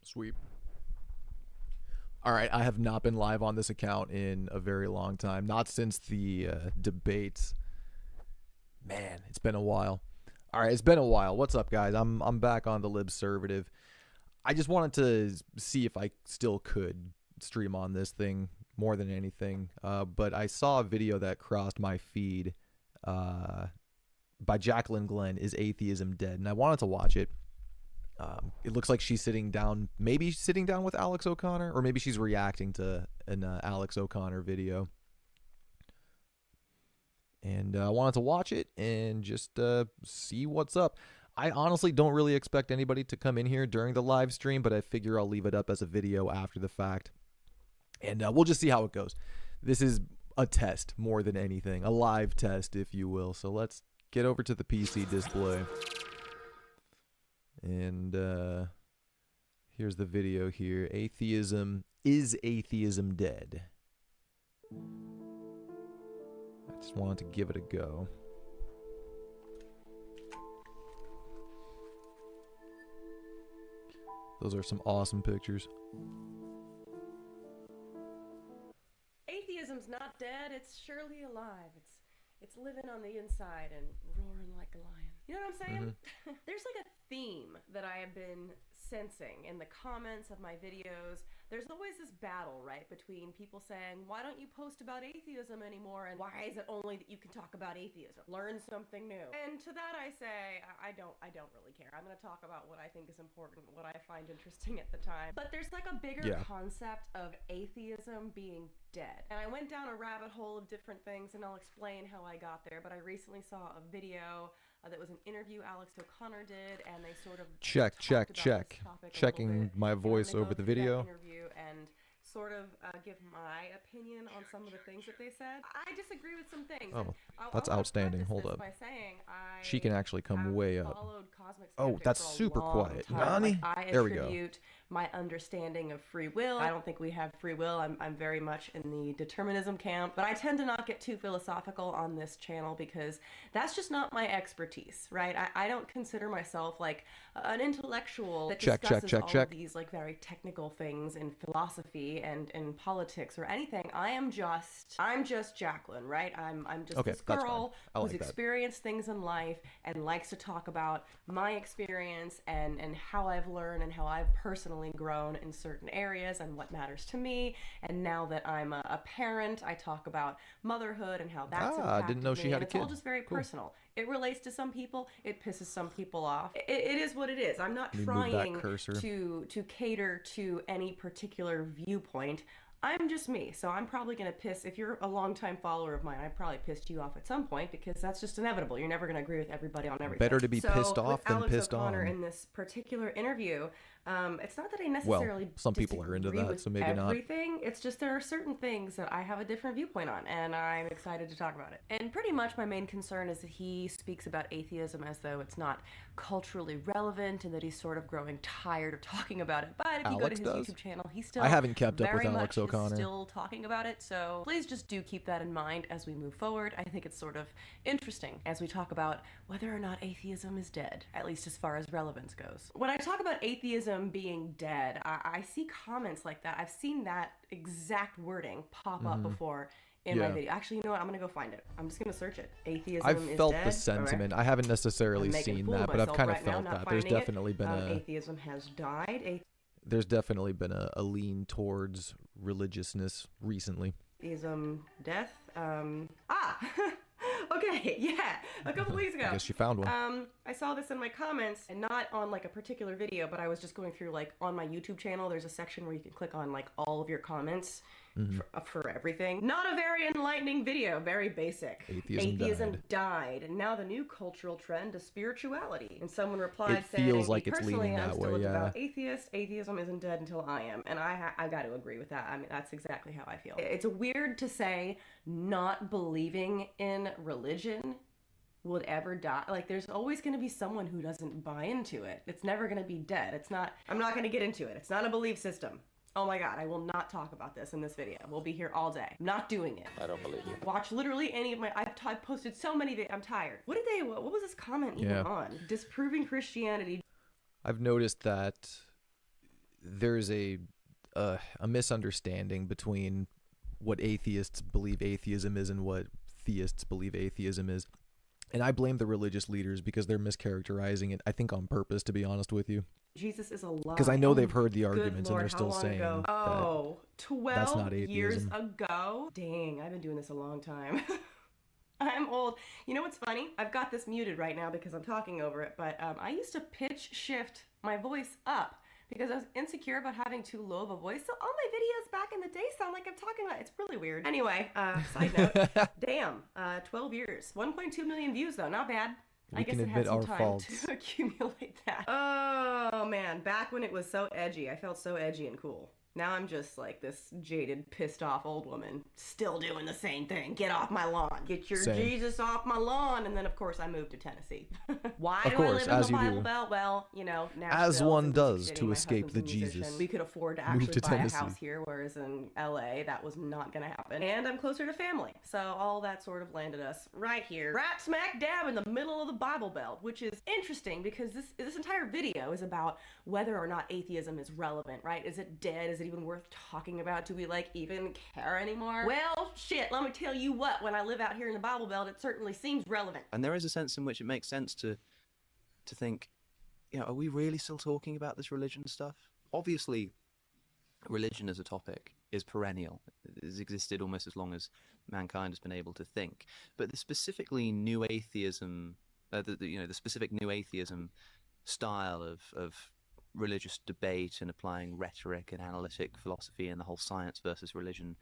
Sweep. All right, I have not been live on this account in a very long time. Not since the debates. Man, it's been a while. All right, it's been a while. What's up, guys? I'm back on the Libservative. I just wanted to see if I still could stream on this thing more than anything. But I saw a video that crossed my feed by Jacqueline Glenn, Is Atheism Dead? And I wanted to watch it. It looks like she's sitting down, maybe sitting down with Alex O'Connor, or maybe she's reacting to an Alex O'Connor video. And I wanted to watch it and just see what's up. I honestly don't really expect anybody to come in here during the live stream, but I figure I'll leave it up as a video after the fact. And we'll just see how it goes. This is a test more than anything, a live test, if you will. So let's get over to the PC display. And here's the video here. Atheism, is atheism dead? I just wanted to give it a go. Those are some awesome pictures. Atheism's not dead, it's surely alive. It's living on the inside and roaring like a lion. You know what I'm saying? Mm-hmm. There's like a theme that I have been sensing in the comments of my videos. There's always this battle, right, between people saying, why don't you post about atheism anymore? And why is it only that you can talk about atheism? Learn something new. And to that I say, I don't really care. I'm going to talk about what I think is important, what I find interesting at the time. But there's like a bigger concept of atheism being dead. And I went down a rabbit hole of different things, and I'll explain how I got there. But I recently saw a video that was an interview Alex O'Connor did, and they sort of checking my voice over the video. Interview and sort of give my opinion on some of the things that they said. I disagree with some things. Oh, that's outstanding. Hold up. By saying she can actually come way up. Oh, that's super quiet. Nani? Like, there we go. My understanding of free will. I don't think we have free will. I'm very much in the determinism camp, but I tend to not get too philosophical on this channel because that's just not my expertise, right? I don't consider myself like an intellectual that discusses all of these like very technical things in philosophy and in politics or anything. I'm just Jacqueline, right? I'm just this girl who's experienced things in life and likes to talk about my experience and how I've learned and how I've personally grown in certain areas and what matters to me. And now that I'm a parent, I talk about motherhood and how that's impacted I didn't know she had a kid. It's all just very personal. It relates to some people. It pisses some people off. It is what it is. I'm not trying to cater to any particular viewpoint. I'm just me, so I'm probably going to piss, if you're a longtime follower of mine, I probably pissed you off at some point because that's just inevitable. You're never going to agree with everybody on everything. Better to be pissed off than pissed on. Alex O'Connor in this particular interview, it's not that I necessarily some people are into that, so maybe not. Everything. It's just there are certain things that I have a different viewpoint on, and I'm excited to talk about it. And pretty much my main concern is that he speaks about atheism as though it's not culturally relevant and that he's sort of growing tired of talking about it. But if you go to his YouTube channel, he's still I haven't kept up with Alex O'Connor. Still talking about it, so please just do keep that in mind as we move forward. I think it's sort of interesting as we talk about whether or not atheism is dead, at least as far as relevance goes. When I talk about atheism being dead, I see comments like that. I've seen that exact wording pop up before in my video. Actually, you know what? I'm going to go find it. I'm just going to search it. Atheism is dead. I've felt the sentiment. Right. I haven't necessarily seen that, but I've kind of felt that. There's definitely been atheism has died. There's definitely been a lean towards religiousness recently. Atheism death. Okay, yeah, a couple weeks ago. I guess you found one. I saw this in my comments, and not on like a particular video, but I was just going through like on my YouTube channel, there's a section where you can click on like all of your comments for everything. Not a very enlightening video, very basic. Atheism died, and now the new cultural trend is spirituality. And someone replied saying, feels like it's leaning that way, yeah. Atheism isn't dead until I am. And I got to agree with that. I mean, that's exactly how I feel. It's weird to say not believing in religion would ever die. Like, there's always going to be someone who doesn't buy into it. It's never going to be dead. I'm not going to get into it. It's not a belief system. Oh my god, I will not talk about this in this video. We'll be here all day. I'm not doing it. I don't believe you. Watch literally any of my... I've posted so many videos. I'm tired. What was this comment even on? Disproving Christianity. I've noticed that there's a misunderstanding between what atheists believe atheism is and what theists believe atheism is. And I blame the religious leaders because they're mischaracterizing it, I think on purpose, to be honest with you. Jesus is a lie. Because I know they've heard the Good arguments and Lord, they're still how long saying ago? that Oh, that's not 12 years atheism. ago? Dang, I've been doing this a long time. I'm old. You know what's funny? I've got this muted right now because I'm talking over it, but I used to pitch shift my voice up because I was insecure about having too low of a voice. So all my videos back in the day sound like I'm talking about. It's really weird. Anyway, side note. Damn, 12 years. 1.2 million views though, not bad. I guess it had some time to accumulate that. Oh man, back when it was so edgy, I felt so edgy and cool. Now I'm just like this jaded, pissed off old woman, still doing the same thing. Get off my lawn. Get your Jesus off my lawn. And then, of course, I moved to Tennessee. Why do I live in the Bible Belt? Well, you know, as one does to escape the Jesus. We could afford to actually buy a house here, whereas in LA, that was not going to happen. And I'm closer to family. So all that sort of landed us right here, right smack dab in the middle of the Bible Belt, which is interesting because this entire video is about whether or not atheism is relevant, right? Is it dead? Is it even worth talking about? Do we like even care anymore? Well, shit, let me tell you what, when I live out here in the Bible Belt, it certainly seems relevant. And there is a sense in which it makes sense to think, you know, are we really still talking about this religion stuff? Obviously, religion as a topic is perennial. It has existed almost as long as mankind has been able to think. But the specifically new atheism, the specific new atheism style of religious debate and applying rhetoric and analytic philosophy and the whole science versus religion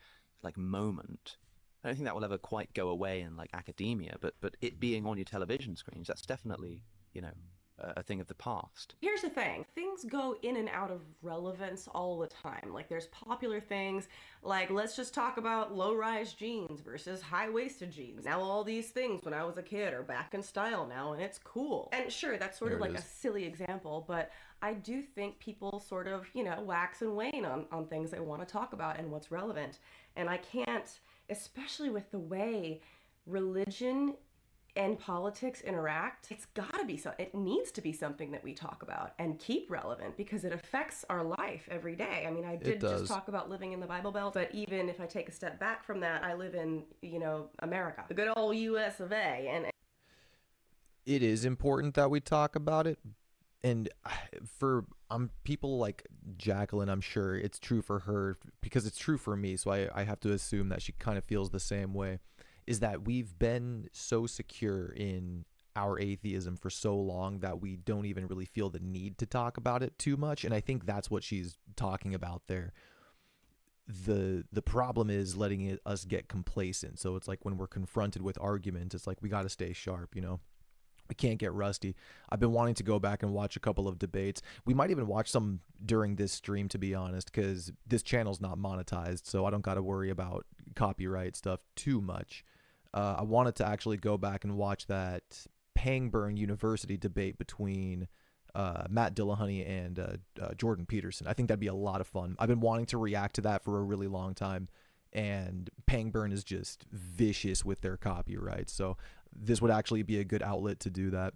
like moment, I don't think that will ever quite go away in like academia, but it being on your television screens, that's definitely, you know, a thing of the past. Here's the thing. Things go in and out of relevance all the time. Like there's popular things like, let's just talk about low-rise jeans versus high-waisted jeans. Now all these things when I was a kid are back in style now and it's cool. And sure, that's sort of like a silly example, but I do think people sort of, you know, wax and wane on things they want to talk about and what's relevant. And I can't, especially with the way religion and politics interact, it's gotta be it needs to be something that we talk about and keep relevant because it affects our life every day. I mean, I did just talk about living in the Bible Belt, but even if I take a step back from that, I live in, you know, America, the good old US of A. And it is important that we talk about it. And for people like Jacqueline, I'm sure it's true for her because it's true for me. So I have to assume that she kind of feels the same way. Is that we've been so secure in our atheism for so long that we don't even really feel the need to talk about it too much. And I think that's what she's talking about there. The problem is letting us get complacent. So it's like when we're confronted with arguments, it's like we got to stay sharp, you know. We can't get rusty. I've been wanting to go back and watch a couple of debates. We might even watch some during this stream, to be honest, because this channel's not monetized, so I don't got to worry about copyright stuff too much. I wanted to actually go back and watch that Pangburn University debate between Matt Dillahunty and Jordan Peterson. I think that'd be a lot of fun. I've been wanting to react to that for a really long time, and Pangburn is just vicious with their copyright, so this would actually be a good outlet to do that.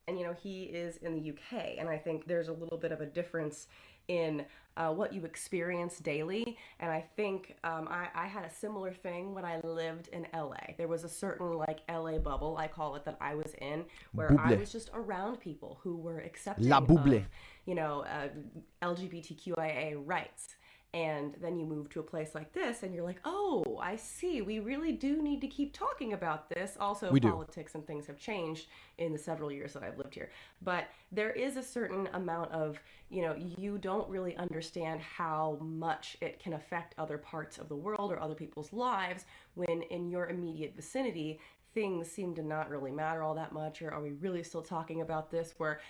And, you know, he is in the UK, and I think there's a little bit of a difference in what you experience daily. And I think I had a similar thing when I lived in LA. There was a certain like LA bubble, I call it, that I was in, where I was just around people who were accepting of, you know, LGBTQIA rights. And then you move to a place like this and you're like, oh, I see. We really do need to keep talking about this. Also, politics and things have changed in the several years that I've lived here. But there is a certain amount of, you know, you don't really understand how much it can affect other parts of the world or other people's lives when in your immediate vicinity, things seem to not really matter all that much. Or are we really still talking about this where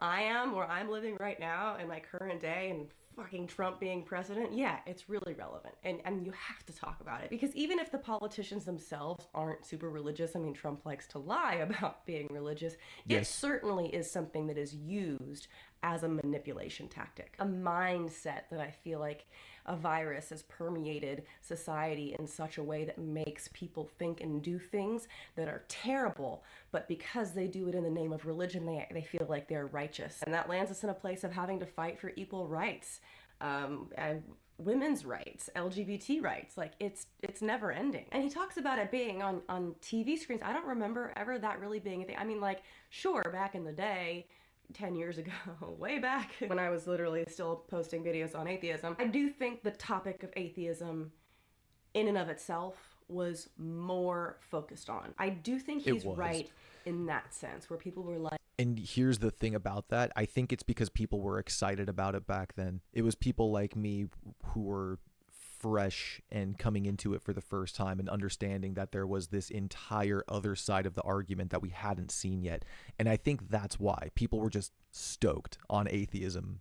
I'm living right now in my current day and fucking Trump being president, yeah, it's really relevant. And you have to talk about it. Because even if the politicians themselves aren't super religious, I mean, Trump likes to lie about being religious, it certainly is something that is used as a manipulation tactic, a mindset that I feel like a virus has permeated society in such a way that makes people think and do things that are terrible, but because they do it in the name of religion, they feel like they're righteous. And that lands us in a place of having to fight for equal rights, and women's rights, LGBT rights. Like, it's never ending. And he talks about it being on TV screens. I don't remember ever that really being a thing. I mean, like, sure, back in the day, 10 years ago, way back when I was literally still posting videos on atheism, I do think the topic of atheism in and of itself was more focused on. I do think he's right in that sense, where people were like, and here's the thing about that. I think it's because people were excited about it back then. It was people like me who were fresh and coming into it for the first time and understanding that there was this entire other side of the argument that we hadn't seen yet. And I think that's why people were just stoked on atheism,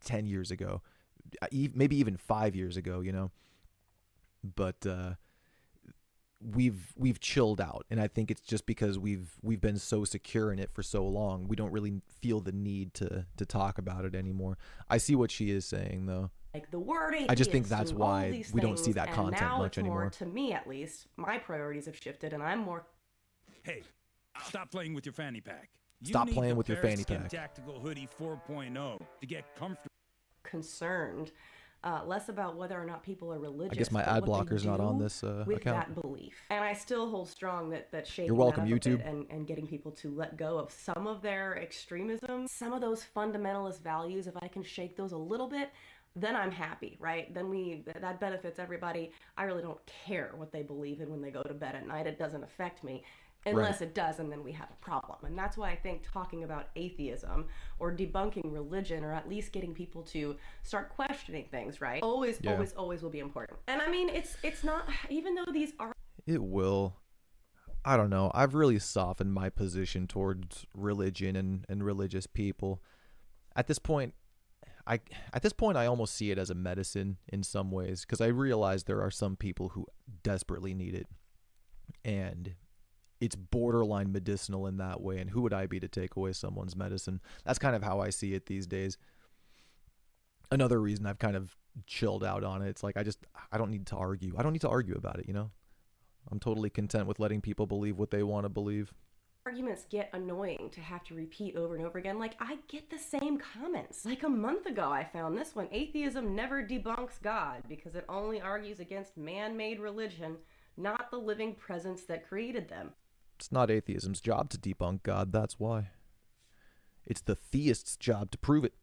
10 years ago, maybe even 5 years ago, but we've chilled out, and I think it's just because we've been so secure in it for so long. We don't really feel the need to talk about it anymore. I see what she is saying, though. Like the word atheist, I just think that's why we don't see that content now much anymore. To me, at least, my priorities have shifted, and I'm more. Hey, stop playing with your fanny pack. Stop playing with your fanny pack. Tactical Hoodie 4.0 to get comfortable. Concerned. Less about whether or not people are religious. I guess my ad blocker's not on this with account. That belief. And I still hold strong that shaking You're welcome, that up YouTube. A bit and getting people to let go of some of their extremism, some of those fundamentalist values, if I can shake those a little bit, then I'm happy, right? Then that benefits everybody. I really don't care what they believe in when they go to bed at night. It doesn't affect me. Unless it does, and then we have a problem. And that's why I think talking about atheism or debunking religion, or at least getting people to start questioning things, right? Always will be important. And I mean, it's not, even though these are... It will. I don't know. I've really softened my position towards religion and religious people. At this point, I almost see it as a medicine in some ways, because I realize there are some people who desperately need it. And it's borderline medicinal in that way, and who would I be to take away someone's medicine? That's kind of how I see it these days. Another reason I've kind of chilled out on it, it's like I don't need to argue. I don't need to argue about it, I'm totally content with letting people believe what they want to believe. Arguments get annoying to have to repeat over and over again. Like, I get the same comments. Like a month ago, I found this one. Atheism never debunks God because it only argues against man-made religion, not the living presence that created them. It's not atheism's job to debunk God, that's why. It's the theist's job to prove it.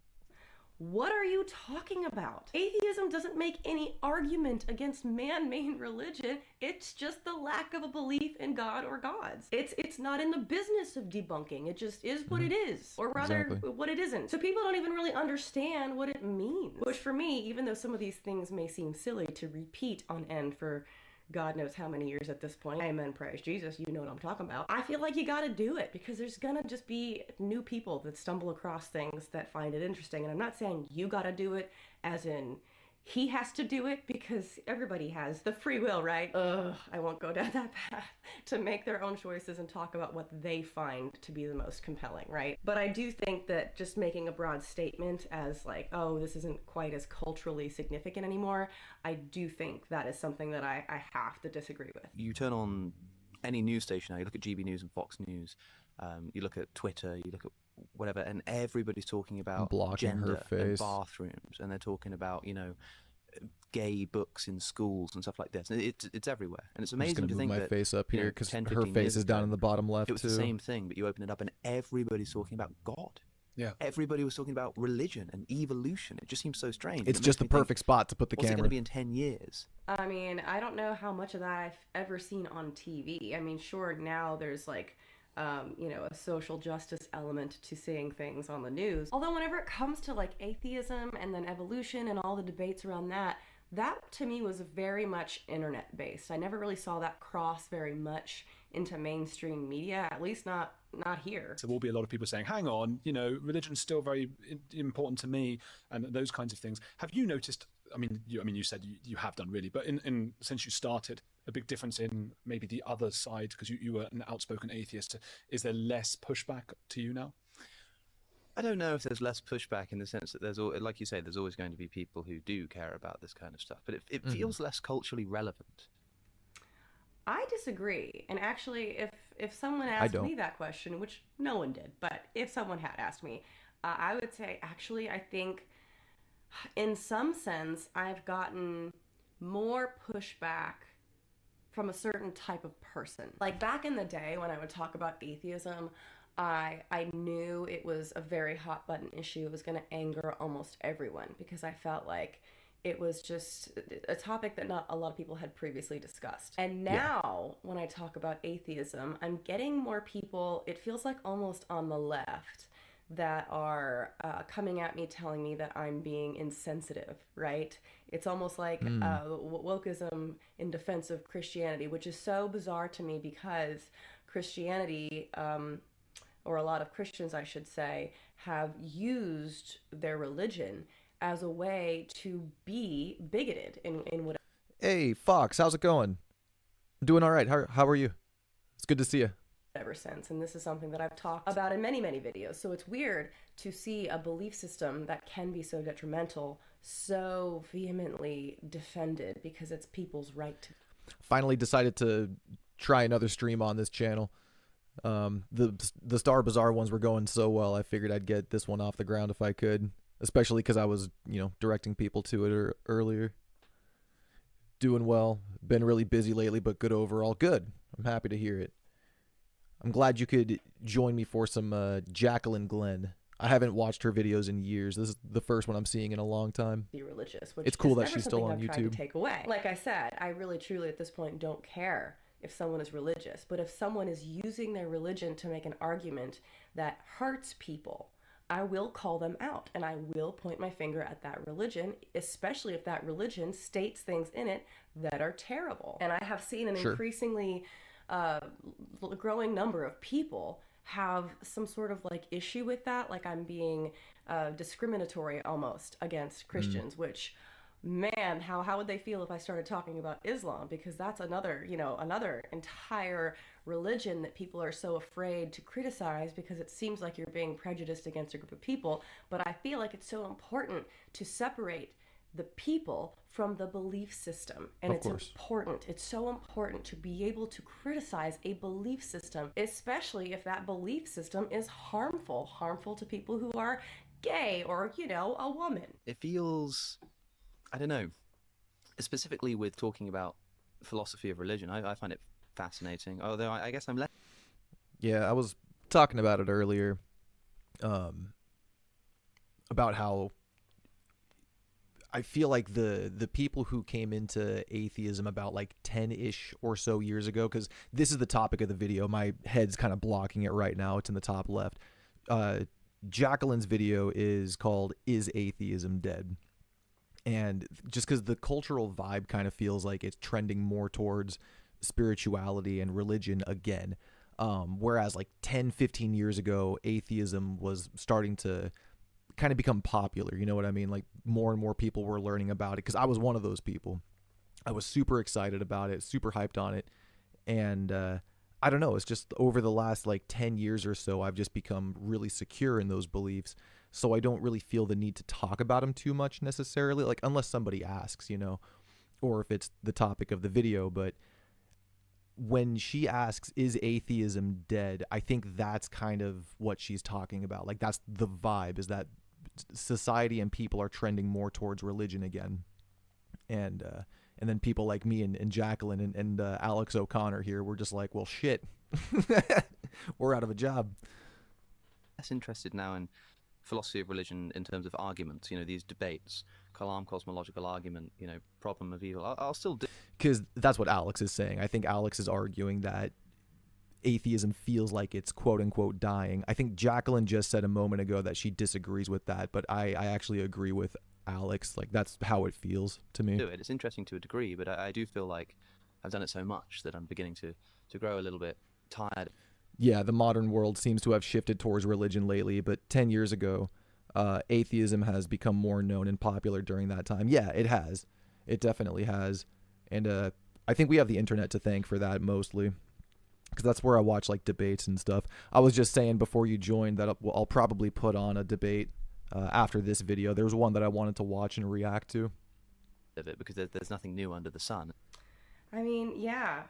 What are you talking about? Atheism doesn't make any argument against man-made religion. It's just the lack of a belief in God or gods. It's not in the business of debunking. It just is what it is. Or rather, what it isn't. So people don't even really understand what it means. Which for me, even though some of these things may seem silly to repeat on end for God knows how many years at this point. Amen, praise Jesus, you know what I'm talking about. I feel like you gotta do it because there's gonna just be new people that stumble across things that find it interesting. And I'm not saying you gotta do it as in he has to do it, because everybody has the free will, right? I won't go down that path, to make their own choices and talk about what they find to be the most compelling, right? But I do think that just making a broad statement as like, oh, this isn't quite as culturally significant anymore, I do think that is something that I have to disagree with. You turn on any news station now, you look at GB News and Fox News, you look at Twitter, you look at whatever, and everybody's talking about blocking gender her face. and bathrooms, and they're talking about, gay books in schools and stuff like this. It's everywhere, and it's amazing I'm just to gonna think move my that face up here because 10, her 15 face years is down ago, in the bottom left it was too. the same thing, but you open it up and everybody's talking about God. Yeah. Everybody was talking about religion and evolution. It just seems so strange. It's just the perfect spot to put the What's it camera. going to be in 10 years? I mean, I don't know how much of that I've ever seen on TV. I mean, sure, now there's like, a social justice element to seeing things on the news. Although whenever it comes to like atheism and then evolution and all the debates around that to me was very much internet based. I never really saw that cross very much into mainstream media, at least not here. So there will be a lot of people saying, hang on, religion's still very important to me, and those kinds of things. Have you noticed, you said you have done really, but in since you started, a big difference in maybe the other side, because you were an outspoken atheist, is there less pushback to you now? I don't know if there's less pushback in the sense that like you say, there's always going to be people who do care about this kind of stuff, but it feels less culturally relevant. I disagree. And actually, if someone asked me that question, which no one did, but if someone had asked me, I would say, actually, I think in some sense, I've gotten more pushback from a certain type of person. Like back in the day when I would talk about atheism, I knew it was a very hot button issue. It was going to anger almost everyone because I felt like it was just a topic that not a lot of people had previously discussed. And now when I talk about atheism, I'm getting more people, it feels like almost on the left, that are coming at me telling me that I'm being insensitive, right? It's almost like wokeism in defense of Christianity, which is so bizarre to me because Christianity, or a lot of Christians, I should say, have used their religion as a way to be bigoted in whatever. Hey, Fox, how's it going? I'm doing all right. How are you? It's good to see you. Ever since, and this is something that I've talked about in many videos, so it's weird to see a belief system that can be so detrimental so vehemently defended because it's people's right to. Finally decided to try another stream on this channel. The Star Bazaar ones were going so well, I figured I'd get this one off the ground if I could, especially because I was, directing people to it earlier. Doing well, been really busy lately, but good overall. Good, I'm happy to hear it. I'm glad you could join me for some Jacqueline Glenn. I haven't watched her videos in years. This is the first one I'm seeing in a long time. Be religious, which it's cool is that never she's still on something I've tried YouTube. To take away. Like I said, I really truly at this point don't care if someone is religious, but if someone is using their religion to make an argument that hurts people, I will call them out and I will point my finger at that religion, especially if that religion states things in it that are terrible. And I have seen an increasingly growing number of people have some sort of like issue with that, like I'm being discriminatory almost against Christians, which, man, how would they feel if I started talking about Islam? Because that's another entire religion that people are so afraid to criticize because it seems like you're being prejudiced against a group of people. But I feel like it's so important to separate the people from the belief system. And it's so important to be able to criticize a belief system, especially if that belief system is harmful to people who are gay or, a woman. It feels, I don't know, specifically with talking about philosophy of religion, I find it fascinating, although I guess I'm less. Yeah, I was talking about it earlier, about how I feel like the people who came into atheism about like 10-ish or so years ago, because this is the topic of the video. My head's kind of blocking it right now. It's in the top left. Jacqueline's video is called "Is Atheism Dead?" And just because the cultural vibe kind of feels like it's trending more towards spirituality and religion again. Whereas like 10, 15 years ago, atheism was starting to kind of become popular, you know what I mean? Like more and more people were learning about it, because I was one of those people. I was super excited about it, super hyped on it, and I don't know, it's just over the last like 10 years or so, I've just become really secure in those beliefs, so I don't really feel the need to talk about them too much necessarily, like unless somebody asks, or if it's the topic of the video. But when she asks, is atheism dead, I think that's kind of what she's talking about. Like that's the vibe, is that society and people are trending more towards religion again. And then people like me and Jacqueline and Alex O'Connor here, we're just like, well, shit, we're out of a job. Less interested now in philosophy of religion in terms of arguments, these debates, Kalam cosmological argument, problem of evil. I'll still do. Because that's what Alex is saying. I think Alex is arguing that atheism feels like it's quote unquote dying. I think Jacqueline just said a moment ago that she disagrees with that, but I actually agree with Alex. Like that's how it feels to me. It's interesting to a degree, but I do feel like I've done it so much that I'm beginning to grow a little bit tired. Yeah, the modern world seems to have shifted towards religion lately, but 10 years ago, atheism has become more known and popular during that time. Yeah, it has. It definitely has. And I think we have the internet to thank for that mostly. because that's where I watch like debates and stuff. I was just saying before you joined that I'll probably put on a debate after this video. There's one that I wanted to watch and react to. Of it, because there's nothing new under the sun. I mean, yeah,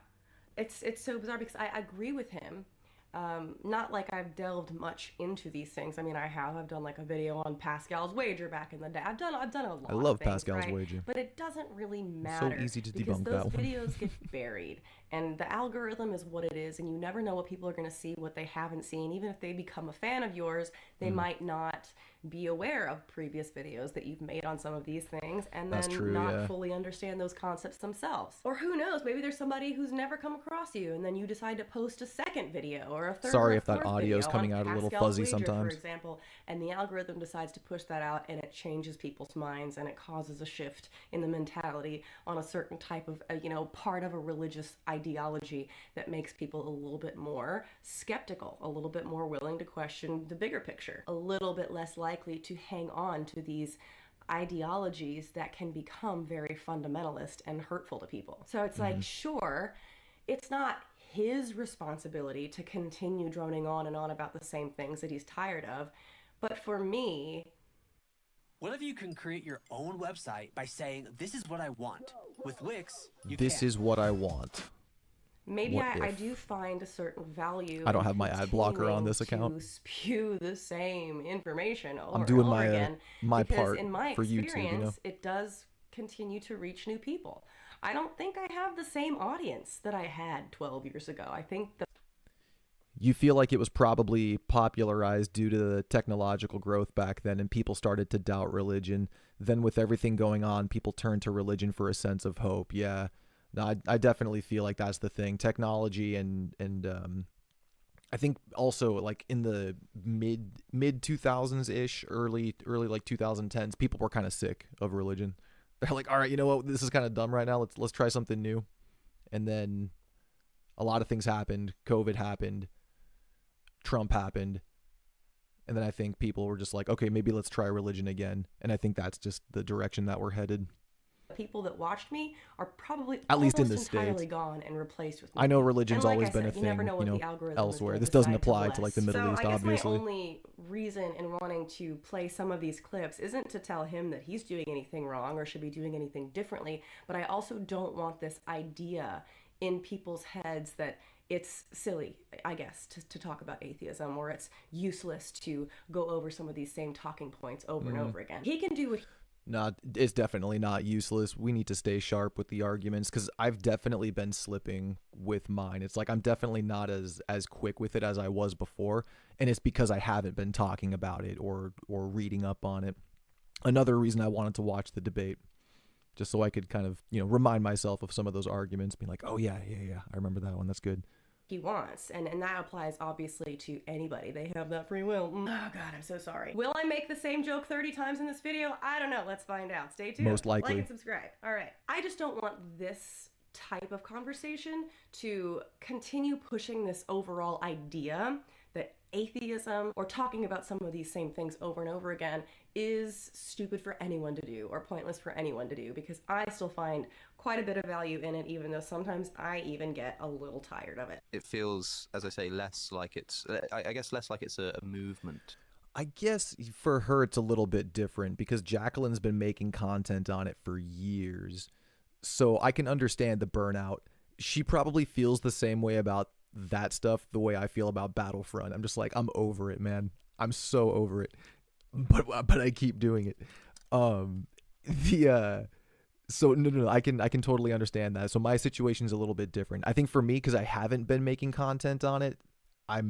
it's so bizarre because I agree with him. Not like I've delved much into these things. I mean, I've done like a video on Pascal's wager back in the day. I've done a lot. I love of things, Pascal's right? wager. But it doesn't really matter. So easy to because debunk those that one. videos get buried, and the algorithm is what it is, and you never know what people are going to see, what they haven't seen. Even if they become a fan of yours, they might not be aware of previous videos that you've made on some of these things, and then not fully understand those concepts themselves. Or who knows, maybe there's somebody who's never come across you, and then you decide to post a second video or a third. Sorry or a if that fourth audio is video coming on out a little Pascal's fuzzy wager, sometimes. for example, and the algorithm decides to push that out, and it changes people's minds, and it causes a shift in the mentality on a certain type of part of a religious ideology that makes people a little bit more skeptical, a little bit more willing to question the bigger picture, a little bit less likely to hang on to these ideologies that can become very fundamentalist and hurtful to people. So it's like, sure, it's not his responsibility to continue droning on and on about the same things that he's tired of, but for me, what if you can create your own website by saying, this is what I want? With Wix, you This can. is what I want. maybe What I if? do find a certain value. I don't in have my ad blocker on this continuing account. to spew the same information over I'm doing and over my again, my because part in my for YouTube, experience, it does continue to reach new people. I don't think I have the same audience that I had 12 years ago. I think the You feel like it was probably popularized due to the technological growth back then, and people started to doubt religion. Then with everything going on, people turned to religion for a sense of hope. Yeah, no, I definitely feel like that's the thing. Technology and I think also like in the mid 2000s ish, early like 2010s, people were kind of sick of religion. They're like, all right, you know what, this is kind of dumb right now. Let's try something new. And then a lot of things happened. COVID happened. Trump happened. And then I think people were just like, okay, maybe let's try religion again. And I think that's just the direction that we're headed. people that watched me are probably At least in almost the entirely States. gone and replaced with me. I know religion's And like always I been a said, you never thing, know what the algorithm is elsewhere. gonna This doesn't decide to apply to like the bless. Middle East, So I guess obviously. my only reason in wanting to play some of these clips isn't to tell him that he's doing anything wrong or should be doing anything differently, but I also don't want this idea in people's heads that it's silly, I guess, to talk about atheism, or it's useless to go over some of these same talking points over and over again. He can do what No, it's definitely not useless. We need to stay sharp with the arguments, because I've definitely been slipping with mine. It's like I'm definitely not as quick with it as I was before, and it's because I haven't been talking about it or reading up on it. Another reason I wanted to watch the debate, just so I could kind of, remind myself of some of those arguments, being like, oh yeah, I remember that one. That's good. he wants, and that applies obviously to anybody. They have that free will. Oh god, I'm so sorry. Will I make the same joke 30 times in this video? I don't know. Let's find out. Stay tuned. Most likely. Like and subscribe. All right. I just don't want this type of conversation to continue pushing this overall idea that atheism or talking about some of these same things over and over again is stupid for anyone to do or pointless for anyone to do, because I still find quite a bit of value in it, even though sometimes I even get a little tired of it. It feels, as I say, less like it's, I guess, less like it's a movement. I guess for her it's a little bit different, because Jacqueline's been making content on it for years. So I can understand the burnout. She probably feels the same way about that stuff the way I feel about Battlefront. I'm just like, I'm over it, man. I'm so over it. But I keep doing it. So no, I can totally understand that. So my situation is a little bit different. I think for me, because I haven't been making content on it, I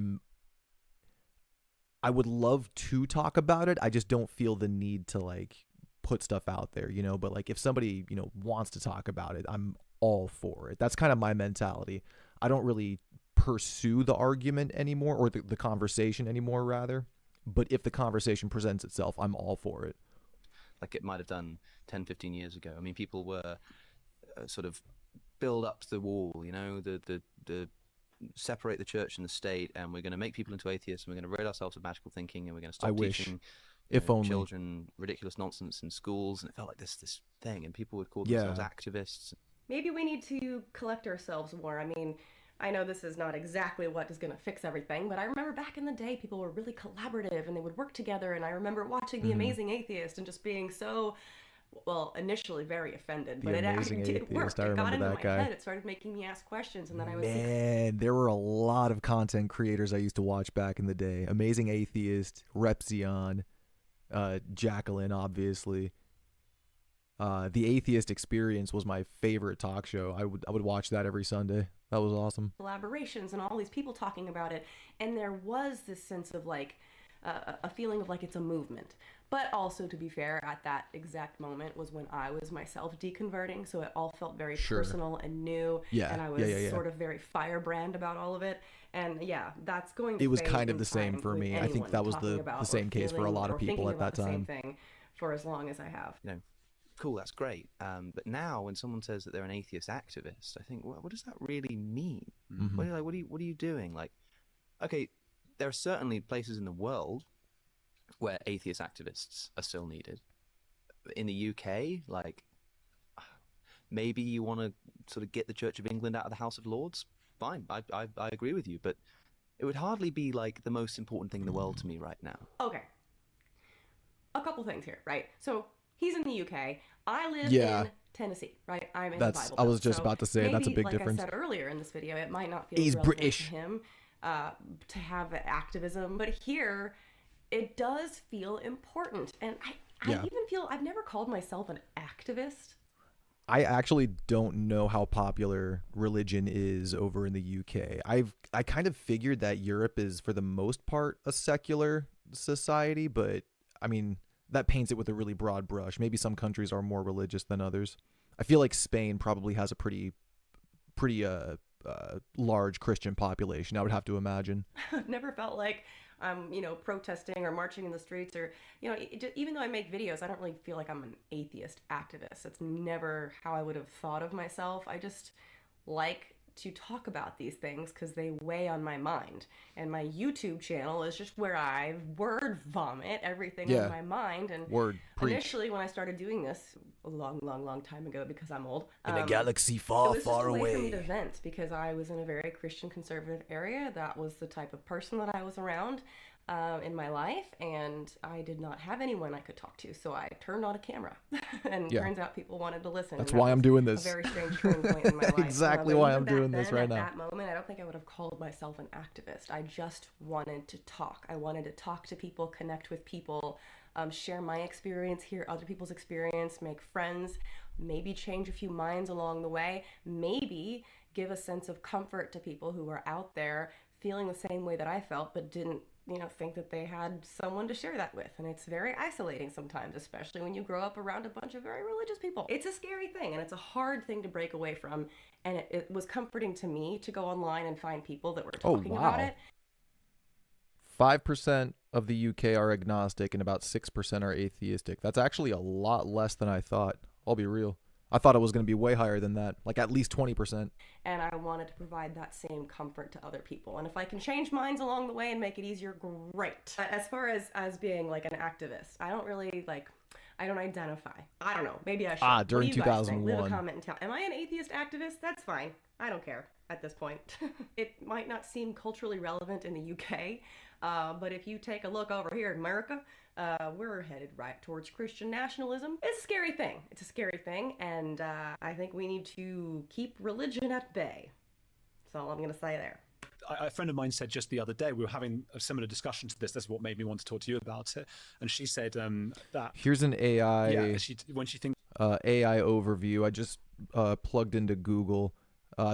would love to talk about it. I just don't feel the need to like put stuff out there, but like if somebody, wants to talk about it, I'm all for it. That's kind of my mentality. I don't really pursue the argument anymore, or the conversation anymore, rather. But if the conversation presents itself, I'm all for it. Like it might have done 10, 15 years ago. I mean, people were sort of build up to the wall, the separate the church and the state, and we're going to make people into atheists, and we're going to rid ourselves of magical thinking, and we're going to stop teaching only children ridiculous nonsense in schools. And it felt like this thing, and people would call themselves activists. Maybe we need to collect ourselves more. I mean, I know this is not exactly what is going to fix everything, but I remember back in the day, people were really collaborative and they would work together. And I remember watching The Amazing Atheist and just being so, well, initially very offended, but it Amazing actually did work. Atheist, I It got remember into that my guy. head. It started making me ask questions, and then I was Man, there were a lot of content creators I used to watch back in the day. Amazing Atheist, Repzion, Jacqueline, obviously. The Atheist Experience was my favorite talk show. I would watch that every Sunday. That was awesome. collaborations and all these people talking about it, and there was this sense of like a feeling of like it's a movement. But also, to be fair, at that exact moment was when I was myself deconverting, so it all felt very personal and new. Yeah, and I was yeah. sort of very firebrand about all of it. And yeah, that's going to It was fade kind of in the same time for with me. I think anyone that was talking the about same or case for a feeling lot of or people thinking at that about the same time. thing for as long as I have. You know, cool, that's great. But now, when someone says that they're an atheist activist, I think, what does that really mean? What are you doing? Like, okay, there are certainly places in the world where atheist activists are still needed. In the UK, like, maybe you want to sort of get the Church of England out of the House of Lords. Fine, I agree with you, but it would hardly be like the most important thing in the world to me right now. Okay. A couple things here, right? So he's in the UK. I live Yeah. in Tennessee, right? I'm in That's- the Bible I Belt. was just So about to say, that's a maybe, big like difference. I said earlier in this video, it might not feel He's relevant British. to him to have activism, but here it does feel important. And I Yeah. even feel I've never called myself an activist. I actually don't know how popular religion is over in the UK. I kind of figured that Europe is for the most part a secular society, but I mean that paints it with a really broad brush. Maybe some countries are more religious than others. I feel like Spain probably has a pretty large Christian population, I would have to imagine. I've never felt like I'm, protesting or marching in the streets or, even though I make videos, I don't really feel like I'm an atheist activist. It's never how I would have thought of myself. I just like to talk about these things because they weigh on my mind. And my YouTube channel is just where I word vomit everything Yeah. on my mind. And Word, preach. initially, when I started doing this a long time ago, because I'm old, In a galaxy it far, was just far a way for me away. to vent because I was in a very Christian conservative area. That was the type of person that I was around in my life, and I did not have anyone I could talk to, so I turned on a camera. And Yeah. turns out people wanted to listen. That's and that why I'm was doing a this. very strange turning point in my life. Exactly But why even I'm back doing this then, right at now. that moment, I don't think I would have called myself an activist. I just wanted to talk. I wanted to talk to people, connect with people, share my experience, hear other people's experience, make friends, maybe change a few minds along the way, maybe give a sense of comfort to people who are out there feeling the same way that I felt but didn't think that they had someone to share that with. And it's very isolating sometimes, especially when you grow up around a bunch of very religious people. It's a scary thing, and it's a hard thing to break away from. And it was comforting to me to go online and find people that were talking about wow. it. 5% of the UK are agnostic and about 6% are atheistic. That's actually a lot less than I thought. I'll be real. I thought it was going to be way higher than that, like at least 20%. And I wanted to provide that same comfort to other people. And if I can change minds along the way and make it easier, great. As far as being like an activist, I don't really I don't identify. I don't know. Maybe I should. During What do you guys think? Leave a 2001. comment and tell. Am I an atheist activist? That's fine. I don't care at this point. It might not seem culturally relevant in the UK, but if you take a look over here in America, we're headed right towards Christian nationalism. It's a scary thing. It's a scary thing, and I think we need to keep religion at bay. That's all I'm going to say there. A friend of mine said just the other day, we were having a similar discussion to this. That's what made me want to talk to you about it. And she said that Here's an AI when she thinks AI overview. I just plugged into Google.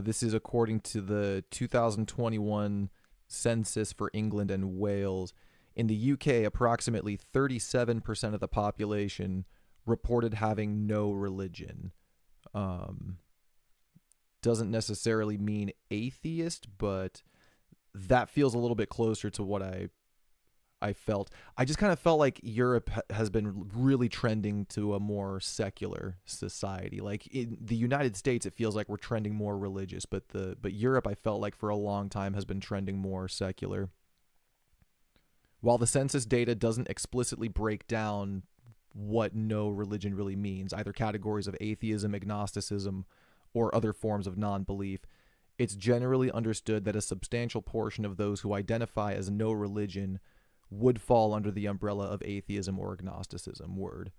This is according to the 2021 census for England and Wales. In the UK, approximately 37% of the population reported having no religion. Doesn't necessarily mean atheist, but that feels a little bit closer to what I felt. I just kind of felt like Europe has been really trending to a more secular society. Like in the United States, it feels like we're trending more religious, but Europe, I felt like for a long time has been trending more secular. While the census data doesn't explicitly break down what no religion really means, either categories of atheism, agnosticism, or other forms of non-belief, it's generally understood that a substantial portion of those who identify as no religion would fall under the umbrella of atheism or agnosticism. Word.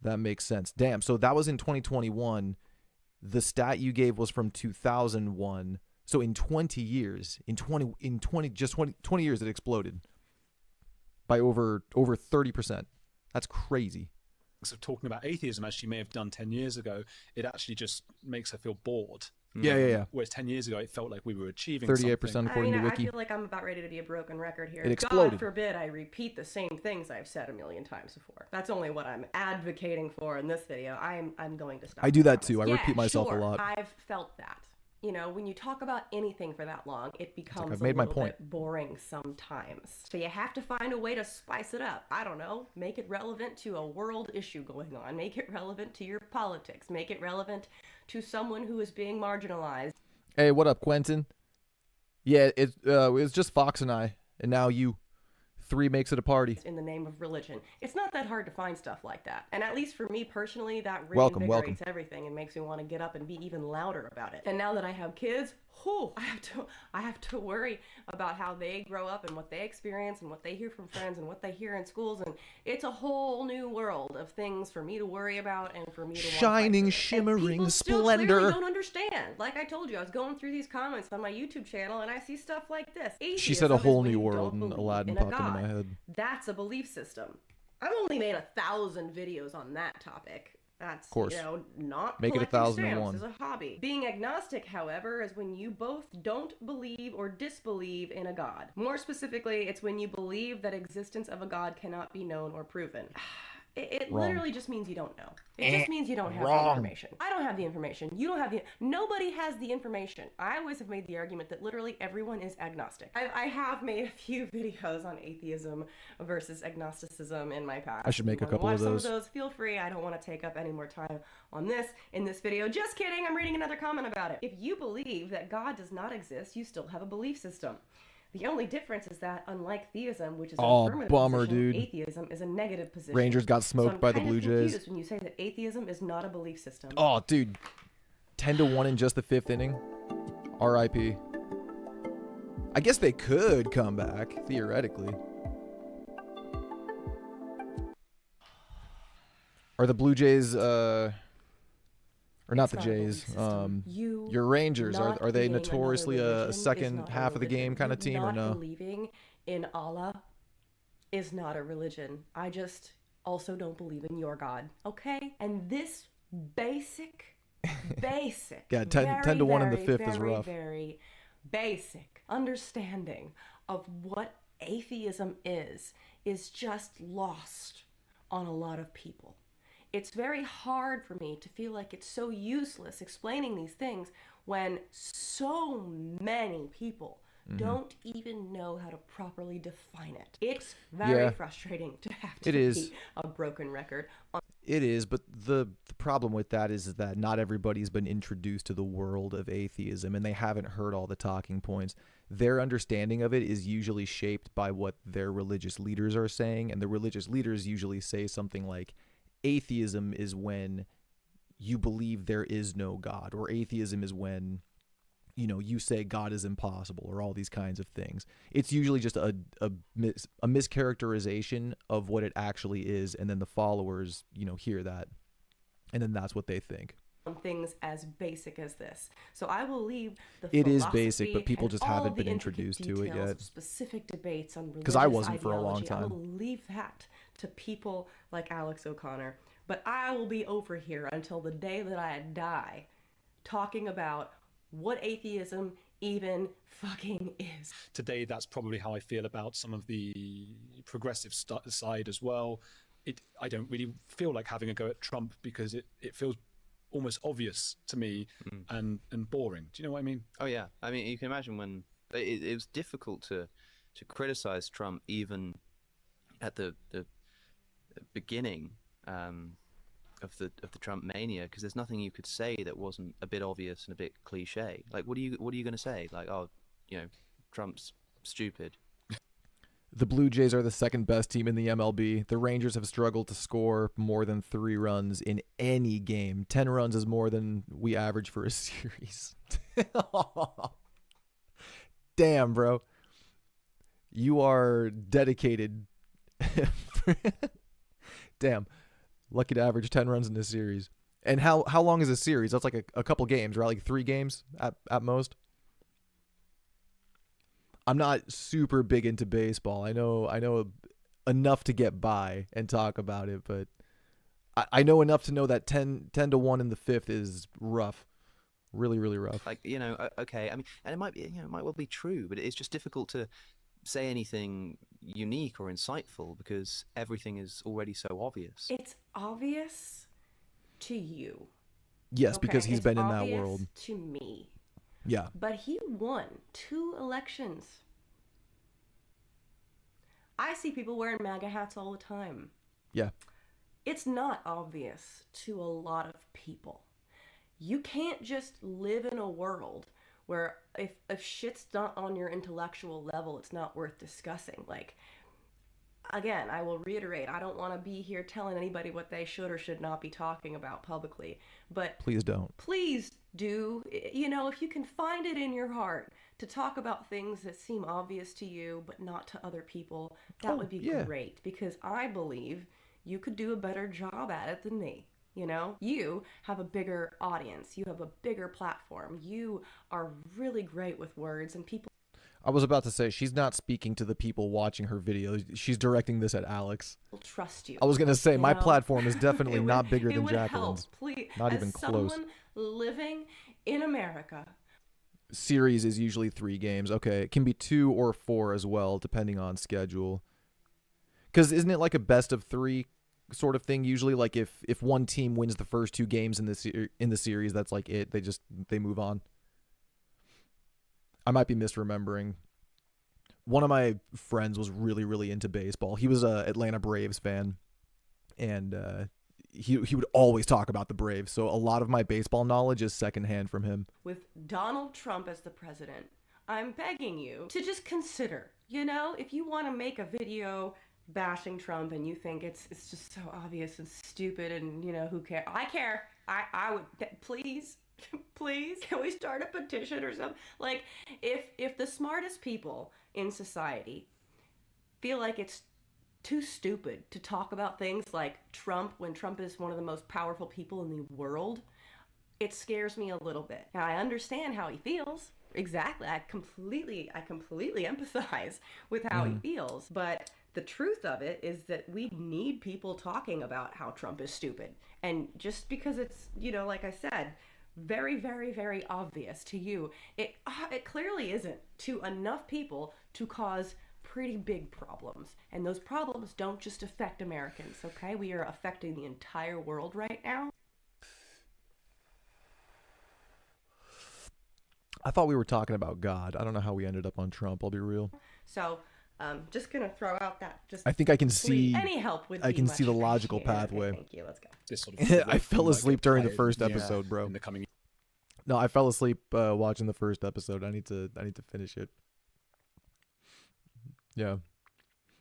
That makes sense. Damn, so that was in 2021. The stat you gave was from 2001. So in 20 years, in 20 years, it exploded by over 30%. That's crazy. So talking about atheism, as she may have done 10 years ago, it actually just makes her feel bored. Yeah. Whereas 10 years ago, it felt like we were achieving 38% something. according to I Wiki. feel like I'm about ready to be a broken record here. It exploded. God forbid I repeat the same things I've said a million times before. That's only what I'm advocating for in this video. I'm going to stop. I do that promise. too. I Yeah, repeat myself sure. a lot. I've felt that. You know, when you talk about anything for that long, it becomes I've made my a little point. bit boring sometimes. So you have to find a way to spice it up. I don't know. Make it relevant to a world issue going on. Make it relevant to your politics. Make it relevant to someone who is being marginalized. Hey, what up, Quentin? Yeah, it was just Fox and I, and now you. 3 makes it a party. In the name of religion. It's not that hard to find stuff like that. And at least for me personally, that Welcome. reinvigorates everything and makes me want to get up and be even louder about it. And now that I have kids, I have to worry about how they grow up and what they experience and what they hear from friends and what they hear in schools. And it's a whole new world of things for me to worry about and for me to Shining, want to fight for. And shimmering people still splendor. clearly don't understand. Like I told you, I was going through these comments on my YouTube channel and I see stuff like this. She said a Atheism is whole when new you world, don't and believe Aladdin in a popped into my God. head. That's a belief system. I've only made 1,000 videos on that topic. That's, Of course. you know, not Make it collecting 1,001. stamps as a hobby. Being agnostic, however, is when you both don't believe or disbelieve in a god. More specifically, it's when you believe that existence of a god cannot be known or proven. It literally just means you don't know. It just means you don't have the information. I don't have the information. You don't have the... Nobody has the information. I always have made the argument that literally everyone is agnostic. I have made a few videos on atheism versus agnosticism in my past. I should make a If you couple wanna of watch those. Some of those. Feel free. I don't want to take up any more time on this in this video. Just kidding. I'm reading another comment about it. If you believe that God does not exist, you still have a belief system. The only difference is that, unlike theism, which is an affirmative bummer, position, dude. atheism is a negative position. Rangers got So smoked I'm by the kind of Blue Jays. confused when you say that atheism is not a belief system. Oh, dude. 10-1 in just the 5th inning. R.I.P. I guess they could come back, theoretically. Are the Blue Jays, or not It's the not a belief Jays, system. your Rangers, Not are they being another notoriously religion a is second not a half of the religion. game kind of You team, or not no? believing in Allah is not a religion. I just also don't believe in your God, okay? And this basic, Yeah, 10 to 1 in the 5th is rough. very basic understanding of what atheism is just lost on a lot of people. It's very hard for me to feel like it's so useless explaining these things when so many people don't even know how to properly define it. It's very Yeah. frustrating to have to It be is. a broken record. It is, but the problem with that is that not everybody's been introduced to the world of atheism, and they haven't heard all the talking points. Their understanding of it is usually shaped by what their religious leaders are saying, and the religious leaders usually say something like, atheism is when you believe there is no God, or atheism is when, you know, you say God is impossible, or all these kinds of things. It's usually just a mischaracterization of what it actually is, and then the followers, you know, hear that, and then that's what they think. On things as basic as this. So I will leave the It is philosophy basic, but people and just all haven't the been intricate introduced to it details yet. of specific debates on religious 'Cause I wasn't for a long ideology. I time. will leave that to people like Alex O'Connor. But I will be over here until the day that I die talking about what atheism even fucking is. Today, that's probably how I feel about some of the progressive side as well. I don't really feel like having a go at Trump because it feels almost obvious to me and boring. Do you know what I mean? Oh yeah, I mean you can imagine when it was difficult to criticize Trump even at the beginning of the Trump mania, because there's nothing you could say that wasn't a bit obvious and a bit cliche. Like what are you going to say? Like, oh, you know, Trump's stupid. The Blue Jays are the second best team in the MLB. The Rangers have struggled to score more than 3 runs in any game. 10 runs is more than we average for a series. Damn, bro. You are dedicated. Damn. Lucky to average 10 runs in this series. And how long is a series? That's like a couple games, right? Like 3 games at most. I'm not super big into baseball. I know enough to get by and talk about it, but I know enough to know that 10 to 1 in the 5th is rough. Really, really rough. Like, okay. I mean, and it might be, it might well be true, but it's just difficult to say anything unique or insightful because everything is already so obvious. It's obvious to you. Yes, Okay, because he's it's been in that obvious world. to me. Yeah. But he won 2 elections. I see people wearing MAGA hats all the time. Yeah. It's not obvious to a lot of people. You can't just live in a world where if shit's not on your intellectual level, it's not worth discussing. Like, again, I will reiterate, I don't want to be here telling anybody what they should or should not be talking about publicly, but Please don't. please do, if you can find it in your heart to talk about things that seem obvious to you but not to other people, that would be great, because I believe you could do a better job at it than me. You have a bigger audience, you have a bigger platform, you are really great with words, and people I was about to say, she's not speaking to the people watching her videos. She's directing this at Alex. will trust you. I was going to say, my know? platform is definitely not bigger it than would Jacqueline's. help, please. Not As even close. someone living in America, Series is usually 3 games. Okay, it can be 2 or 4 as well, depending on schedule. Because isn't it like a best of 3 sort of thing usually? Like if one team wins the first 2 games in the series, that's like it. They move on. I might be misremembering. One of my friends was really, really into baseball. He was a Atlanta Braves fan, and he would always talk about the Braves. So a lot of my baseball knowledge is secondhand from him. with Donald Trump as the president, I'm begging you to just consider, if you want to make a video bashing Trump and you think it's just so obvious and stupid and, who cares? I care. I would, please. Please, can we start a petition or something? Like, if the smartest people in society feel like it's too stupid to talk about things like Trump when Trump is one of the most powerful people in the world, it scares me a little bit. Now, I understand how he feels. Exactly. I completely empathize with how he feels. But the truth of it is that we need people talking about how Trump is stupid. And just because it's, like I said, very, very, very obvious to you, it clearly isn't to enough people to cause pretty big problems. And those problems don't just affect Americans, okay? We are affecting the entire world right now. I thought we were talking about God. I don't know how we ended up on Trump, I'll be real. So, just gonna throw out that. Just I think I can see. any help would. I be can much see the logical appreciated. pathway. Okay, thank you. Let's go. This sort of I fell asleep during the first Yeah, episode, bro. in the coming No, I fell asleep watching the first episode. I need to finish it. Yeah.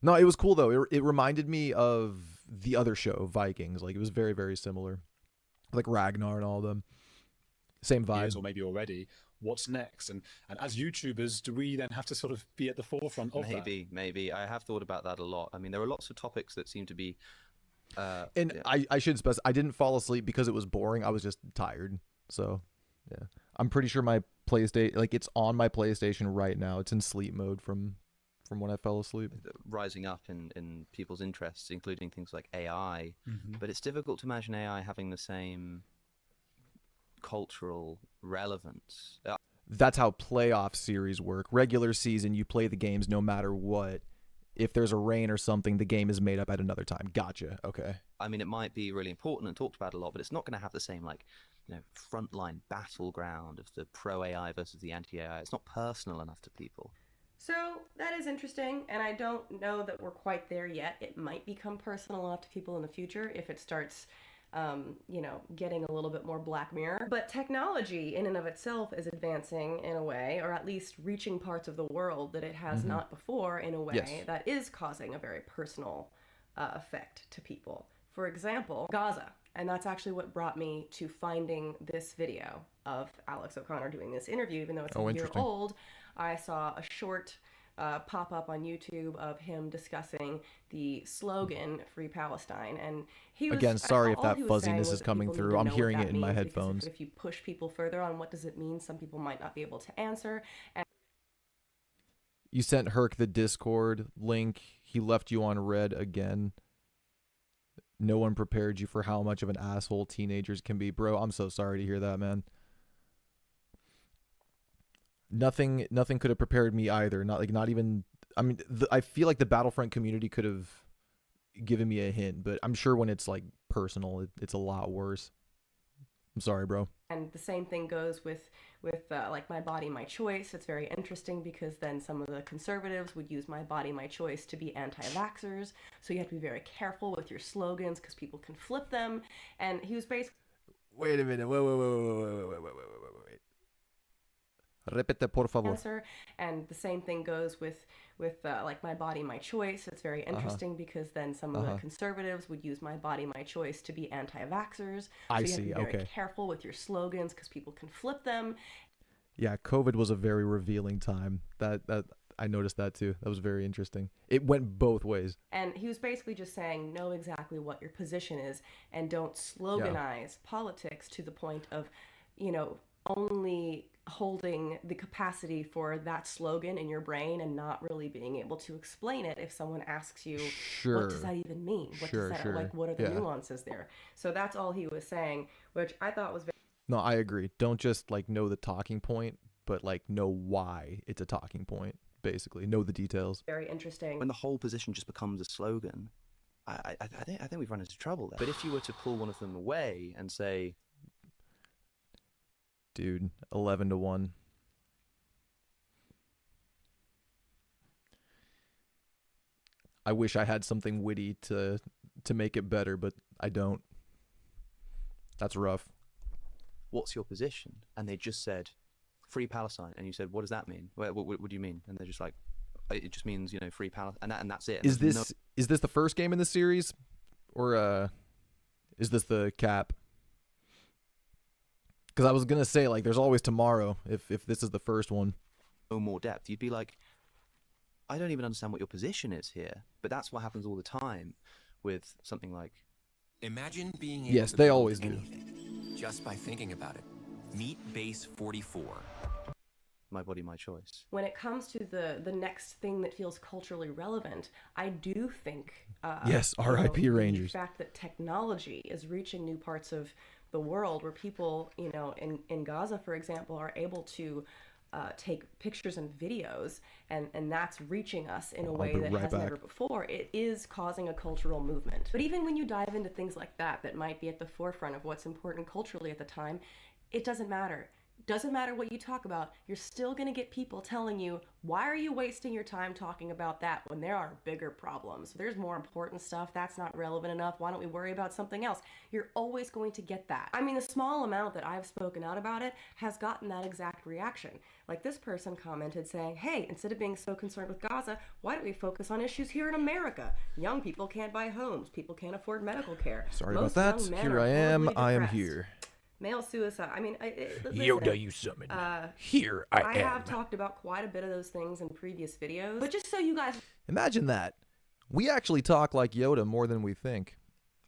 No, it was cool though. It reminded me of the other show, Vikings. Like it was very, very similar. Like Ragnar and all of them. Same vibe. years or maybe already. What's next? And as YouTubers, do we then have to sort of be at the forefront of that? Maybe. I have thought about that a lot. I mean, there are lots of topics that seem to be. And yeah. I should specify, I didn't fall asleep because it was boring. I was just tired. So, yeah. I'm pretty sure my PlayStation, like it's on my PlayStation right now. It's in sleep mode from when I fell asleep. Rising up in people's interests, including things like AI. But it's difficult to imagine AI having the same cultural relevance. That's how playoff series work. Regular season, you play the games no matter what. If there's a rain or something, the game is made up at another time. Gotcha. Okay. I mean, it might be really important and talked about a lot, but it's not going to have the same, like, frontline battleground of the pro AI versus the anti AI. It's not personal enough to people. So that is interesting, and I don't know that we're quite there yet. It might become personal enough to people in the future if it starts getting a little bit more Black Mirror. But technology in and of itself is advancing in a way, or at least reaching parts of the world that it has not before in a way that is causing a very personal effect to people. For example, Gaza. And that's actually what brought me to finding this video of Alex O'Connor doing this interview, even though it's a year old. I saw a short pop up on YouTube of him discussing the slogan "Free Palestine," and he was Again, sorry if all that he was fuzziness saying is was that coming people need through. to I'm know what hearing that it in my means, because headphones. If you push people further on what does it mean, some people might not be able to answer. And You sent Herc the Discord link. He left you on red again. No one prepared you for how much of an asshole teenagers can be. Bro, I'm so sorry to hear that, man. Nothing could have prepared me either. Not even, I mean, I feel like the Battlefront community could have given me a hint, but I'm sure when it's like personal, it's a lot worse. I'm sorry, bro. And the same thing goes with like My Body, My Choice. It's very interesting because then some of the conservatives would use My Body, My Choice to be anti-vaxxers. So you have to be very careful with your slogans because people can flip them. And he was basically... Wait a minute. Wait. Repete, por favor. Answer. And the same thing goes with like My Body, My Choice. It's very interesting because then some of the conservatives would use My Body, My Choice to be anti-vaxxers. So I you see. have to be very Okay. careful with your slogans because people can flip them. Yeah, COVID was a very revealing time. That I noticed that too. That was very interesting. It went both ways. And he was basically just saying, know exactly what your position is and don't sloganize politics to the point of, only holding the capacity for that slogan in your brain and not really being able to explain it if someone asks you, what does that even mean? What does that, like, what are the nuances there? So that's all he was saying, which I thought was very... No, I agree. Don't just like know the talking point, but like know why it's a talking point. Basically, know the details. Very interesting. When the whole position just becomes a slogan, I think we've run into trouble there. But if you were to pull one of them away and say, dude, 11-1. I wish I had something witty to make it better, but I don't. That's rough. what's your position? And they just said, free Palestine. And you said, what does that mean? What do you mean? And they're just like, it just means, free Palestine. And that's it. And Is this the first game in the series? Or is this the cap? Because I was going to say, like, there's always tomorrow if this is the first one. no more depth. You'd be like, I don't even understand what your position is here. But that's what happens all the time with something like... Imagine being able Yes, to they build always do. anything just by thinking about it. Meet Base 44. My body, my choice. When it comes to the next thing that feels culturally relevant, I do think Yes, R.I.P. Rangers. The fact that technology is reaching new parts of the world where people, in Gaza, for example, are able to take pictures and videos, and that's reaching us in a way that has never before. It is causing a cultural movement. But even when you dive into things like that might be at the forefront of what's important culturally at the time, it doesn't matter. Doesn't matter what you talk about, you're still going to get people telling you, why are you wasting your time talking about that when there are bigger problems? There's more important stuff. That's not relevant enough. Why don't we worry about something else? You're always going to get that. I mean, the small amount that I've spoken out about it has gotten that exact reaction. Like this person commented saying, hey, instead of being so concerned with Gaza, why don't we focus on issues here in America? Young people can't buy homes. People can't afford medical care. Sorry Most about young that. men Here are I am. horribly I am depressed. here. Male suicide. I mean, listen, Yoda, you summoned. Here I am. have talked about quite a bit of those things in previous videos, but just so you guys... Imagine that. We actually talk like Yoda more than we think.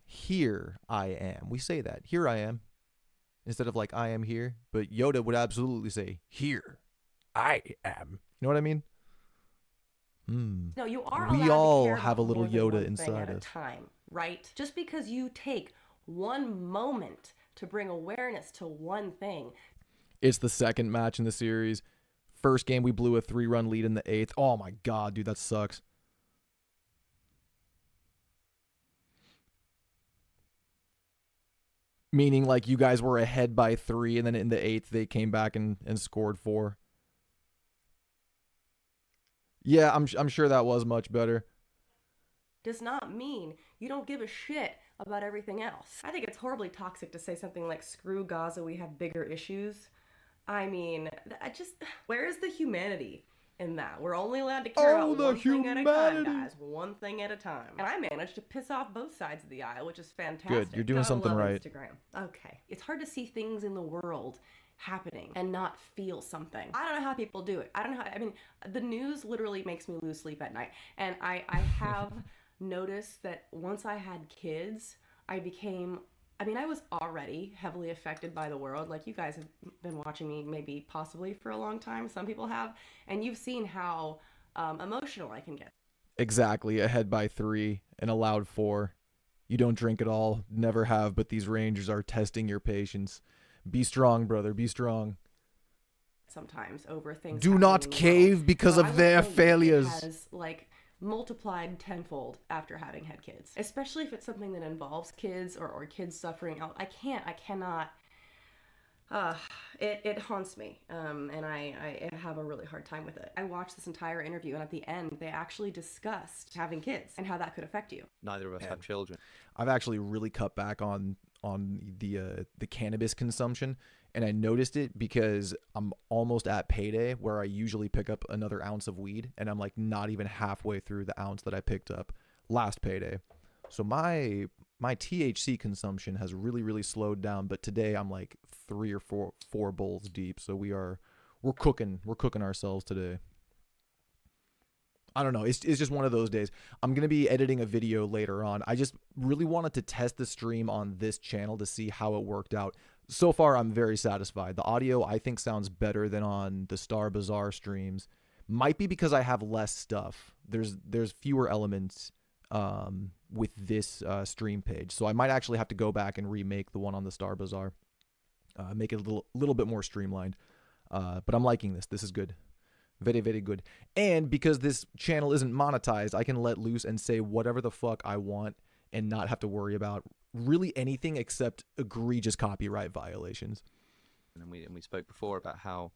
Here I am. We say that. Here I am. Instead of like, I am here. But Yoda would absolutely say, here I am. You know what I mean? No, you are We allowed to all care have a about little more than Yoda one thing inside at a us. time, right? Just because you take one moment to bring awareness to one thing. It's the second match in the series. First game, we blew a 3-run lead in the 8th. Oh my God, dude, that sucks. Meaning, like, you guys were ahead by 3, and then in the 8th, they came back and scored 4. Yeah, I'm sure that was much better. Does not mean you don't give a shit about everything else. I think it's horribly toxic to say something like, screw Gaza, we have bigger issues. I mean, where is the humanity in that? We're only allowed to care about one thing at a time, guys. One thing at a time. And I managed to piss off both sides of the aisle, which is fantastic. Good, you're doing Gotta something love right. Instagram. Okay. It's hard to see things in the world happening and not feel something. I don't know how people do it. I don't know how, I mean, the news literally makes me lose sleep at night. And I have noticed that once I had kids, I was already heavily affected by the world. Like, you guys have been watching me maybe possibly for a long time. Some people have. And you've seen how emotional I can get. Exactly. Ahead by 3 and allowed 4. You don't drink at all. Never have, but these Rangers are testing your patience. Be strong, brother. Be strong. Sometimes over things. Do not cave because of their failures. It has, like, multiplied tenfold after having had kids, especially if it's something that involves kids or kids suffering. I cannot. It haunts me, and I have a really hard time with it. I watched this entire interview, and at the end, they actually discussed having kids and how that could affect you. Neither of us have children. I've actually really cut back on the cannabis consumption, and I noticed it because I'm almost at payday, where I usually pick up another ounce of weed, and I'm like not even halfway through the ounce that I picked up last payday. So my THC consumption has really slowed down, but today I'm like 3 or 4 bowls deep. So we're cooking ourselves today. I don't know. It's just one of those days. I'm going to be editing a video later on. I just really wanted to test the stream on this channel to see how it worked out. So far, I'm very satisfied. The audio, I think, sounds better than on the Star Bazaar streams. Might be because I have less stuff. There's fewer elements with this stream page. So I might actually have to go back and remake the one on the Star Bazaar. Make it a little bit more streamlined. But I'm liking this. This is good. Very good. And because this channel isn't monetized, I can let loose and say whatever the fuck I want and not have to worry about really anything except egregious copyright violations. And we spoke before about how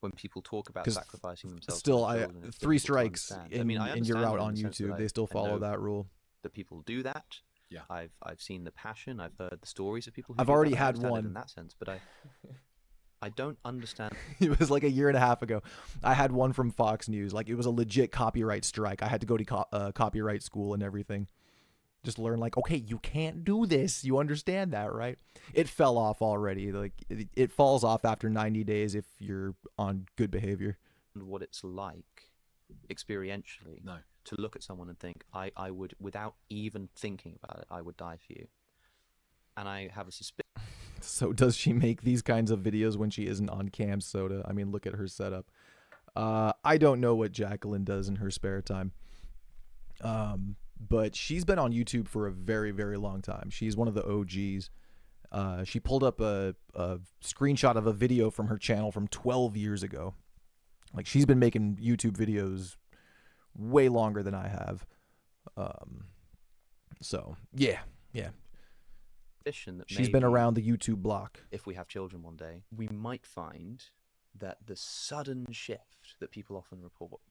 when people talk about sacrificing themselves, still 3 strikes and you're out on YouTube. They still follow that rule. That people do that. Yeah, I've seen the passion. I've heard the stories of people. I've already had one in that sense, but I don't understand. It was like a year and a half ago. I had one from Fox News. Like, it was a legit copyright strike. I had to go to copyright school and everything. Just learn, like, okay, you can't do this. You understand that, right? It fell off already. Like, it falls off after 90 days if you're on good behavior. And what it's like experientially to look at someone and think, I would, without even thinking about it, I would die for you. And I have a suspicion. So does she make these kinds of videos when she isn't on Cam Soda? I mean, look at her setup. I don't know what Jacqueline does in her spare time. But she's been on YouTube for a very long time. She's one of the OGs. She pulled up a screenshot of a video from her channel from 12 years ago. Like, she's been making YouTube videos way longer than I have. So, yeah. That she's been around the YouTube block. If we have children one day, we might find that the sudden shift that people often report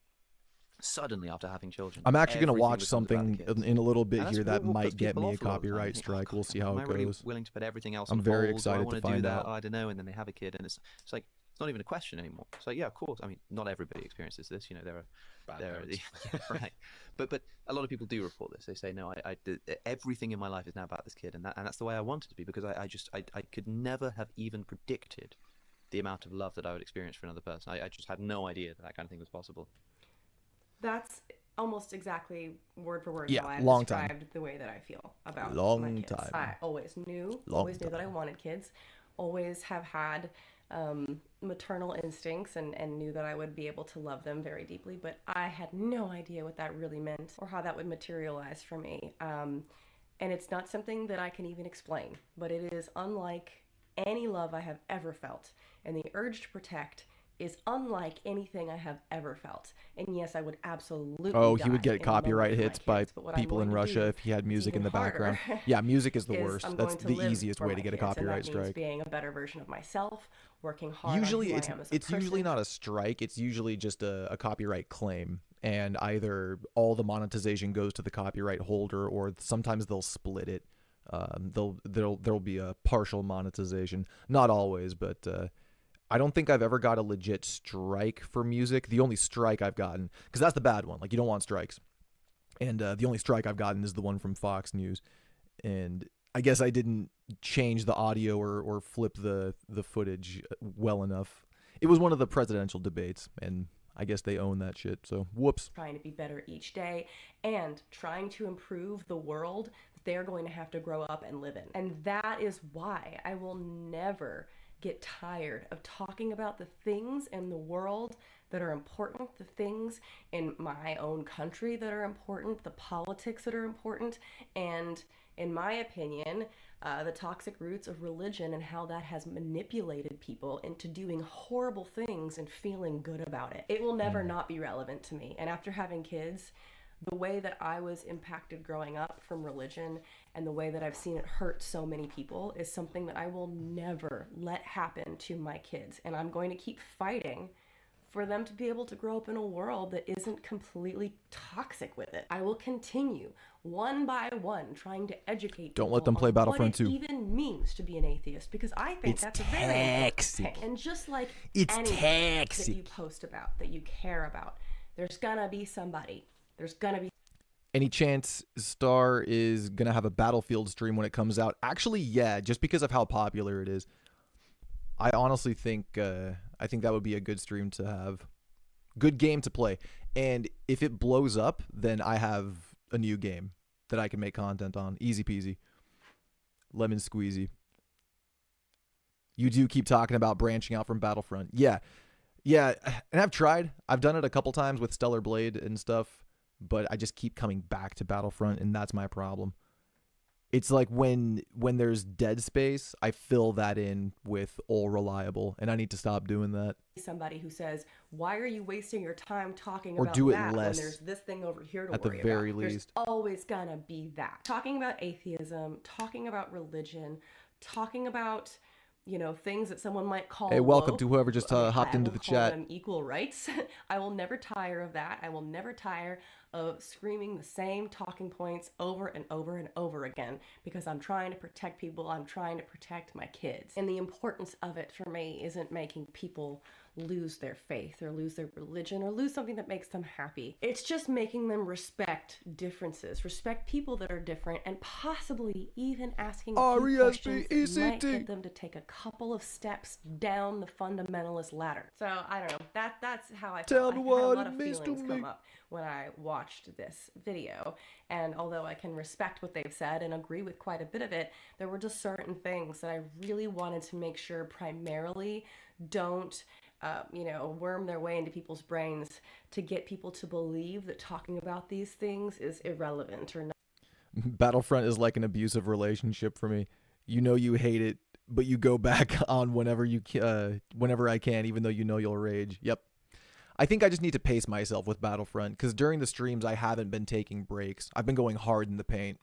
suddenly after having children. I'm actually going to watch something in a little bit here that might get me a copyright strike. We'll see how it goes. Really willing to put everything else I'm on very hold? excited to find out. I don't know, and then they have a kid, and it's like it's not even a question anymore. It's like, yeah, of course. I mean, not everybody experiences this. You know, there are right, but a lot of people do report this. They say, no, I did, everything in my life is now about this kid, and that's the way I want it to be, because I could never have even predicted the amount of love that I would experience for another person. I just had no idea that kind of thing was possible. That's almost exactly word for word how I described the way that I feel about my kids. I always knew that I wanted kids, always have had maternal instincts and knew that I would be able to love them very deeply, but I had no idea what that really meant or how that would materialize for me. And it's not something that I can even explain, but it is unlike any love I have ever felt. And the urge to protect is unlike anything I have ever felt. And yes, I would absolutely he would get copyright hits by people in Russia if he had music in the background. Yeah, music is the worst. That's the easiest way to get a copyright strike. Being a better version of myself, working hard. Usually it's usually not a strike. It's usually just a copyright claim, and either all the monetization goes to the copyright holder, or sometimes they'll split it. There'll be a partial monetization, not always, but I don't think I've ever got a legit strike for music. The only strike I've gotten, because that's the bad one, like you don't want strikes, and the only strike I've gotten is the one from Fox News, and I guess I didn't change the audio or flip the footage well enough. It was one of the presidential debates, and I guess they own that shit, so whoops. Trying to be better each day and trying to improve the world that they're going to have to grow up and live in. And that is why I will never get tired of talking about the things in the world that are important, the things in my own country that are important, the politics that are important, and in my opinion, the toxic roots of religion and how that has manipulated people into doing horrible things and feeling good about it. It will never not be relevant to me. And after having kids, the way that I was impacted growing up from religion and the way that I've seen it hurt so many people is something that I will never let happen to my kids. And I'm going to keep fighting for them to be able to grow up in a world that isn't completely toxic with it. I will continue one by one trying to educate Don't people let them play on Battlefront what 2. it even means to be an atheist, because I think It's that's a very toxic. important. And just like It's anything toxic. that you post about, that you care about, there's gonna be somebody. There's gonna be Any chance Star is gonna have a Battlefield stream when it comes out? Actually, yeah, just because of how popular it is. I honestly think I think that would be a good stream to have. Good game to play. And if it blows up, then I have a new game that I can make content on. Easy peasy. Lemon squeezy. You do keep talking about branching out from Battlefront. Yeah. Yeah, and I've tried. I've done it a couple times with Stellar Blade and stuff, but I just keep coming back to Battlefront, and that's my problem. It's like when there's dead space, I fill that in with all reliable, and I need to stop doing that. somebody who says, "Why are you wasting your time talking Or about do it that less, when there's this thing over here to at the worry very about?" least. There's always gonna be that. Talking about atheism, talking about religion, talking about, you know, things that someone might call Hey, welcome woke. to whoever just hopped I into will the call chat. them equal rights. I will never tire of that. I will never tire of screaming the same talking points over and over and over again, because I'm trying to protect people. I'm trying to protect my kids. And the importance of it for me isn't making people lose their faith or lose their religion or lose something that makes them happy. It's just making them respect differences, respect people that are different, and possibly even asking a few questions that might get them to take a couple of steps down the fundamentalist ladder. So I don't know. That's how I felt. I had a lot of feelings come up when I watched this video, and although I can respect what they've said and agree with quite a bit of it, there were just certain things that I really wanted to make sure primarily don't worm their way into people's brains to get people to believe that talking about these things is irrelevant or not. Battlefront is like an abusive relationship for me. You know you hate it, but you go back on whenever I can, even though you know you'll rage. Yep. I think I just need to pace myself with Battlefront, because during the streams I haven't been taking breaks. I've been going hard in the paint,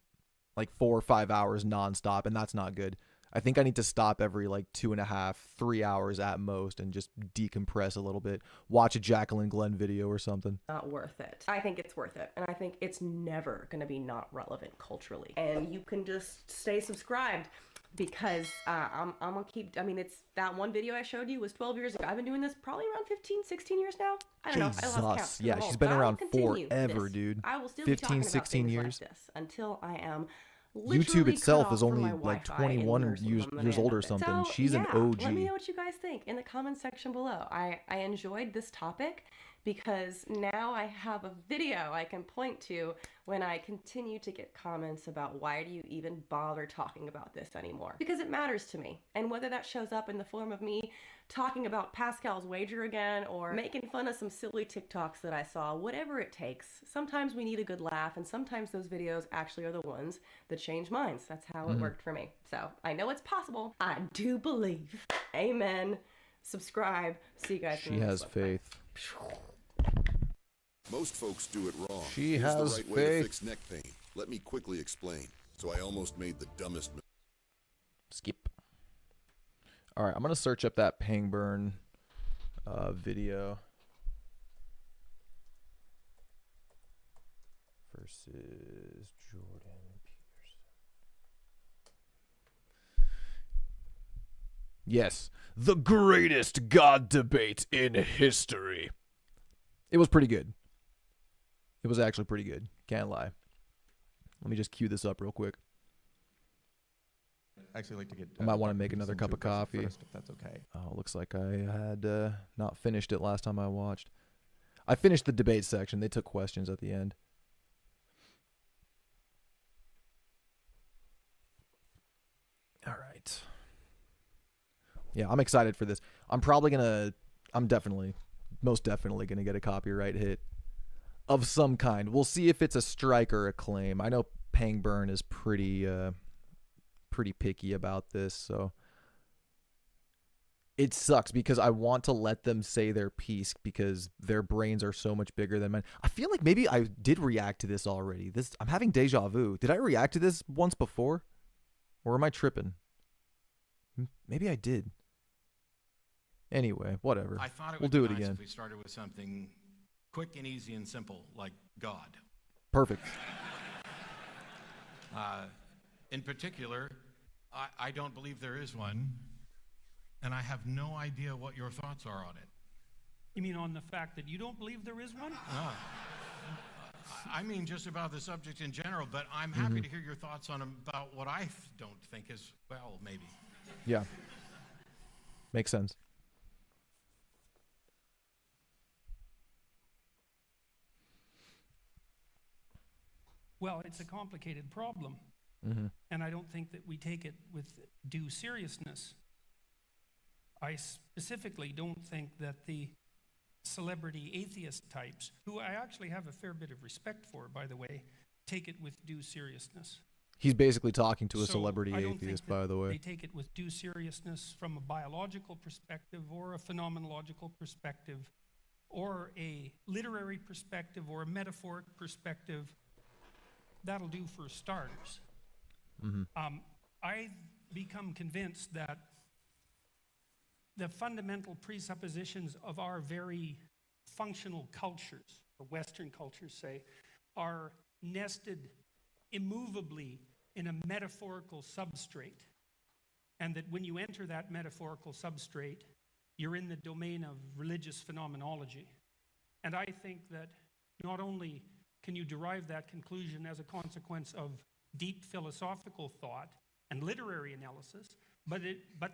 like 4 or 5 hours nonstop, and that's not good. I think I need to stop every like 2.5, 3 hours at most and just decompress a little bit. Watch a Jacqueline Glenn video or something. Not worth it. I think it's worth it. And I think it's never going to be not relevant culturally. And you can just stay subscribed, because I'm going to keep, it's that one video I showed you was 12 years ago. I've been doing this probably around 15, 16 years now. I don't know. I lost count. Yeah, she's been around forever, dude. I will still 15, be talking about 16 things years. like this until I am YouTube itself is only like like 21 years old or something. So, She's an OG. Let me know what you guys think in the comment section below. I enjoyed this topic because now I have a video I can point to when I continue to get comments about why do you even bother talking about this anymore? Because it matters to me. And whether that shows up in the form of me talking about Pascal's wager again or making fun of some silly TikToks that I saw, whatever it takes. Sometimes we need a good laugh, and sometimes those videos actually are the ones that change minds. That's how it worked for me. So I know it's possible. I do believe. Amen. Subscribe. See you guys. She has faith. Most folks do it wrong. She Here's has the right way to faith. fix neck pain. Let me quickly explain. So I almost made the dumbest mistake. Skip. All right, I'm gonna search up that Pangburn video versus Jordan Peterson. Yes, the greatest God debate in history. It was pretty good. It was actually pretty good. Can't lie. Let me just cue this up real quick. Actually, like to get. I might want to make another cup of coffee. First, if that's okay. Oh, looks like I had not finished it last time I watched. I finished the debate section. They took questions at the end. All right. Yeah, I'm excited for this. I'm most definitely gonna get a copyright hit of some kind. We'll see if it's a strike or a claim. I know Pangburn is pretty picky about this, so it sucks because I want to let them say their piece because their brains are so much bigger than mine. I feel like maybe I did react to this already. I'm having deja vu. Did I react to this once before? Or am I tripping? Maybe I did. Anyway, whatever. I thought it we'll would do be it nice again. if we started with something quick and easy and simple, like God. Perfect. In particular, I don't believe there is one, and I have no idea what your thoughts are on it. You mean on the fact that you don't believe there is one? No. I mean just about the subject in general, but I'm happy to hear your thoughts on about what I don't think is, well, maybe. Yeah. Makes sense. Well, it's a complicated problem, and I don't think that we take it with due seriousness. I specifically don't think that the celebrity atheist types, who I actually have a fair bit of respect for, by the way, take it with due seriousness. He's basically talking to a So celebrity I don't think atheist, that by the way. They take it with due seriousness from a biological perspective or a phenomenological perspective or a literary perspective or a metaphoric perspective. That'll do for starters. I've become convinced that the fundamental presuppositions of our very functional cultures, or Western cultures say, are nested immovably in a metaphorical substrate. And that when you enter that metaphorical substrate, you're in the domain of religious phenomenology. And I think that not only can you derive that conclusion as a consequence of deep philosophical thought and literary analysis, but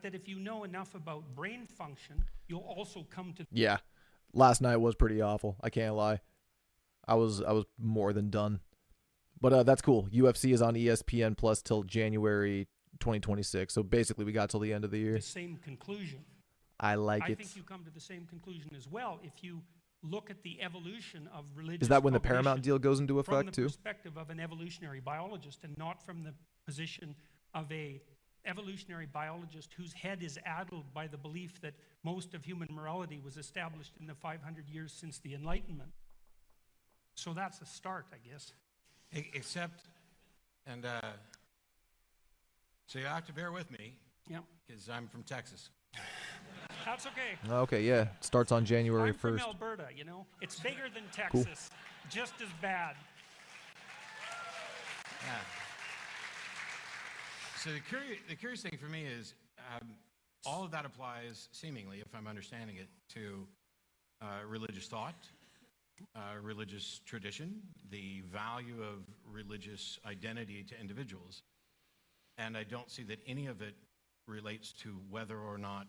that if you know enough about brain function, you'll also come to... Yeah. Last night was pretty awful. I can't lie. I was more than done. But that's cool. UFC is on ESPN Plus till January 2026. So basically we got till the end of the year. The same conclusion. I like it. I think you come to the same conclusion as well if you look at the evolution of religious Is that when the cognition Paramount deal goes into effect from the too? perspective of an evolutionary biologist and not from the position of a evolutionary biologist whose head is addled by the belief that most of human morality was established in the 500 years since the Enlightenment. So that's a start, I guess. Except, and so you have to bear with me. Yeah. Because I'm from Texas. That's okay. Okay, yeah. It starts on January I'm 1st. from Alberta, you know. It's bigger than Texas. Just as bad. Yeah. So the curious thing for me is all of that applies, seemingly, if I'm understanding it, to religious thought, religious tradition, the value of religious identity to individuals. And I don't see that any of it relates to whether or not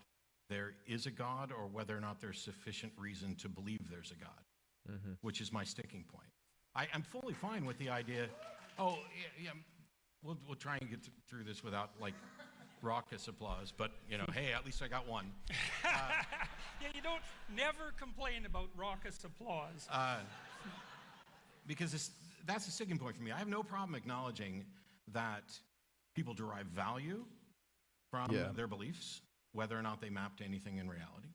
there is a God or whether or not there's sufficient reason to believe there's a God, which is my sticking point. I'm fully fine with the idea, we'll try and get through this without, like, raucous applause, but, you know, hey, at least I got one. Yeah, you don't never complain about raucous applause. Because that's the sticking point for me. I have no problem acknowledging that people derive value from their beliefs, whether or not they map to anything in reality,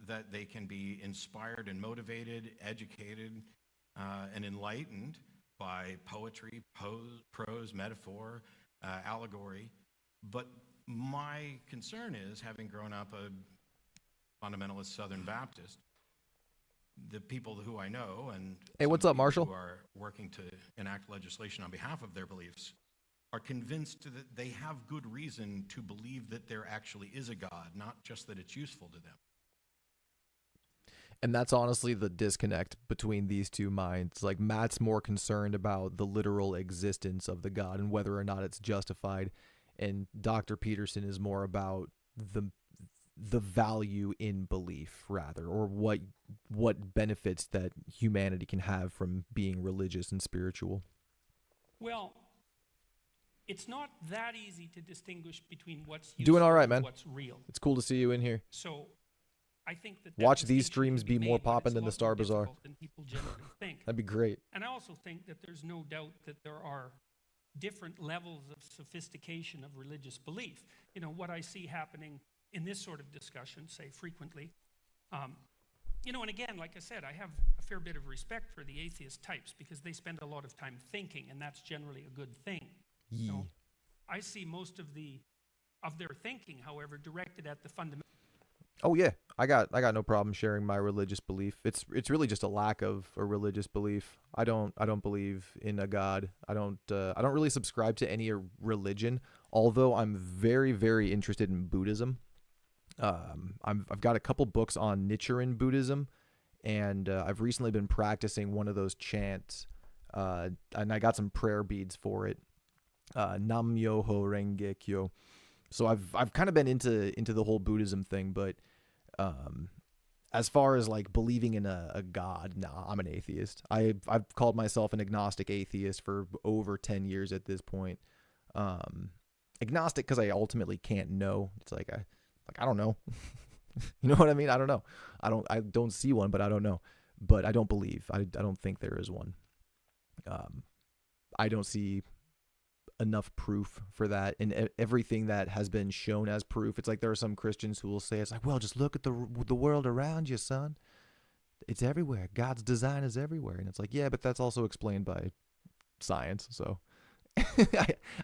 that they can be inspired and motivated, educated, and enlightened by poetry, prose, metaphor, allegory. But my concern is, having grown up a fundamentalist Southern Baptist, the people who I know and hey, what's up, Marshall? who are working to enact legislation on behalf of their beliefs are convinced that they have good reason to believe that there actually is a God, not just that it's useful to them. And that's honestly the disconnect between these two minds. Like, Matt's more concerned about the literal existence of the God and whether or not it's justified, and Dr. Peterson is more about the value in belief, rather, or what benefits that humanity can have from being religious and spiritual. Well, it's not that easy to distinguish between what's useful Doing all right, and man. what's real. It's cool to see you in here. So I think that Watch these distinction streams can be more made, but poppin' it's than a the lot Star more Bazaar. difficult than people generally think. That'd be great. And I also think that there's no doubt that there are different levels of sophistication of religious belief. You know, what I see happening in this sort of discussion, say frequently, you know, and again, like I said, I have a fair bit of respect for the atheist types because they spend a lot of time thinking, and that's generally a good thing. Yeah. So I see most of their thinking, however, directed at the fundamental. Oh yeah, I got no problem sharing my religious belief. It's really just a lack of a religious belief. I don't believe in a God. I don't really subscribe to any religion. Although I'm very, very interested in Buddhism. I've got a couple books on Nichiren Buddhism, and I've recently been practicing one of those chants, and I got some prayer beads for it. Nam Myoho Renge Kyo. So I've kind of been into the whole Buddhism thing, but as far as like believing in a God, nah, I'm an atheist. I've called myself an agnostic atheist for over 10 years at this point. Agnostic because I ultimately can't know. It's like I don't know. You know what I mean? I don't know. I don't see one, but I don't know. But I don't believe. I don't think there is one. I don't see enough proof for that, and everything that has been shown as proof. It's like there are some Christians who will say, it's like, well, just look at the world around you, son. It's everywhere. God's design is everywhere. And it's like, yeah, but that's also explained by science. So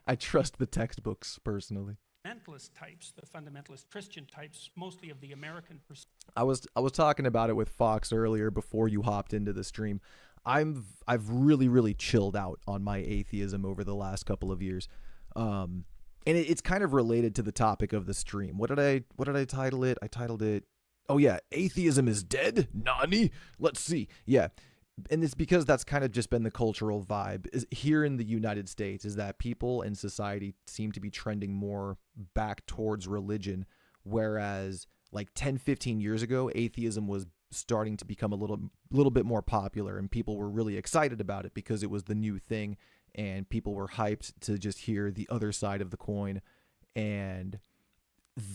I trust the textbooks personally. Fundamentalist types, the fundamentalist Christian types, mostly of the American perspective. I was talking about it with Fox earlier before you hopped into the stream. I've really chilled out on my atheism over the last couple of years, and it's kind of related to the topic of the stream. What did I title it? I titled it, oh yeah, atheism is dead. Nani? Let's see. Yeah, and it's because that's kind of just been the cultural vibe is here in the United States, is that people in society seem to be trending more back towards religion, whereas like 10-15 years ago, atheism was starting to become a little bit more popular, and people were really excited about it because it was the new thing, and people were hyped to just hear the other side of the coin. And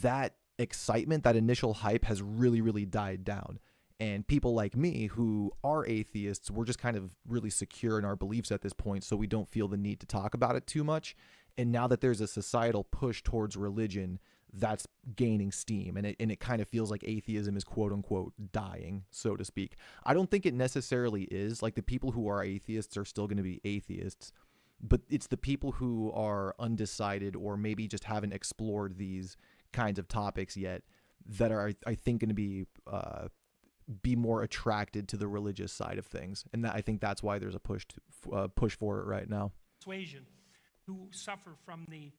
that excitement, that initial hype, has really died down. And people like me who are atheists, we're just kind of really secure in our beliefs at this point, so we don't feel the need to talk about it too much. And now that there's a societal push towards religion, that's gaining steam, and it kind of feels like atheism is quote unquote dying, so to speak. I don't think it necessarily is. Like, the people who are atheists are still going to be atheists, but it's the people who are undecided or maybe just haven't explored these kinds of topics yet that are, I think, going to be more attracted to the religious side of things, and I think that's why there's a push for it right now. Persuasion, who suffer from the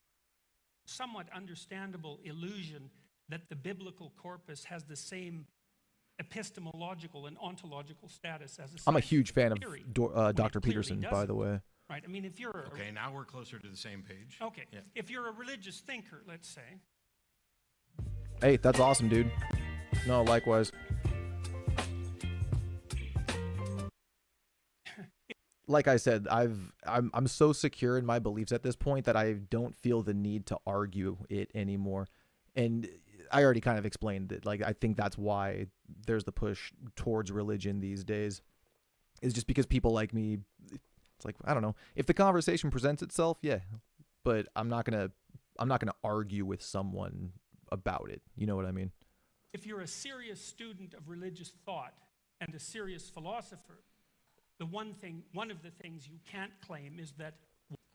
somewhat understandable illusion that the biblical corpus has the same epistemological and ontological status as I'm a huge fan of theory, Dr. Peterson, by the way. Right. I mean, if you're okay, now we're closer to the same page. Okay. Yeah. If you're a religious thinker, let's say. Hey, that's awesome, dude. No, likewise. Like I said, I'm so secure in my beliefs at this point that I don't feel the need to argue it anymore. And I already kind of explained it. Like, I think that's why there's the push towards religion these days, is just because people like me, it's like, I don't know, if the conversation presents itself, yeah, but I'm not gonna argue with someone about it. You know what I mean? If you're a serious student of religious thought and a serious philosopher, one of the things you can't claim is that.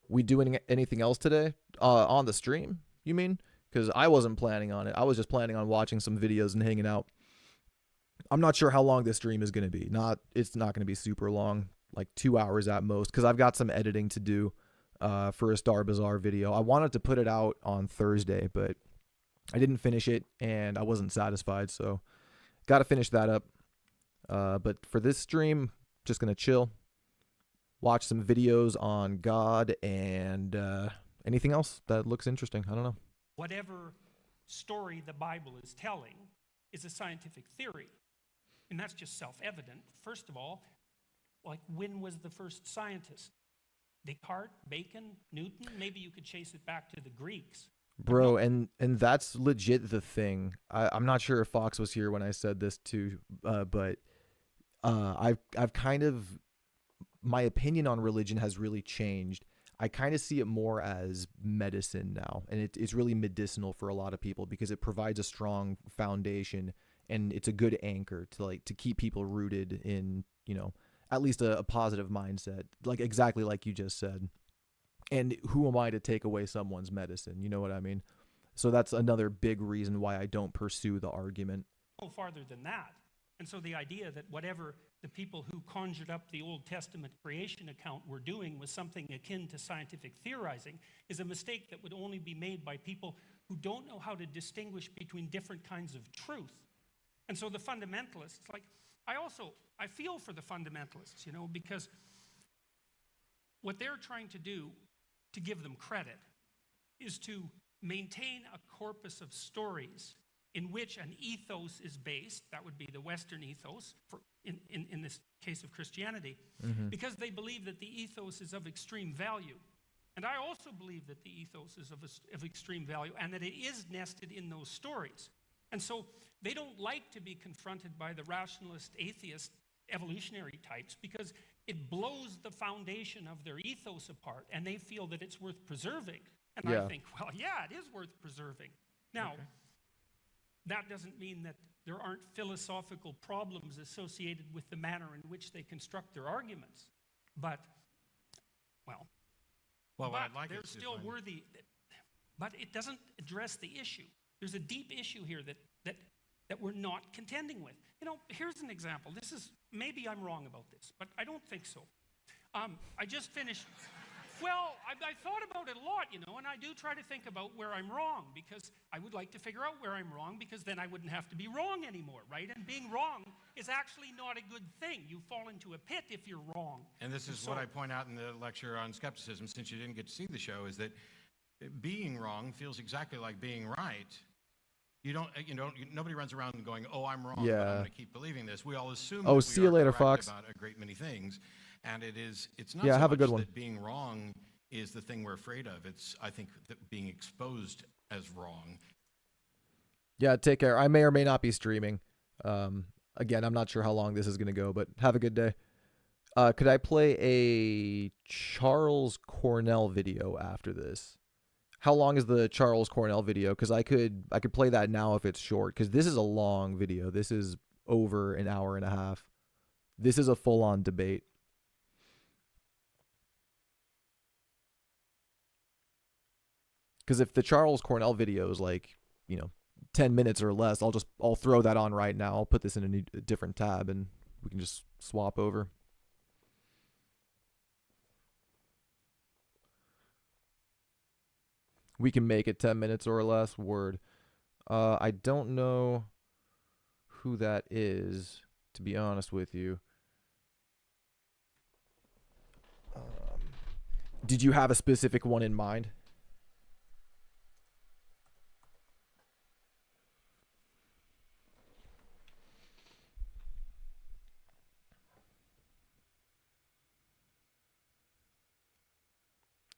We doing anything else today on the stream, you mean? Because I wasn't planning on it. I was just planning on watching some videos and hanging out. I'm not sure how long this stream is going to be. It's not going to be super long, like 2 hours at most, because I've got some editing to do. for a Star Bazaar video. I wanted to put it out on Thursday, but I didn't finish it and I wasn't satisfied, so got to finish that up. But for this stream, just going to chill, watch some videos on God and anything else that looks interesting. I don't know. Whatever story the Bible is telling is a scientific theory. And that's just self-evident. First of all, like, when was the first scientist? Descartes, Bacon, Newton? Maybe you could chase it back to the Greeks. Bro, and that's legit the thing. I'm not sure if Fox was here when I said this too, but I've kind of, my opinion on religion has really changed. I kind of see it more as medicine now, and it's really medicinal for a lot of people because it provides a strong foundation and it's a good anchor to keep people rooted in, you know, at least a positive mindset, like exactly like you just said. And who am I to take away someone's medicine? You know what I mean? So that's another big reason why I don't pursue the argument. Go farther than that. And so the idea that whatever the people who conjured up the Old Testament creation account were doing was something akin to scientific theorizing is a mistake that would only be made by people who don't know how to distinguish between different kinds of truth. And so the fundamentalists, like, I feel for the fundamentalists, you know, because what they're trying to do, to give them credit, is to maintain a corpus of stories in which an ethos is based. That would be the Western ethos, in this case of Christianity, because they believe that the ethos is of extreme value. And I also believe that the ethos is of extreme value and that it is nested in those stories. And so they don't like to be confronted by the rationalist, atheist, evolutionary types because it blows the foundation of their ethos apart and they feel that it's worth preserving. And I think, well, yeah, it is worth preserving. Now, that doesn't mean that there aren't philosophical problems associated with the manner in which they construct their arguments. But, well, what I'd like they're is still worthy. But it doesn't address the issue. There's a deep issue here that we're not contending with. You know, here's an example. This is, maybe I'm wrong about this, but I don't think so. I just finished, well, I thought about it a lot, you know, and I do try to think about where I'm wrong because I would like to figure out where I'm wrong because then I wouldn't have to be wrong anymore, right? And being wrong is actually not a good thing. You fall into a pit if you're wrong. And this is what I point out in the lecture on skepticism, since you didn't get to see the show, is that being wrong feels exactly like being right. Nobody runs around going, "Oh, I'm wrong, but I'm going to keep believing this." We all assume. Oh, that see we you are later, correct Fox. About a great many things, and it's not. Yeah, so have a much good one. That being wrong is the thing we're afraid of. It's, I think, that being exposed as wrong. Yeah, take care. I may or may not be streaming. Again, I'm not sure how long this is going to go, but have a good day. Could I play a Charles Cornell video after this? How long is the Charles Cornell video? Because I could play that now if it's short, because this is a long video. This is over an hour and a half. This is a full-on debate. Because if the Charles Cornell video is like, 10 minutes or less, I'll throw that on right now. I'll put this in a different tab and we can just swap over. We can make it 10 minutes or less. Word. I don't know who that is, to be honest with you. Did you have a specific one in mind?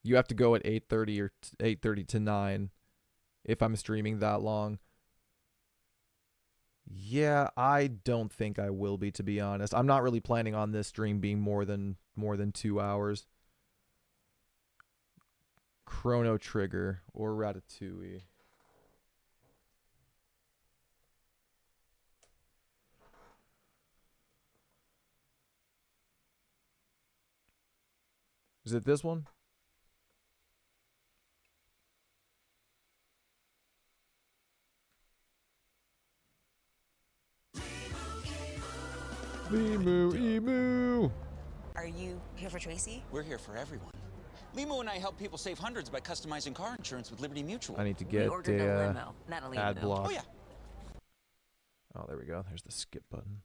You have to go at 8:30 or 8:30 to 9 if I'm streaming that long. Yeah, I don't think I will be, to be honest. I'm not really planning on this stream being more than 2 hours. Chrono Trigger or Ratatouille. Is it this one? Emu. Are you here for Tracy? We're here for everyone. Limo and I help people save hundreds by customizing car insurance with Liberty Mutual. I need to get ad block. Oh, yeah. Oh, there we go. There's the skip button.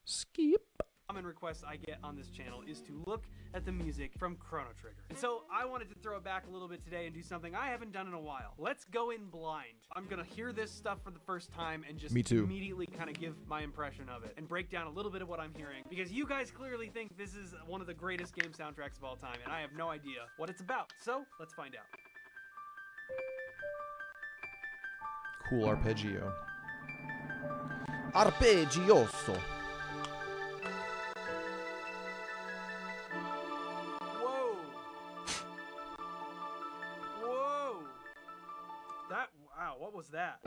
Skip. Common request I get on this channel is to look at the music from Chrono Trigger. And so I wanted to throw it back a little bit today and do something I haven't done in a while. Let's go in blind. I'm gonna hear this stuff for the first time and just immediately kind of give my impression of it and break down a little bit of what I'm hearing, because you guys clearly think this is one of the greatest game soundtracks of all time, and I have no idea what it's about. So let's find out. Cool arpeggio. Arpeggioso. What was that?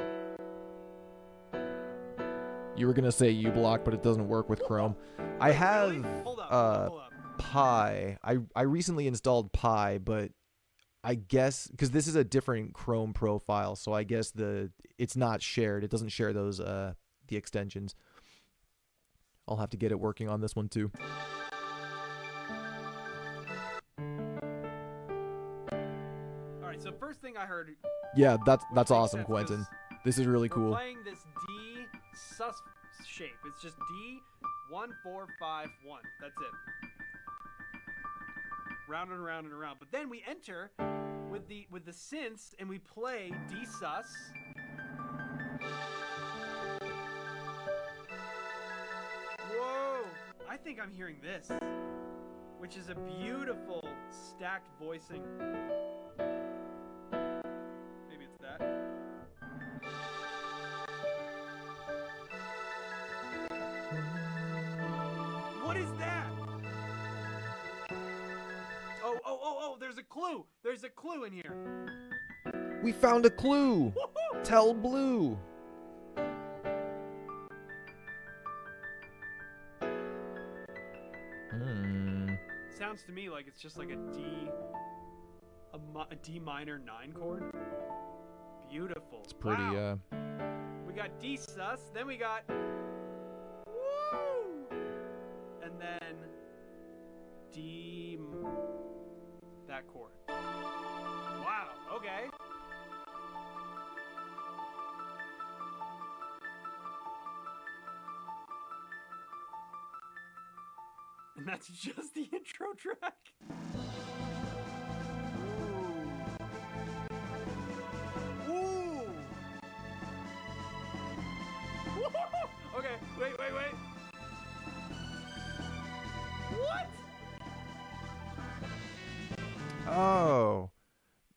You were gonna say uBlock, but it doesn't work with Chrome. I have Hold up. Pi. I recently installed Pi, but I guess because this is a different Chrome profile, so I guess it's not shared. It doesn't share those the extensions. I'll have to get it working on this one too. All right. So first thing I heard. Yeah, that's awesome, Quentin. This is really cool. We're playing this D sus shape. It's just D 1 4 5 1. That's it. Round and around and around. But then we enter with the synths and we play D sus. Whoa! I think I'm hearing this, which is a beautiful stacked voicing. What is that? Oh, there's a clue. There's a clue in here. We found a clue. Tell Blue. Sounds to me like it's just like a D minor 9 chord. Beautiful. It's pretty, wow. We got D sus, then we got woo, and then D that chord. Wow. Okay. And that's just the intro track. Ooh. Okay, wait. What? Oh.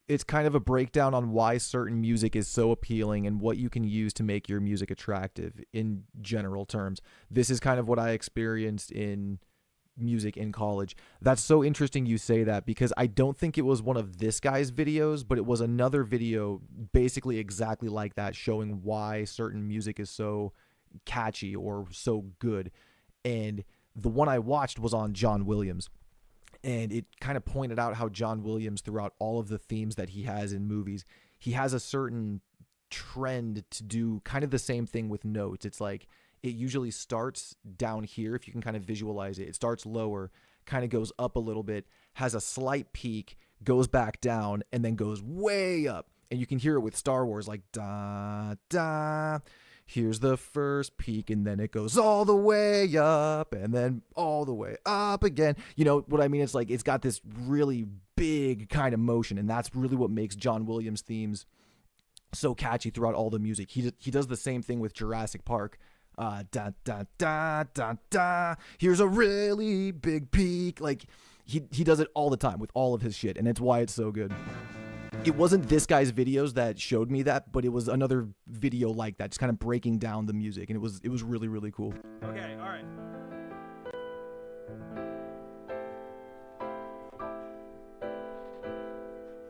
It's kind of a breakdown on why certain music is so appealing and what you can use to make your music attractive in general terms. This is kind of what I experienced in music in college. That's so interesting you say that, because I don't think it was one of this guy's videos, but it was another video basically exactly like that, showing why certain music is so catchy or so good. And the one I watched was on John Williams, and it kind of pointed out how John Williams, throughout all of the themes that he has in movies, he has a certain trend to do kind of the same thing with notes. It's like it usually starts down here, if you can kind of visualize it. It starts lower, kind of goes up a little bit, has a slight peak, goes back down, and then goes way up. And you can hear it with Star Wars, like da da. Here's the first peak, and then it goes all the way up, and then all the way up again. You know what I mean? It's like it's got this really big kind of motion, and that's really what makes John Williams' themes so catchy throughout all the music. He does the same thing with Jurassic Park. Da da da da da. Here's a really big peak. Like he does it all the time with all of his shit, and it's why it's so good. It wasn't this guy's videos that showed me that, but it was another video like that, just kind of breaking down the music, and it was really, really cool. Okay, all right.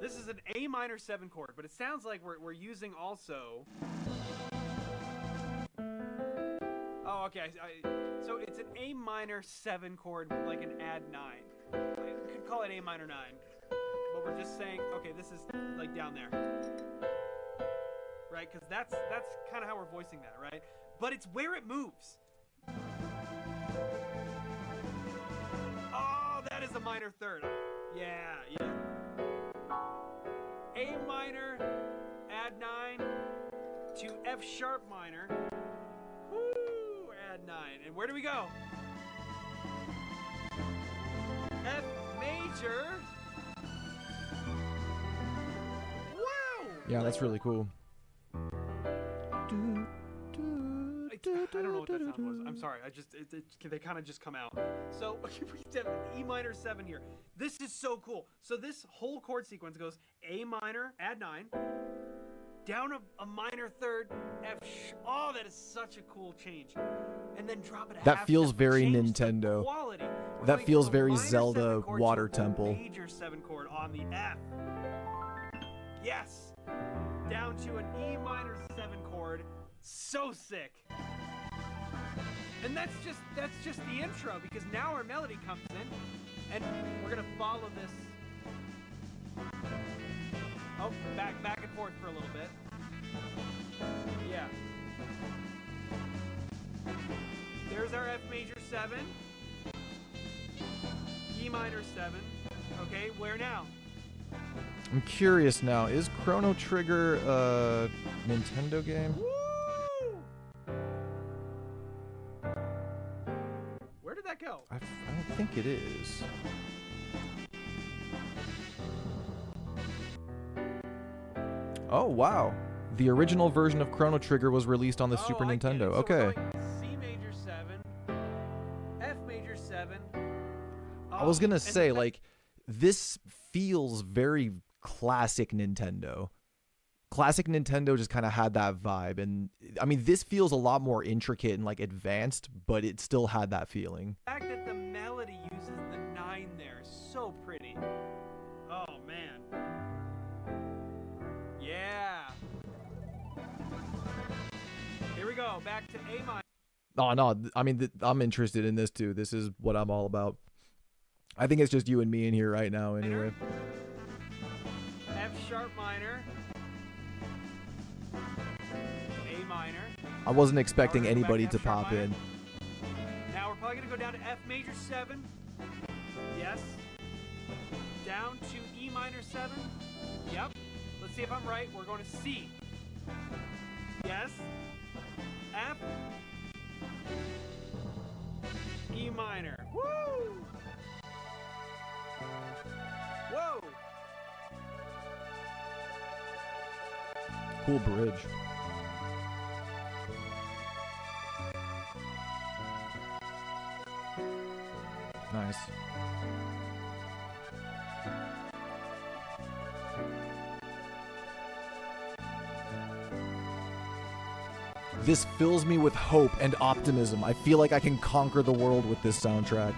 This is an A minor 7 chord, but it sounds like we're using also. Oh, okay. So it's an A minor 7 chord, like an add 9. You could call it A minor 9. But we're just saying, okay, this is like down there. Right? Because that's kind of how we're voicing that, right? But it's where it moves. Oh, that is a minor 3rd. Yeah. A minor, add 9 to F sharp minor. Woo, add 9. And where do we go? F major. Wow! Yeah, that's really cool. I don't know what that sound was. I'm sorry. They kind of just come out. So we have E minor 7 here. This is so cool. So this whole chord sequence goes A minor, add 9, down a minor third, oh, that is such a cool change. And then drop it a That half feels step, very change the Nintendo. quality. We're That going feels from a very minor 7 Zelda chord Water to a Temple. Major 7 chord on the F. Yes. Down to an E minor 7 chord. So sick. And that's just the intro, because now our melody comes in and we're gonna follow this. Oh, back and forth for a little bit. Yeah. There's our F major 7. E minor 7. Okay, where now? I'm curious now. Is Chrono Trigger a Nintendo game? Where did that go? I don't think it is. Oh, wow. The original version of Chrono Trigger was released on the Super Nintendo. So Okay. C major 7, F major 7. I was going to say, like, this feels very classic Nintendo. Classic Nintendo just kind of had that vibe. And, I mean, this feels a lot more intricate and, like, advanced, but it still had that feeling. The fact that the melody uses the 9 there is so pretty. Oh, man. Yeah. Here we go. Back to A minor. Oh, no. I mean, I'm interested in this, too. This is what I'm all about. I think it's just you and me in here right now, anyway. F sharp minor. A minor. I wasn't expecting anybody to pop in. Now we're probably going to go down to F major 7. Yes. Down to E minor 7. Yep. Let's see if I'm right. We're going to C. Yes. F. E minor. Woo! Whoa! Cool bridge. Nice. This fills me with hope and optimism. I feel like I can conquer the world with this soundtrack.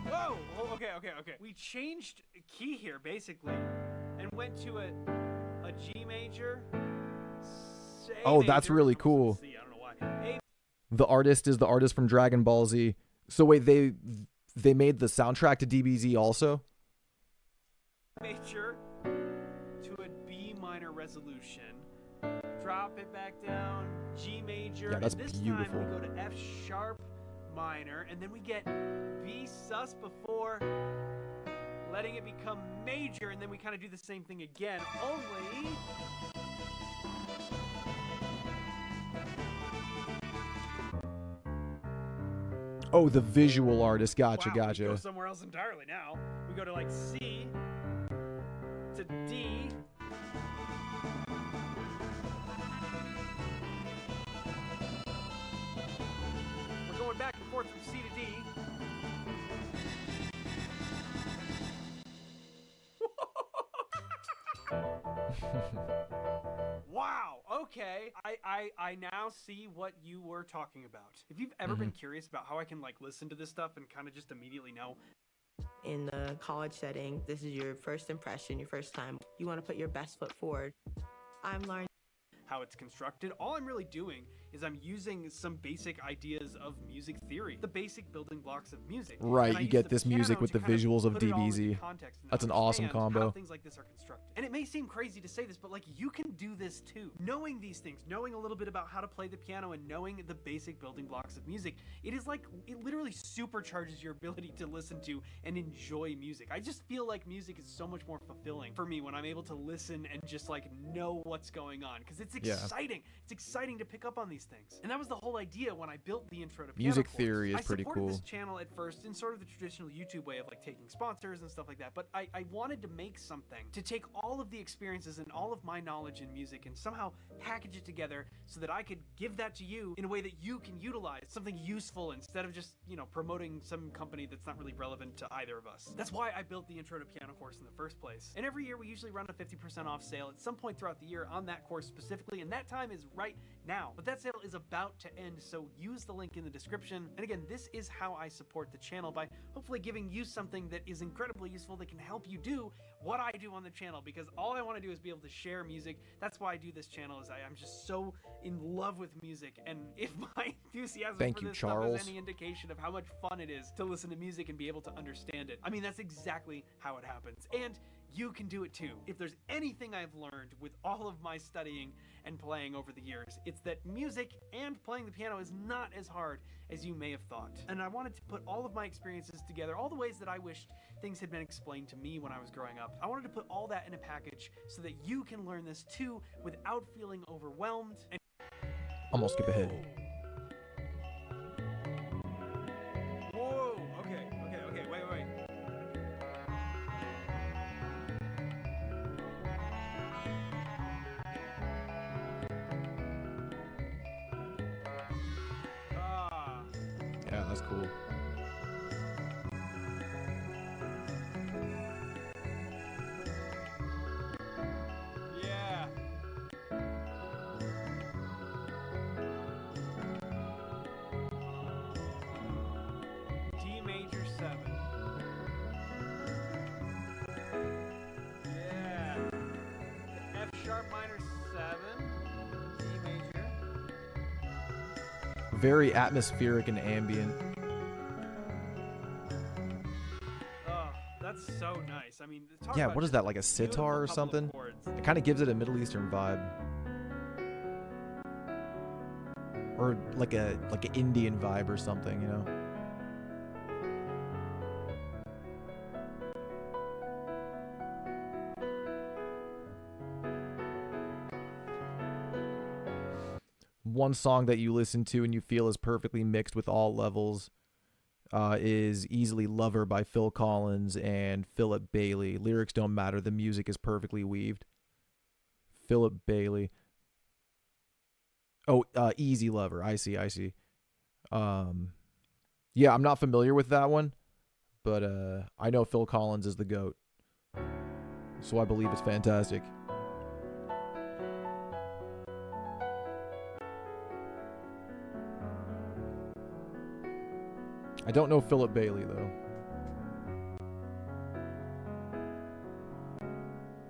Whoa! Oh, okay. We changed key here, basically, and went to a G major. Oh, that's really cool. C, I don't know why. The artist is the artist from Dragon Ball Z. So wait, they made the soundtrack to DBZ also? Major to a B minor resolution. Drop it back down. G major. Yeah, that's and this beautiful. time we go to F sharp minor, and then we get B sus before letting it become major, and then we kind of do the same thing again, only Oh, the visual artist. Gotcha. We go somewhere else entirely now. We go to like C to D. We're going back and forth from C to D. Wow. Okay. I now see what you were talking about. If you've ever been curious about how I can like listen to this stuff and kind of just immediately know. In the college setting, this is your first impression, your first time. You want to put your best foot forward. I'm learning how it's constructed. All I'm really doing is I'm using some basic ideas of music theory, the basic building blocks of music. Right, And I you use get the this piano music with to the kind visuals of put it all into DBZ. context and That's an awesome understand how combo. things like this are constructed. And it may seem crazy to say this, but like you can do this too. Knowing these things, knowing a little bit about how to play the piano and knowing the basic building blocks of music, it is like, it literally supercharges your ability to listen to and enjoy music. I just feel like music is so much more fulfilling for me when I'm able to listen and just like know what's going on, because it's exciting. It's exciting to pick up on these things. And that was the whole idea when I built the intro to piano Music course. theory is I pretty supported cool. this channel at first in sort of the traditional YouTube way of like taking sponsors and stuff like that, but I wanted to make something to take all of the experiences and all of my knowledge in music and somehow package it together so that I could give that to you in a way that you can utilize, something useful instead of just, you know, promoting some company that's not really relevant to either of us. That's why I built the intro to piano course in the first place. And every year we usually run a 50% off sale at some point throughout the year on that course specifically, and that time is right now. But that sale is about to end, so use the link in the description. And again, this is how I support the channel, by hopefully giving you something that is incredibly useful that can help you do what I do on the channel, because all I want to do is be able to share music. That's why I do this channel, is I'm just so in love with music, and if my enthusiasm for this stuff is any indication of how much fun it is to listen to music and be able to understand it, I mean, that's exactly how it happens. And you can do it too. If there's anything I've learned with all of my studying and playing over the years, it's that music and playing the piano is not as hard as you may have thought. And I wanted to put all of my experiences together, all the ways that I wished things had been explained to me when I was growing up. I wanted to put all that in a package so that you can learn this too without feeling overwhelmed. And Almost skip ahead. whoa, okay, wait. Yeah, that's cool. Yeah. D major 7. Yeah. F sharp minor 7. D major. Very atmospheric and ambient. Oh, that's so nice. I mean, talk Yeah, about what is just that, like a a sitar or beautiful couple of something? chords. It kind of gives it a Middle Eastern vibe. Or like an Indian vibe or something, you know? One song that you listen to and you feel is perfectly mixed with all levels is easily Lover by Phil Collins and Philip Bailey. Lyrics don't matter. The music is perfectly weaved. Philip Bailey. Oh, Easy Lover. I see. Yeah, I'm not familiar with that one, but I know Phil Collins is the GOAT. So I believe it's fantastic. I don't know Philip Bailey, though.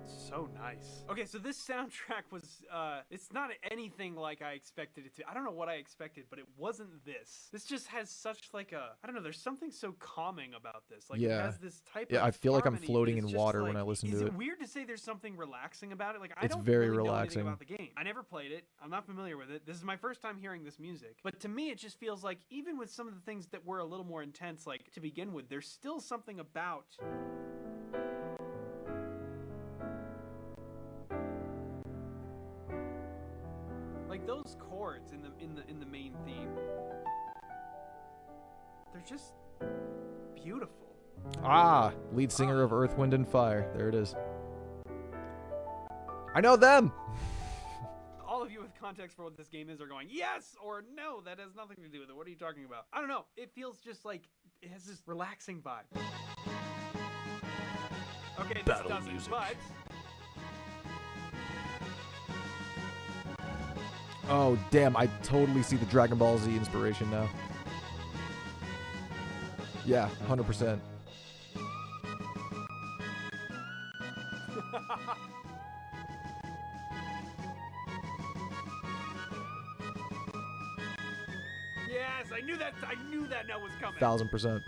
So nice. Okay, so this soundtrack was, it's not anything like I expected it to. I don't know what I expected, but it wasn't this. This just has such like a, I don't know, there's something so calming about this. Like, Yeah. it has this type of Yeah, I feel like I'm harmony floating that's in just water like, when I listen to Is it. it weird to say there's something relaxing about it? Like, I It's don't very really relaxing. know anything about the game. I never played it. I'm not familiar with it. This is my first time hearing this music. But to me, it just feels like, even with some of the things that were a little more intense, like, to begin with, there's still something about like those chords in the main theme. They're just beautiful. Ah, lead singer of Earth, Wind, and Fire. There it is. I know them! All of you with context for what this game is are going, yes or no, that has nothing to do with it. What are you talking about? I don't know. It feels just like it has this relaxing vibe. Okay, this Battle doesn't, music. but Oh, damn, I totally see the Dragon Ball Z inspiration now. Yeah, 100%. know was coming. 1000%.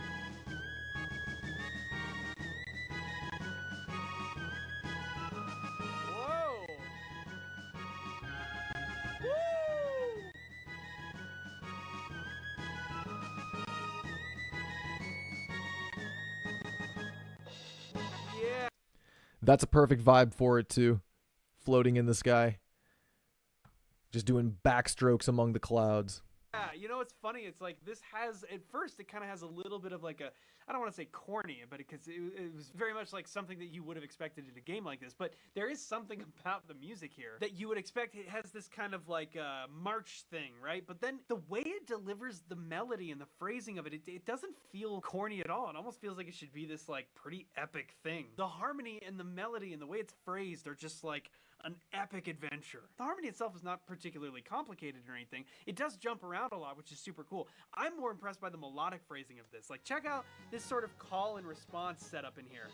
Whoa! Woo! Yeah. That's a perfect vibe for it too. Floating in the sky. Just doing backstrokes among the clouds. Yeah, you know what's funny? It's like this has, at first, it kind of has a little bit of like a, I don't want to say corny, but because it was very much like something that you would have expected in a game like this. But there is something about the music here that you would expect. It has this kind of like march thing, right? But then the way it delivers the melody and the phrasing of it, it doesn't feel corny at all. It almost feels like it should be this like pretty epic thing. The harmony and the melody and the way it's phrased are just like an epic adventure. The harmony itself is not particularly complicated or anything. It does jump around a lot, which is super cool. I'm more impressed by the melodic phrasing of this. Like, check out this sort of call and response setup in here.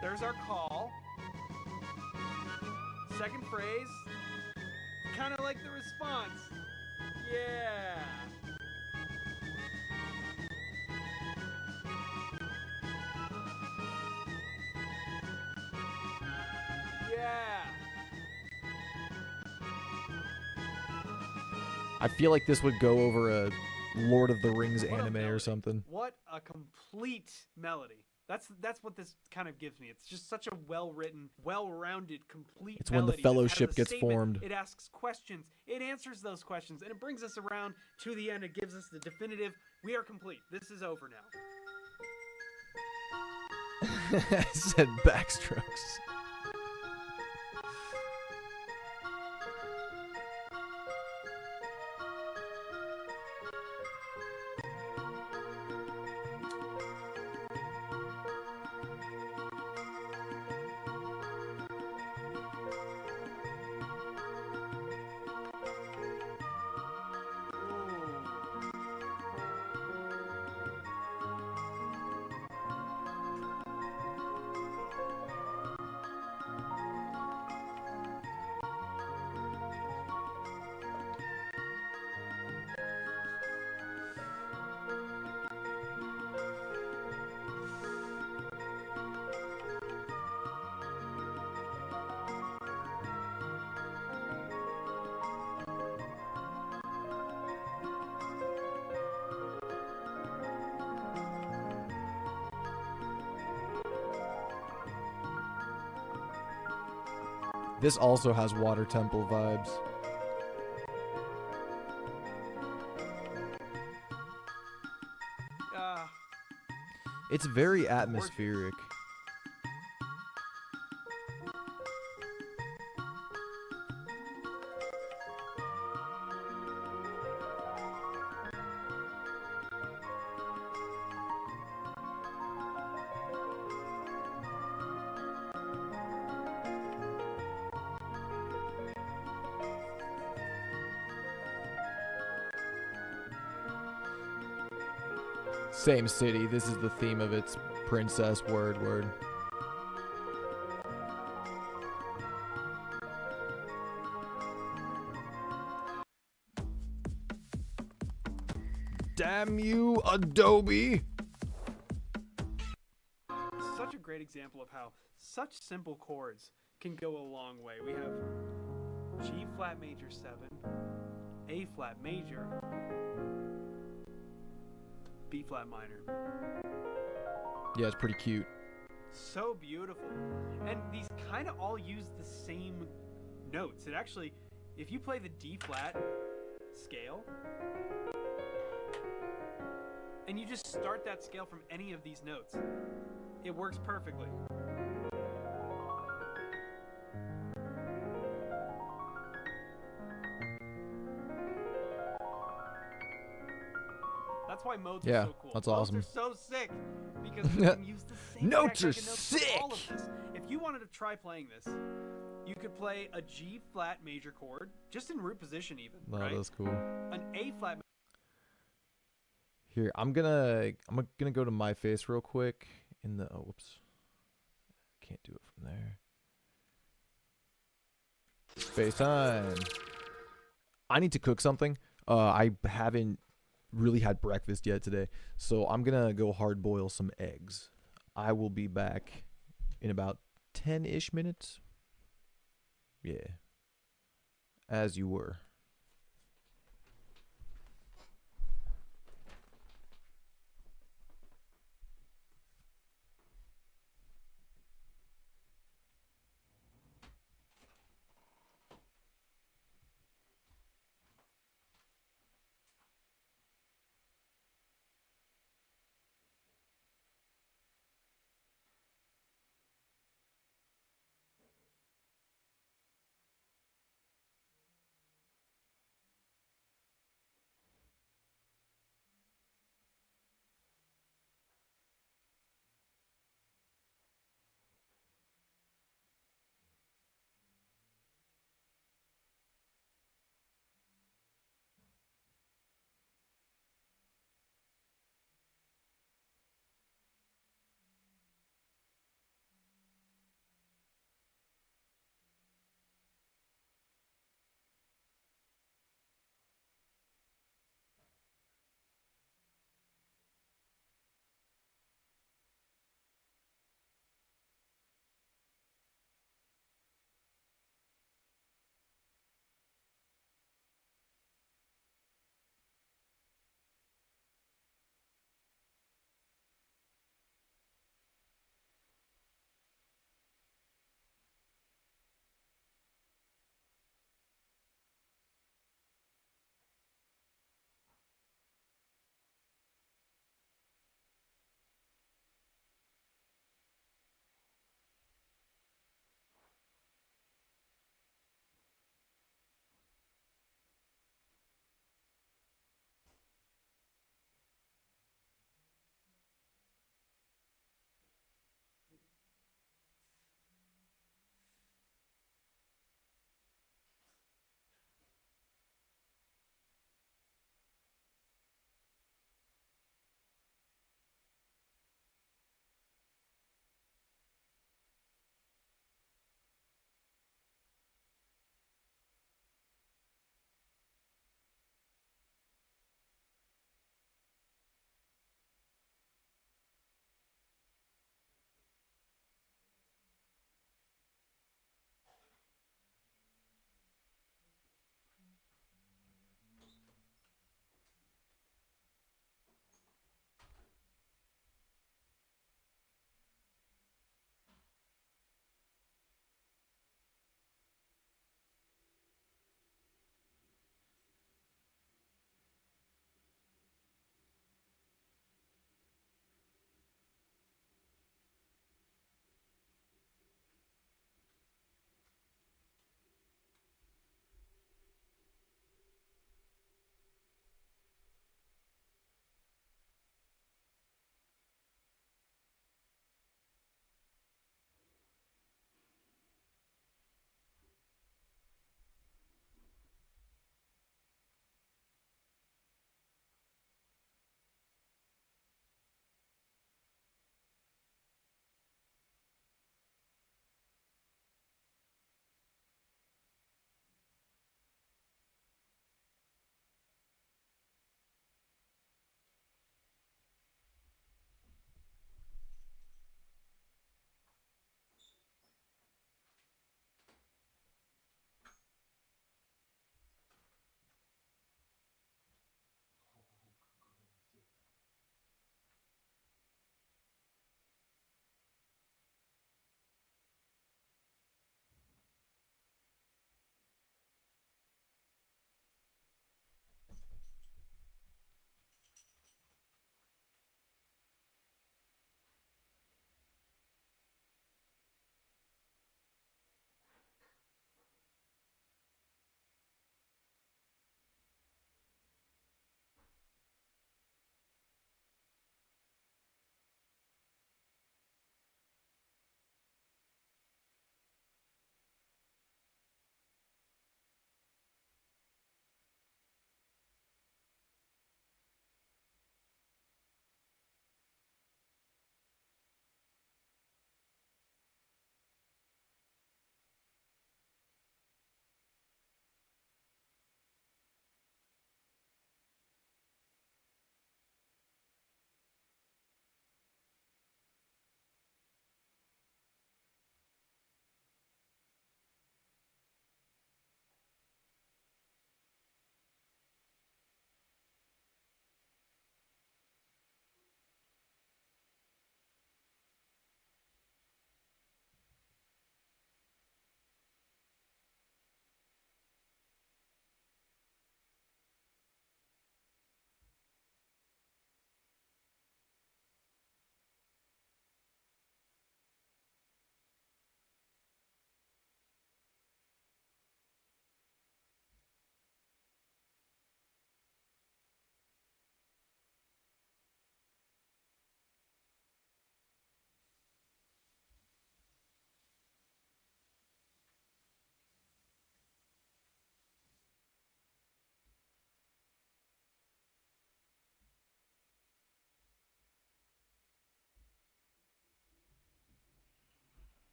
There's our call. Second phrase, kind of like the response. Yeah. Yeah. I feel like this would go over a Lord of the Rings anime or something. What a complete melody. That's what this kind of gives me. It's just such a well-written, well-rounded, complete It's when the melody that has fellowship a gets statement. formed. It asks questions. It answers those questions. And it brings us around to the end. It gives us the definitive, we are complete. This is over now. I said backstrokes. This also has Water Temple vibes. It's very atmospheric. Same city. This is the theme of its princess word. Damn you, Adobe! Such a great example of how such simple chords can go a long way. We have G flat major 7, A flat major, B flat minor. Yeah, it's pretty cute. So beautiful. And these kind of all use the same notes. It actually, if you play the D flat scale, and you just start that scale from any of these notes, it works perfectly. That's why modes are so cool. That's modes awesome. Are so sick because you can use the same Notes are notes for sick. all of this. If you wanted to try playing this, you could play a G flat major chord, just in root position even. Oh, right? that's cool. An A flat. Here, I'm gonna go to my face real quick in the whoops. Can't do it from there. FaceTime. I need to cook something. I haven't really had breakfast yet today, so I'm gonna go hard boil some eggs. I will be back in about 10-ish minutes. Yeah, as you were.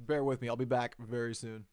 bear with me. I'll be back very soon.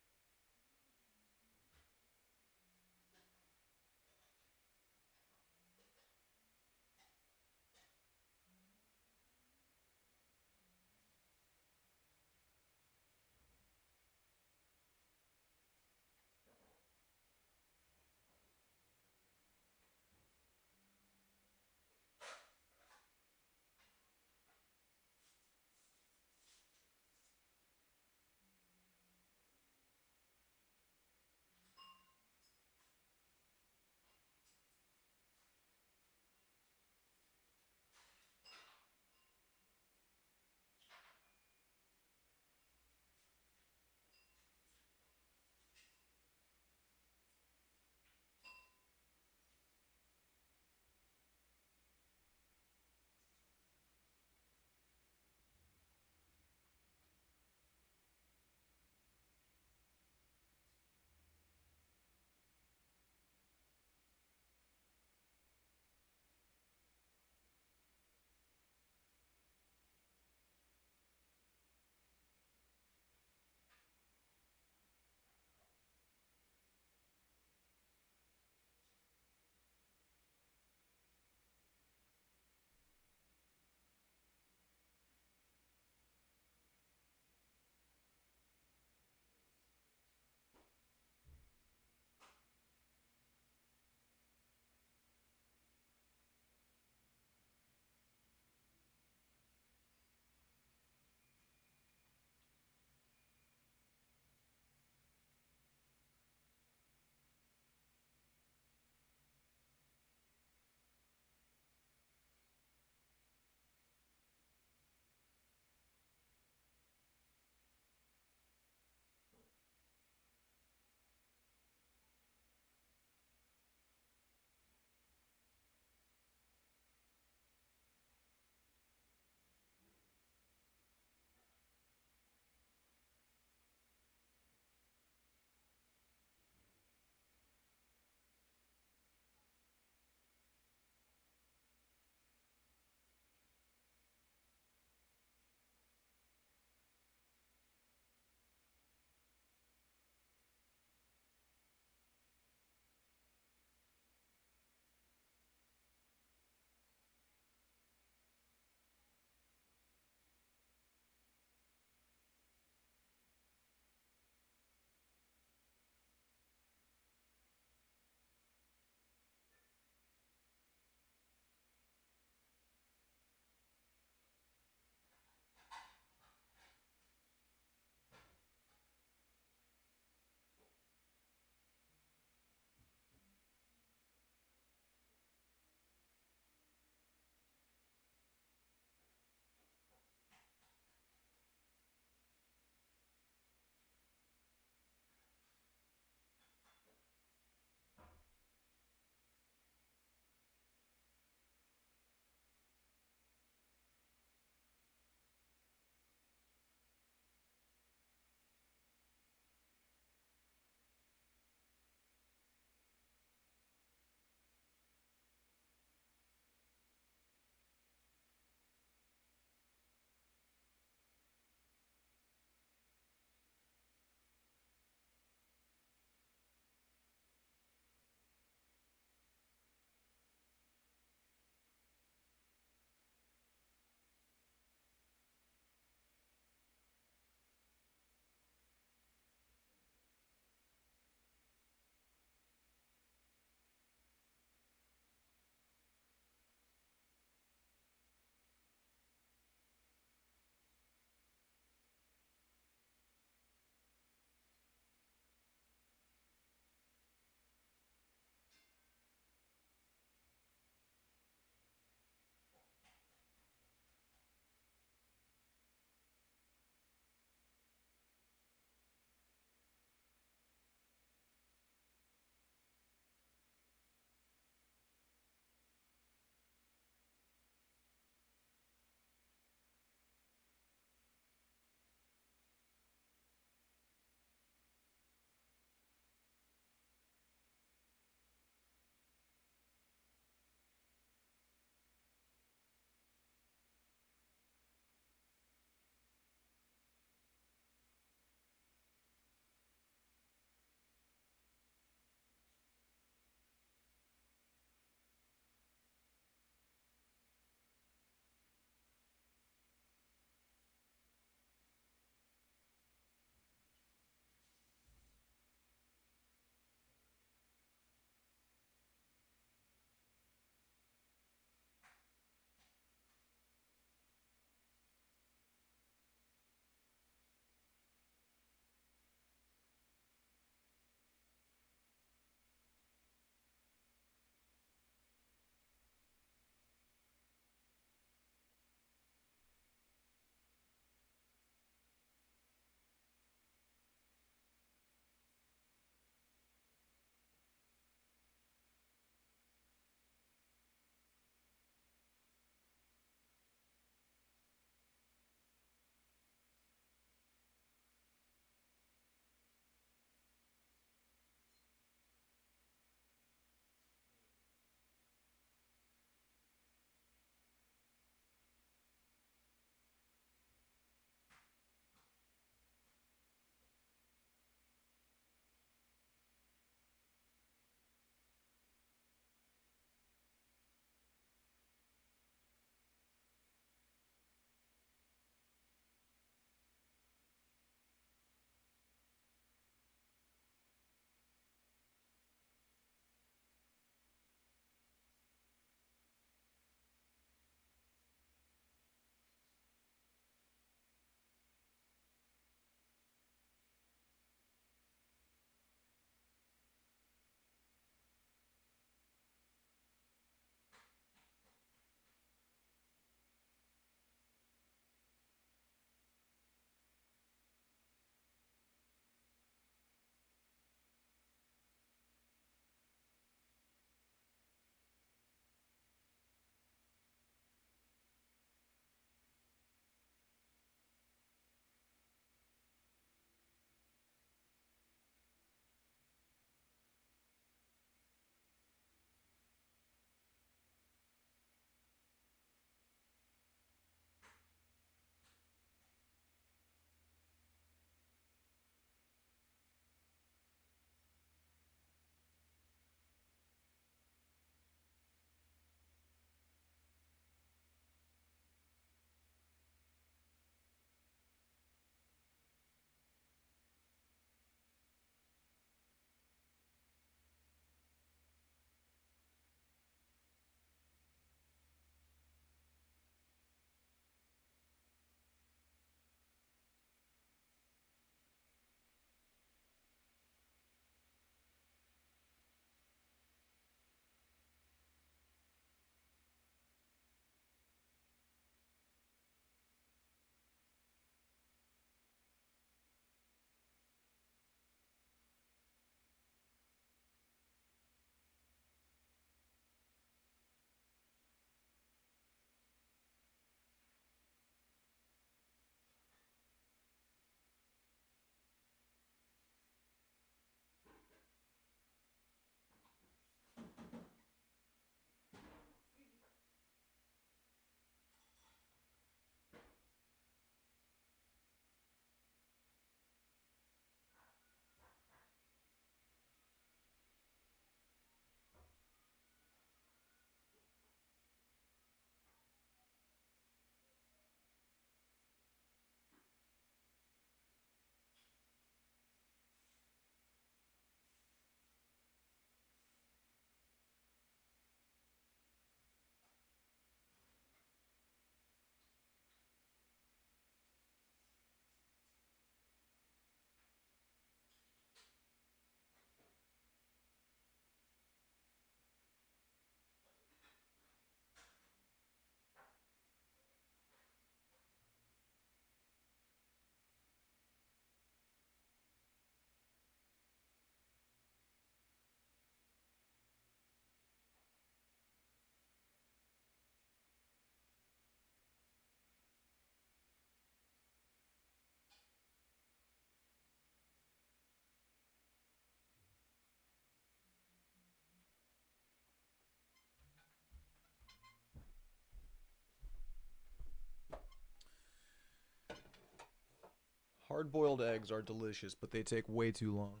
Hard-boiled eggs are delicious, but they take way too long.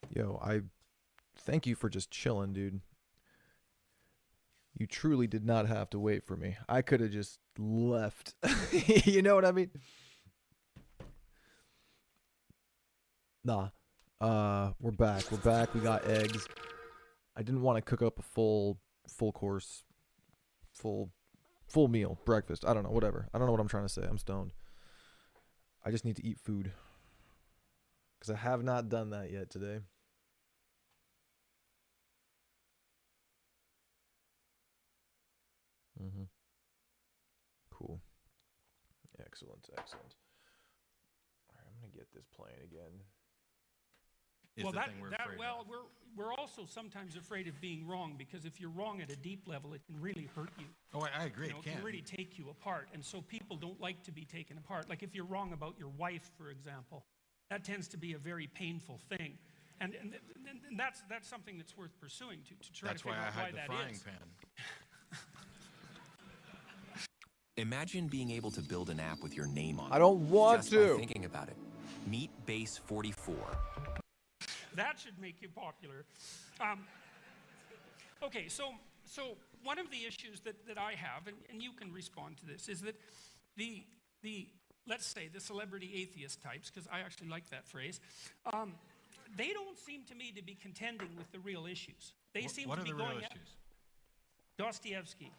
Yo, I thank you for just chilling, dude. You truly did not have to wait for me. I could have just left. You know what I mean? Nah. We're back. We're back. We got eggs. I didn't want to cook up a full course, full meal, breakfast. I don't know, whatever. I don't know what I'm trying to say. I'm stoned. I just need to eat food. Because I have not done that yet today. Mm-hmm. Cool. Excellent. All right, I'm gonna get this playing again. We're also sometimes afraid of being wrong, because if you're wrong at a deep level, it can really hurt you. Oh, I agree. It can really take you apart, and so people don't like to be taken apart. Like if you're wrong about your wife, for example, that tends to be a very painful thing, and that's something that's worth pursuing to try to figure out why that is. That's why I had the frying pan. Imagine being able to build an app with your name on it. I don't want just to. By thinking about it. Meet Base 44. That should make you popular. Okay, so one of the issues that I have, and you can respond to this, is that the let's say the celebrity atheist types, because I actually like that phrase, they don't seem to me to be contending with the real issues. They seem to be going. What are the real issues? Dostoevsky.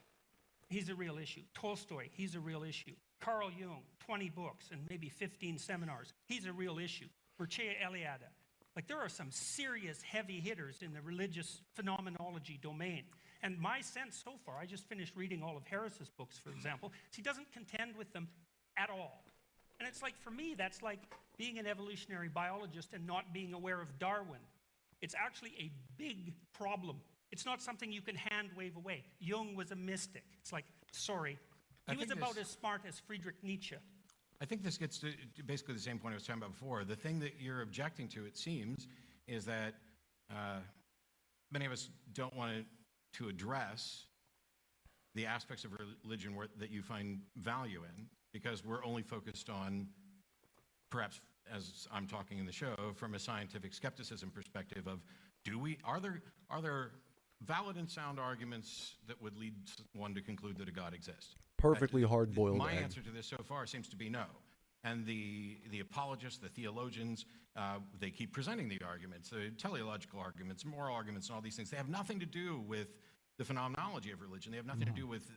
He's a real issue. Tolstoy, he's a real issue. Carl Jung, 20 books and maybe 15 seminars. He's a real issue. Mircea Eliade. Like, there are some serious heavy hitters in the religious phenomenology domain. And my sense so far, I just finished reading all of Harris's books, for example, he doesn't contend with them at all. And it's like, for me, that's like being an evolutionary biologist and not being aware of Darwin. It's actually a big problem. It's not something you can hand wave away. Jung was a mystic. It's like, sorry. He was about as smart as Friedrich Nietzsche. I think this gets to basically the same point I was talking about before. The thing that you're objecting to, it seems, is that many of us don't want to address the aspects of religion that you find value in, because we're only focused on, perhaps as I'm talking in the show, from a scientific skepticism perspective of, are there valid and sound arguments that would lead one to conclude that a God exists? Perfectly hard-boiled My egg. answer to this so far seems to be no. And the apologists, the theologians, they keep presenting the arguments, the teleological arguments, moral arguments, and all these things. They have nothing to do with the phenomenology of religion. They have nothing to do with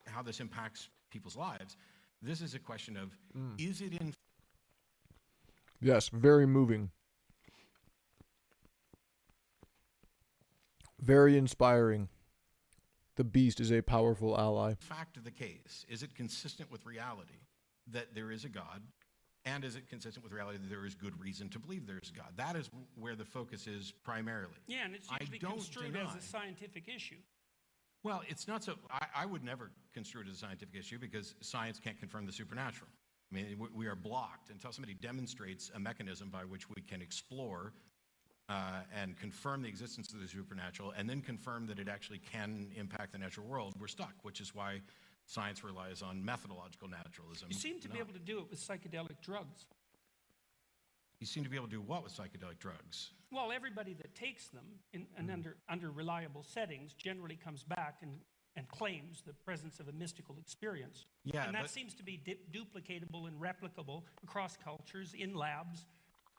how this impacts people's lives. This is a question of, is it in... Yes, very moving. Very inspiring. The beast is a powerful ally. Fact of the case, is it consistent with reality that there is a God, and is it consistent with reality that there is good reason to believe there's a God? That is where the focus is primarily. Yeah, and it's usually construed as a scientific issue. Well, it's not so. I would never construe it as a scientific issue, because science can't confirm the supernatural. I mean, we are blocked until somebody demonstrates a mechanism by which we can explore and confirm the existence of the supernatural, and then confirm that it actually can impact the natural world. We're stuck, which is why science relies on methodological naturalism. You seem to be able to do it with psychedelic drugs. You seem to be able to do what with psychedelic drugs? Well, everybody that takes them under reliable settings generally comes back and claims the presence of a mystical experience. Yeah, and that seems to be duplicatable and replicable across cultures, in labs,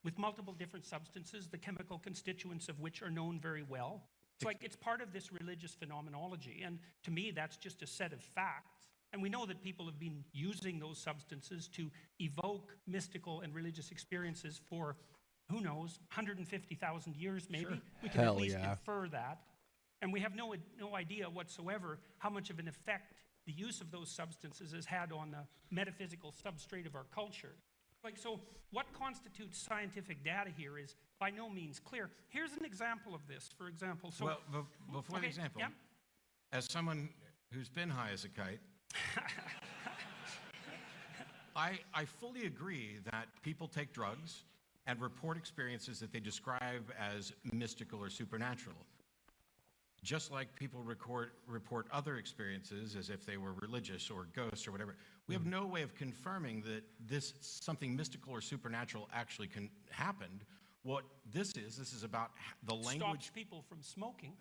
with multiple different substances, the chemical constituents of which are known very well. It's like it's part of this religious phenomenology, and to me that's just a set of facts. And we know that people have been using those substances to evoke mystical and religious experiences for, who knows, 150,000 years maybe. Sure. We can at least infer that. And we have no idea whatsoever how much of an effect the use of those substances has had on the metaphysical substrate of our culture. Like, so what constitutes scientific data here is by no means clear. Here's an example of this, for example. So, well, before the example, as someone who's been high as a kite, I fully agree that people take drugs and report experiences that they describe as mystical or supernatural. Just like people report other experiences as if they were religious or ghosts or whatever. We have no way of confirming that this something mystical or supernatural actually happened. What this is about the language. Stops people from smoking.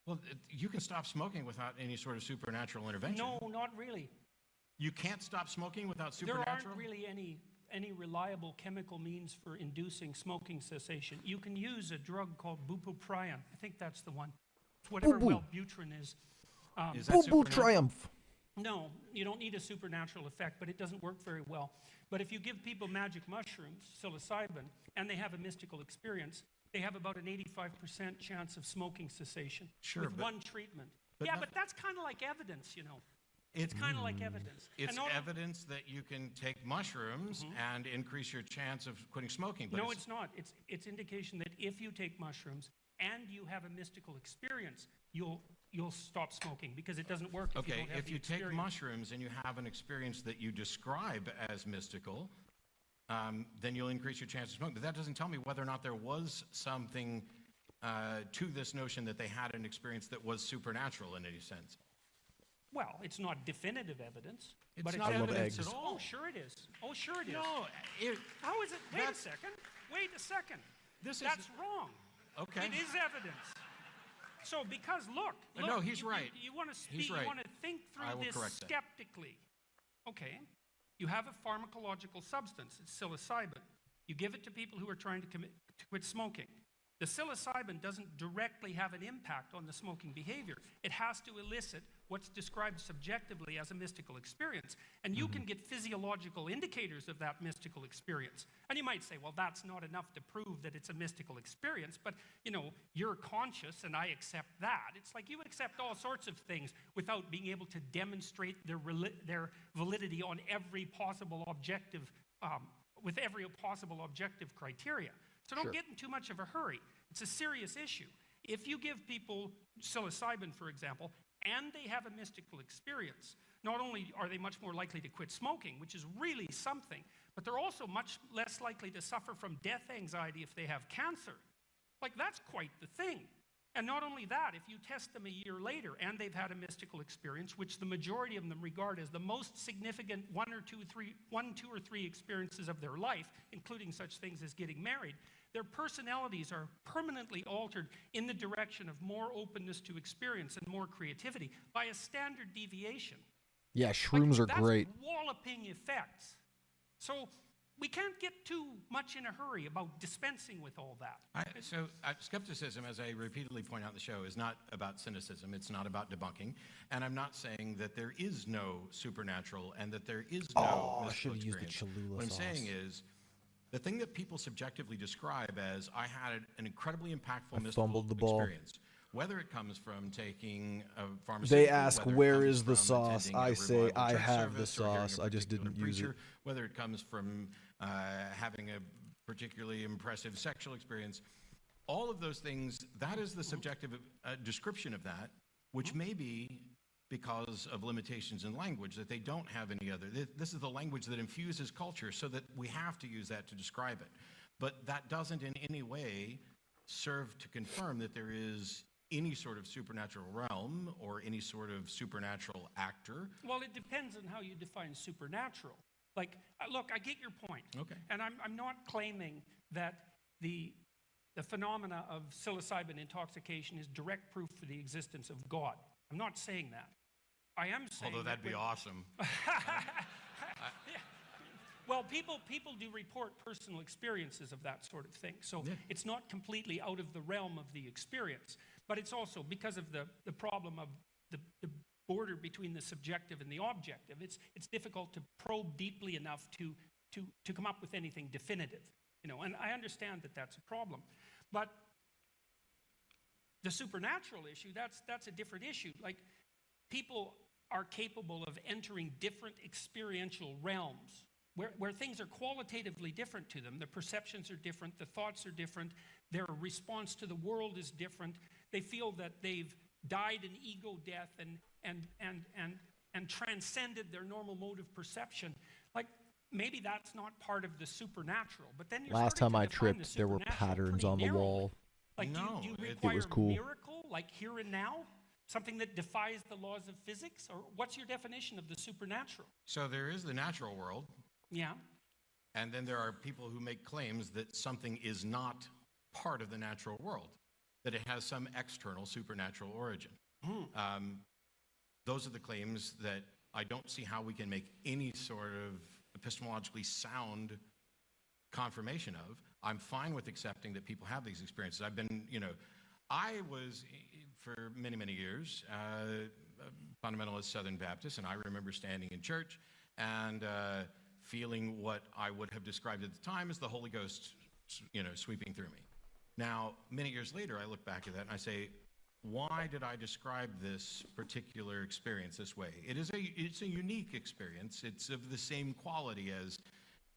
Well, you can stop smoking without any sort of supernatural intervention. No, not really. You can't stop smoking without supernatural? There aren't really any reliable chemical means for inducing smoking cessation. You can use a drug called bupropion. I think that's the one. It's whatever Wellbutrin is. Is that supernatural? Triumph. No, you don't need a supernatural effect, but it doesn't work very well. But if you give people magic mushrooms, psilocybin, and they have a mystical experience, they have about an 85% chance of smoking cessation with one treatment. But that's kind of like evidence, you know. It's kind of like evidence. It's evidence that you can take mushrooms and increase your chance of quitting smoking. But no, it's not. It's indication that if you take mushrooms and you have a mystical experience, you'll stop smoking, because it doesn't work if you don't have if you take mushrooms and you have an experience that you describe as mystical, then you'll increase your chance of smoking. But that doesn't tell me whether or not there was something to this notion that they had an experience that was supernatural in any sense. Well, it's not definitive evidence. It's but not evidence at all. Oh, sure it is. Oh, sure it is. No. How is it? Wait a second. Wait a second. That's wrong. Okay. It is evidence. So, because look, no, he's right. You want to speak. He's right. You want to think through this skeptically. Okay. You have a pharmacological substance. It's psilocybin. You give it to people who are trying to quit smoking. The psilocybin doesn't directly have an impact on the smoking behavior. It has to elicit what's described subjectively as a mystical experience. And you can get physiological indicators of that mystical experience. And you might say, well, that's not enough to prove that it's a mystical experience, but, you know, you're conscious and I accept that. It's like you accept all sorts of things without being able to demonstrate their validity on every possible objective, with every possible objective criteria. So don't get in too much of a hurry. It's a serious issue. If you give people psilocybin, for example, and they have a mystical experience, not only are they much more likely to quit smoking, which is really something, but they're also much less likely to suffer from death anxiety if they have cancer. Like, that's quite the thing. And not only that, if you test them a year later and they've had a mystical experience, which the majority of them regard as the most significant one, two, or three experiences of their life, including such things as getting married, their personalities are permanently altered in the direction of more openness to experience and more creativity by a standard deviation. Yeah, shrooms are great. That's walloping effects. So we can't get too much in a hurry about dispensing with all that. Skepticism, as I repeatedly point out in the show, is not about cynicism. It's not about debunking. And I'm not saying that there is no supernatural and that there is no mystical experience. What I'm saying is, the thing that people subjectively describe as, I had an incredibly impactful mystical experience, whether it comes from taking a pharmaceutical, they ask, where is the sauce? I say, I have the sauce. I just didn't use it. Whether it comes from having a particularly impressive sexual experience, all of those things, that is the subjective description of that, which may be because of limitations in language, that they don't have any other. This is the language that infuses culture, so that we have to use that to describe it. But that doesn't in any way serve to confirm that there is any sort of supernatural realm or any sort of supernatural actor. Well, it depends on how you define supernatural. Like, look, I get your point. Okay. And I'm not claiming that the phenomena of psilocybin intoxication is direct proof for the existence of God. I'm not saying that. I am saying, although that'd be awesome. Well, people do report personal experiences of that sort of thing. So it's not completely out of the realm of the experience. But it's also because of the problem of the border between the subjective and the objective. It's difficult to probe deeply enough to come up with anything definitive. You know, and I understand that that's a problem. But the supernatural issue, that's a different issue. Like, people are capable of entering different experiential realms where things are qualitatively different to them. The perceptions are different, the thoughts are different, their response to the world is different. They feel that they've died an ego death and transcended their normal mode of perception. Like, maybe that's not part of the supernatural. But then you're Last starting time to I define the tripped, there were supernatural patterns pretty on the narrowly. wall. Like, No, do you it require was cool. a miracle, like here and now? Something that defies the laws of physics? Or what's your definition of the supernatural? So there is the natural world, Yeah. and then there are people who make claims that something is not part of the natural world, that it has some external supernatural origin. Those are the claims that I don't see how we can make any sort of epistemologically sound confirmation of. I'm fine with accepting that people have these experiences. I've been, I was, for many, many years, a fundamentalist Southern Baptist, and I remember standing in church and feeling what I would have described at the time as the Holy Ghost, sweeping through me. Now, many years later, I look back at that and I say, why did I describe this particular experience this way? It's a unique experience. It's of the same quality as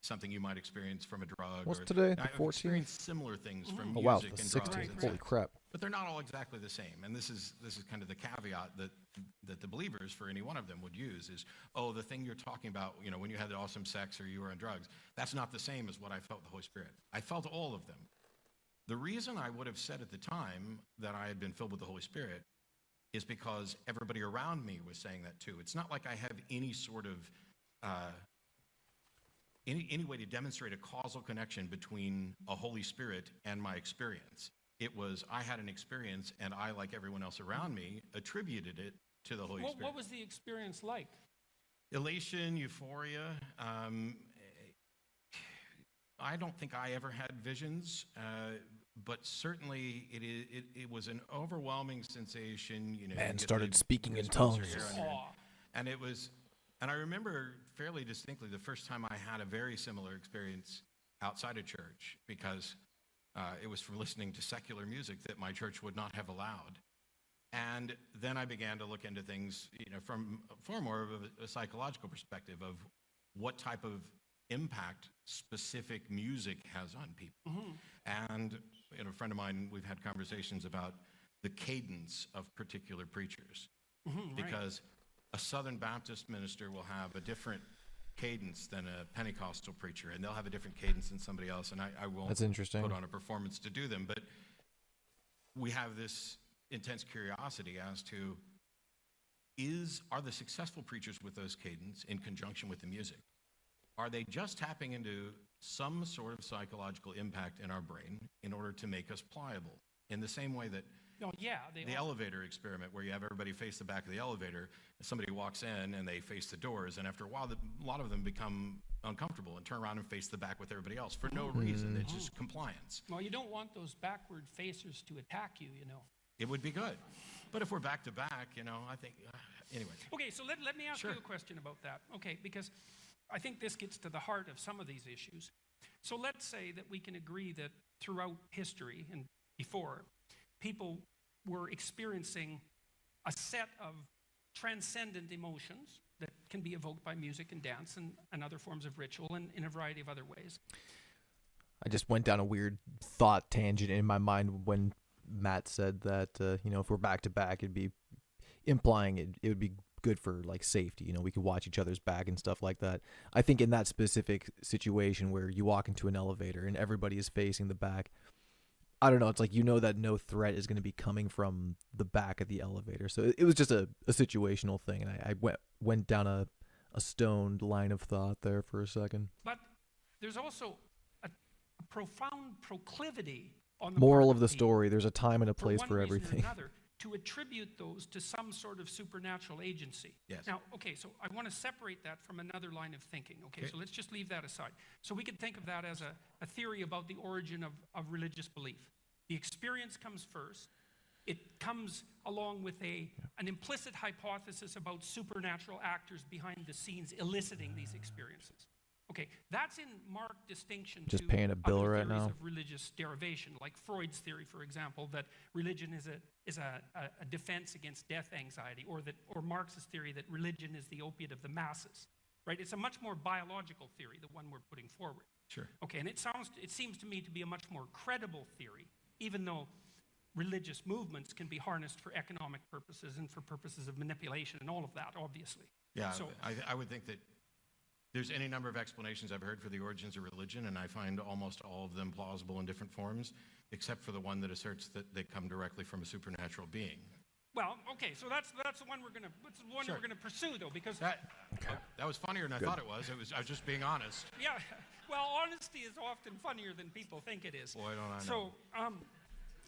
something you might experience from a drug. What's today, the I've 14th? experienced similar things from Oh, wow, music the and drugs. 16th. and Holy sex. crap. But they're not all exactly the same. And this is kind of the caveat that the believers, for any one of them, would use is, oh, the thing you're talking about, when you had the awesome sex or you were on drugs, that's not the same as what I felt the Holy Spirit. I felt all of them. The reason I would have said at the time that I had been filled with the Holy Spirit is because everybody around me was saying that too. It's not like I have any sort of any way to demonstrate a causal connection between a Holy Spirit and my experience. It was, I had an experience and I, like everyone else around me, attributed it to the Holy Spirit. What was the experience like? Elation, euphoria. I don't think I ever had visions, but certainly it was an overwhelming sensation. Man started speaking in tongues. And it was, and I remember fairly distinctly the first time I had a very similar experience outside of church, because it was from listening to secular music that my church would not have allowed. And then I began to look into things, from far more of a psychological perspective of what type of impact specific music has on people. And a friend of mine, we've had conversations about the cadence of particular preachers, because a Southern Baptist minister will have a different cadence than a Pentecostal preacher, and they'll have a different cadence than somebody else, and I won't That's interesting. put on a performance to do them, but we have this intense curiosity as to, are the successful preachers with those cadence in conjunction with the music, are they just tapping into some sort of psychological impact in our brain in order to make us pliable? In the same way that the elevator experiment, where you have everybody face the back of the elevator, and somebody walks in and they face the doors, and after a while, a lot of them become uncomfortable and turn around and face the back with everybody else for no reason. It's just compliance. Well, you don't want those backward facers to attack you, It would be good. But if we're back to back, I think, anyway. Okay, so let me ask you a question about that. Okay, because I think this gets to the heart of some of these issues. So let's say that we can agree that throughout history and before, people were experiencing a set of transcendent emotions that can be evoked by music and dance and other forms of ritual and in a variety of other ways. I just went down a weird thought tangent in my mind when Matt said that, if we're back to back, it'd be implying it would be good for like safety. We could watch each other's back and stuff like that. I think in that specific situation where you walk into an elevator and everybody is facing the back, I don't know. It's like, that no threat is going to be coming from the back of the elevator. So it was just a situational thing. And I went down a stoned line of thought there for a second. But there's also a profound proclivity on the Moral part of the people, story, there's a time and a place one for reason or everything. another, to attribute those to some sort of supernatural agency. Yes. Now, okay, so I want to separate that from another line of thinking. Okay, so let's just leave that aside. So we could think of that as a theory about the origin of religious belief. The experience comes first. It comes along with an implicit hypothesis about supernatural actors behind the scenes eliciting these experiences. Okay, that's in marked distinction Just to paying a bill other right theories now. of religious derivation, like Freud's theory, for example, that religion is a defense against death anxiety, or Marx's theory that religion is the opiate of the masses. Right? It's a much more biological theory, the one we're putting forward. Sure. Okay, and it seems to me to be a much more credible theory, even though religious movements can be harnessed for economic purposes and for purposes of manipulation and all of that, obviously. Yeah, So, I would think that there's any number of explanations I've heard for the origins of religion, and I find almost all of them plausible in different forms, except for the one that asserts that they come directly from a supernatural being. Well, okay, so that's the one we're gonna pursue though, because that was funnier than I thought it was. I was just being honest. Yeah, well, honesty is often funnier than people think it is. Boy, don't I know.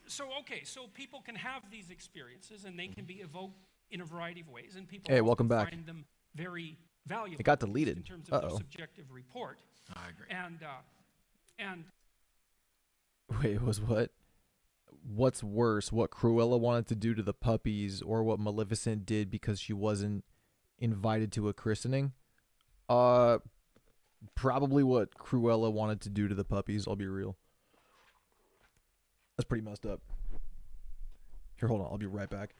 So people can have these experiences, and they can be evoked in a variety of ways, and people welcome back. find them very valuable. It got deleted. In terms of their subjective report. I agree. And wait, it was what? What's worse, what Cruella wanted to do to the puppies, or what Maleficent did because she wasn't invited to a christening? Probably what Cruella wanted to do to the puppies, I'll be real. That's pretty messed up. Here, hold on, I'll be right back.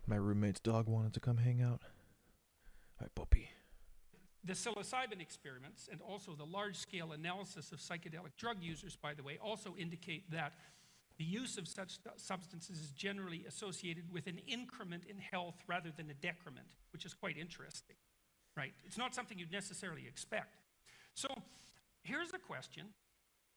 My roommate's dog wanted to come hang out. Hi, puppy. the psilocybin experiments and also the large-scale analysis of psychedelic drug users, by the way, also indicate that the use of such substances is generally associated with an increment in health rather than a decrement, which is quite interesting, right? It's not something you'd necessarily expect. So here's a question.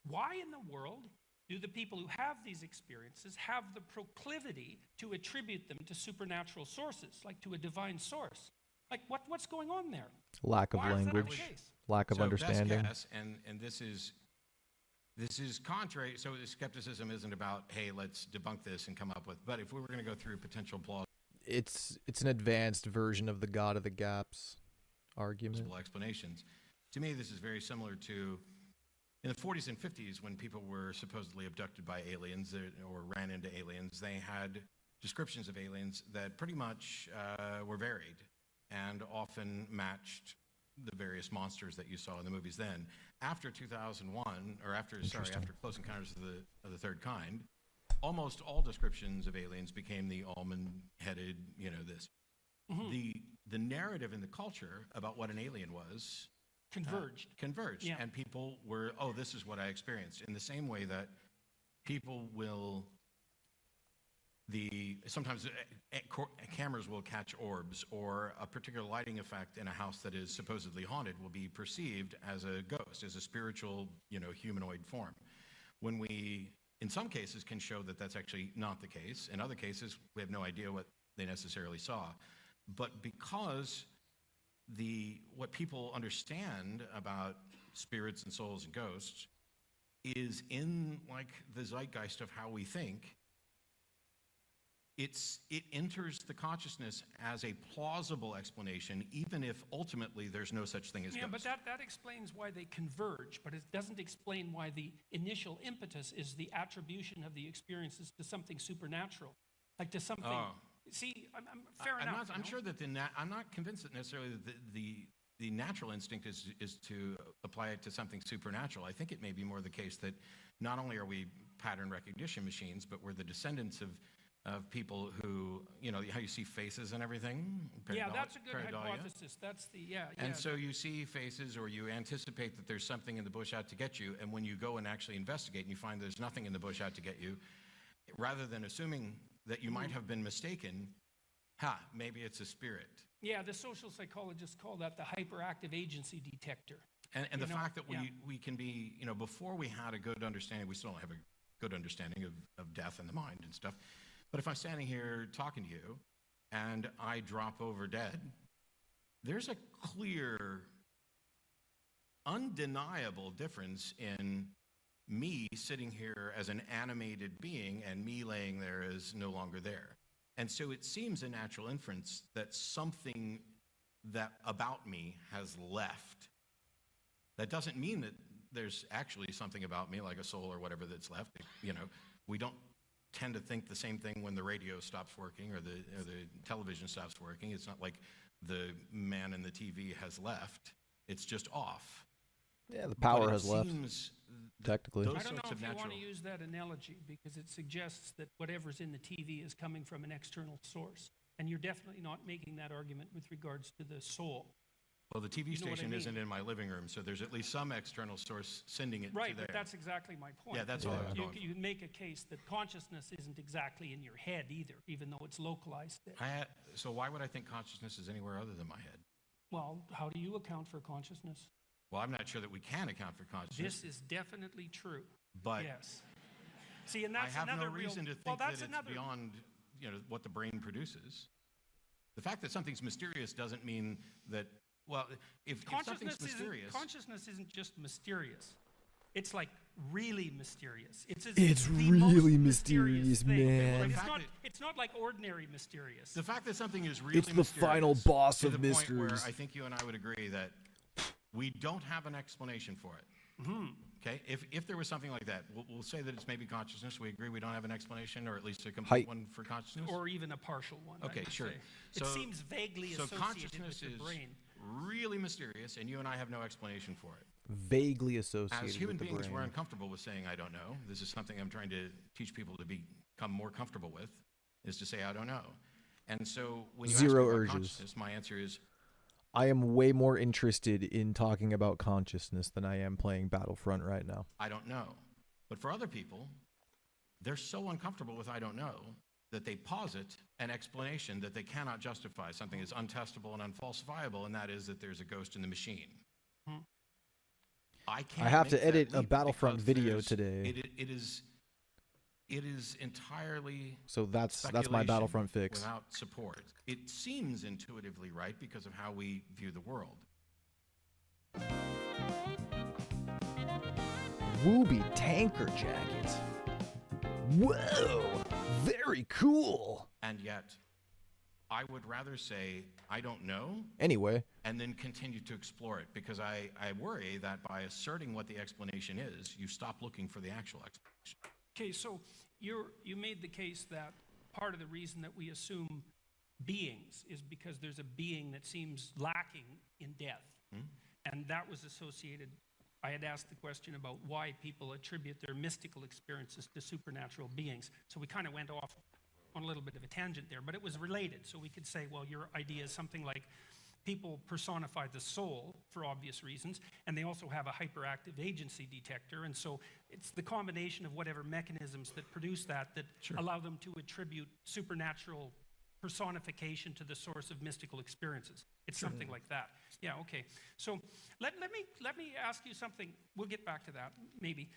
Why in the world do the people who have these experiences have the proclivity to attribute them to supernatural sources, like to a divine source? Like, what's going on there? Lack of language, lack of understanding. Best guess, and this is contrary. So the skepticism isn't about, hey, let's debunk this and come up with. But if we were going to go through potential plausible, it's an advanced version of the God of the Gaps argument. Explanations. To me, this is very similar to in the 40s and 50s when people were supposedly abducted by aliens or ran into aliens. They had descriptions of aliens that pretty much were varied and often matched the various monsters that you saw in the movies then. After 2001, or after Close Encounters of the Third Kind, almost all descriptions of aliens became the almond-headed, this. Mm-hmm. The narrative in the culture about what an alien was converged. Yeah. And people were, oh, this is what I experienced. In the same way that people will, sometimes cameras will catch orbs, or a particular lighting effect in a house that is supposedly haunted will be perceived as a ghost, as a spiritual, humanoid form. When we, in some cases, can show that that's actually not the case. In other cases, we have no idea what they necessarily saw. But because what people understand about spirits and souls and ghosts is in the zeitgeist of how we think, it enters the consciousness as a plausible explanation, even if ultimately there's no such thing as ghosts. But that explains why they converge, but it doesn't explain why the initial impetus is the attribution of the experiences to something supernatural, like to something. See, I'm fair enough. I'm sure that I'm not convinced that necessarily the natural instinct is to apply it to something supernatural. I think it may be more the case that not only are we pattern recognition machines, but we're the descendants of people who, how you see faces and everything. Yeah, that's a good hypothesis. That's And so you see faces, or you anticipate that there's something in the bush out to get you, and when you go and actually investigate and you find there's nothing in the bush out to get you, rather than assuming that you might have been mistaken, maybe it's a spirit. Yeah, the social psychologists call that the hyperactive agency detector. And the fact that we can be, before we had a good understanding, we still don't have a good understanding of death and the mind and stuff. But if I'm standing here talking to you and I drop over dead, there's a clear, undeniable difference in me sitting here as an animated being and me laying there as no longer there. And so it seems a natural inference that something that about me has left. That doesn't mean that there's actually something about me, like a soul or whatever, that's left. We don't tend to think the same thing when the radio stops working or the television stops working. It's not like the man in the TV has left. It's just off. Yeah, the power has left. Technically. I don't know if you want to use that analogy, because it suggests that whatever's in the TV is coming from an external source. And you're definitely not making that argument with regards to the soul. Well, the TV You know what I station mean? isn't in my living room, so there's at least some external source sending it Right, to there. but that's exactly my point. Yeah, that's all I was going for. You can make a case that consciousness isn't exactly in your head either, even though it's localized there. So why would I think consciousness is anywhere other than my head? Well, how do you account for consciousness? Well, I'm not sure that we can account for consciousness. This is definitely true. But yes. See, and that's I have another no reason to think that it's beyond, what the brain produces. The fact that something's mysterious doesn't mean that. Well, if something's mysterious, consciousness isn't just mysterious. It's like really mysterious. It's really mysterious, man. It's not like ordinary mysterious. The fact that something is really It's the final boss to of the mysteries. point where I think you and I would agree that we don't have an explanation for it. Mm-hmm. Okay, if there was something like that, we'll say that it's maybe consciousness. We agree we don't have an explanation, or at least a complete one for consciousness, or even a partial one. Okay, sure. It seems vaguely associated consciousness with the brain. Really mysterious, and you and I have no explanation for it. Vaguely associated. As human with the beings, brain. we're uncomfortable with saying "I don't know." This is something I'm trying to teach people to become more comfortable with, is to say "I don't know." And so when you Zero ask me about urges. consciousness, my answer is I am way more interested in talking about consciousness than I am playing Battlefront right now. I don't know. But for other people, they're so uncomfortable with I don't know that they posit an explanation that they cannot justify. Something is untestable and unfalsifiable, and that is that there's a ghost in the machine. Hmm. I can't. I have make to that edit a leap Battlefront because video there's- today. It is entirely So that's my speculation Battlefront fix. without support. It seems intuitively right because of how we view the world. Wooby tanker jacket. Whoa, very cool. And yet, I would rather say, I don't know. Anyway. And then continue to explore it, because I worry that by asserting what the explanation is, you stop looking for the actual explanation. Okay, so you made the case that part of the reason that we assume beings is because there's a being that seems lacking in death. And that was associated, I had asked the question about why people attribute their mystical experiences to supernatural beings. So we kind of went off on a little bit of a tangent there, but it was related. So we could say, well, your idea is something like people personify the soul for obvious reasons, and they also have a hyperactive agency detector, and so it's the combination of whatever mechanisms that produce that allow them to attribute supernatural personification to the source of mystical experiences. It's something like that. Yeah, okay. So let me ask you something. We'll get back to that, maybe.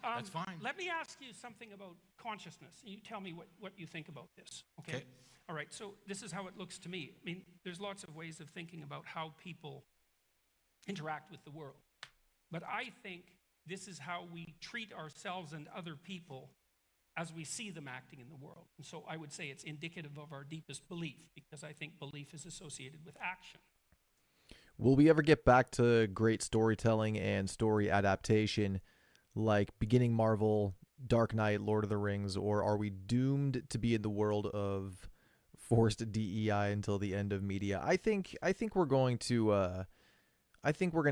That's fine. Let me ask you something about consciousness. You tell me what you think about this, okay? All right, so this is how it looks to me. I mean, there's lots of ways of thinking about how people interact with the world. But I think this is how we treat ourselves and other people as we see them acting in the world. And so I would say it's indicative of our deepest belief, because I think belief is associated with action. Will we ever get back to great storytelling and story adaptation like beginning Marvel, Dark Knight, Lord of the Rings, or are we doomed to be in the world of forced DEI until the end of media? I think we're going to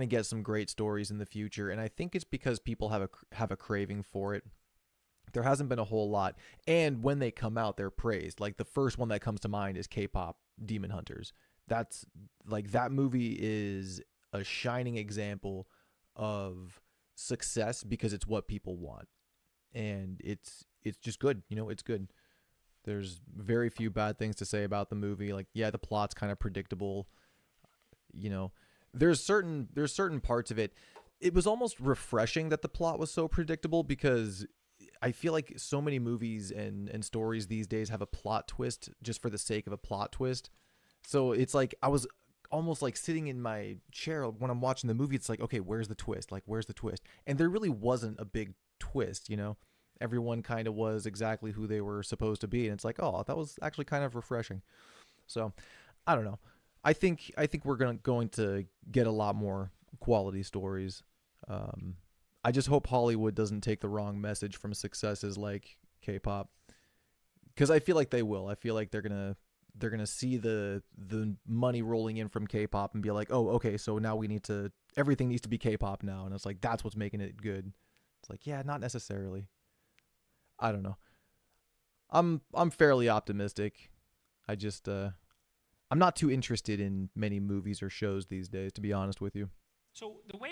get some great stories in the future, and I think it's because people have a craving for it. There hasn't been a whole lot, and when they come out, they're praised. Like the first one that comes to mind is K-pop Demon Hunters. That's like, that movie is a shining example of success because it's what people want, and it's just good. It's good. There's very few bad things to say about the movie. Like, yeah, the plot's kind of predictable. There's certain parts of it. It was almost refreshing that the plot was so predictable, because I feel like so many movies and stories these days have a plot twist just for the sake of a plot twist. So it's like I was almost like sitting in my chair when I'm watching the movie. It's like, okay, where's the twist? Like, where's the twist? And there really wasn't a big twist, Everyone kind of was exactly who they were supposed to be. And it's like, oh, that was actually kind of refreshing. So I don't know. I think we're going to get a lot more quality stories. I just hope Hollywood doesn't take the wrong message from successes like K-pop, because I feel like they will. I feel like they're gonna see the money rolling in from K-pop and be like, oh, okay, so now everything needs to be K-pop now, and it's like that's what's making it good. It's like, yeah, not necessarily. I don't know. I'm fairly optimistic. I just I'm not too interested in many movies or shows these days, to be honest with you. So the way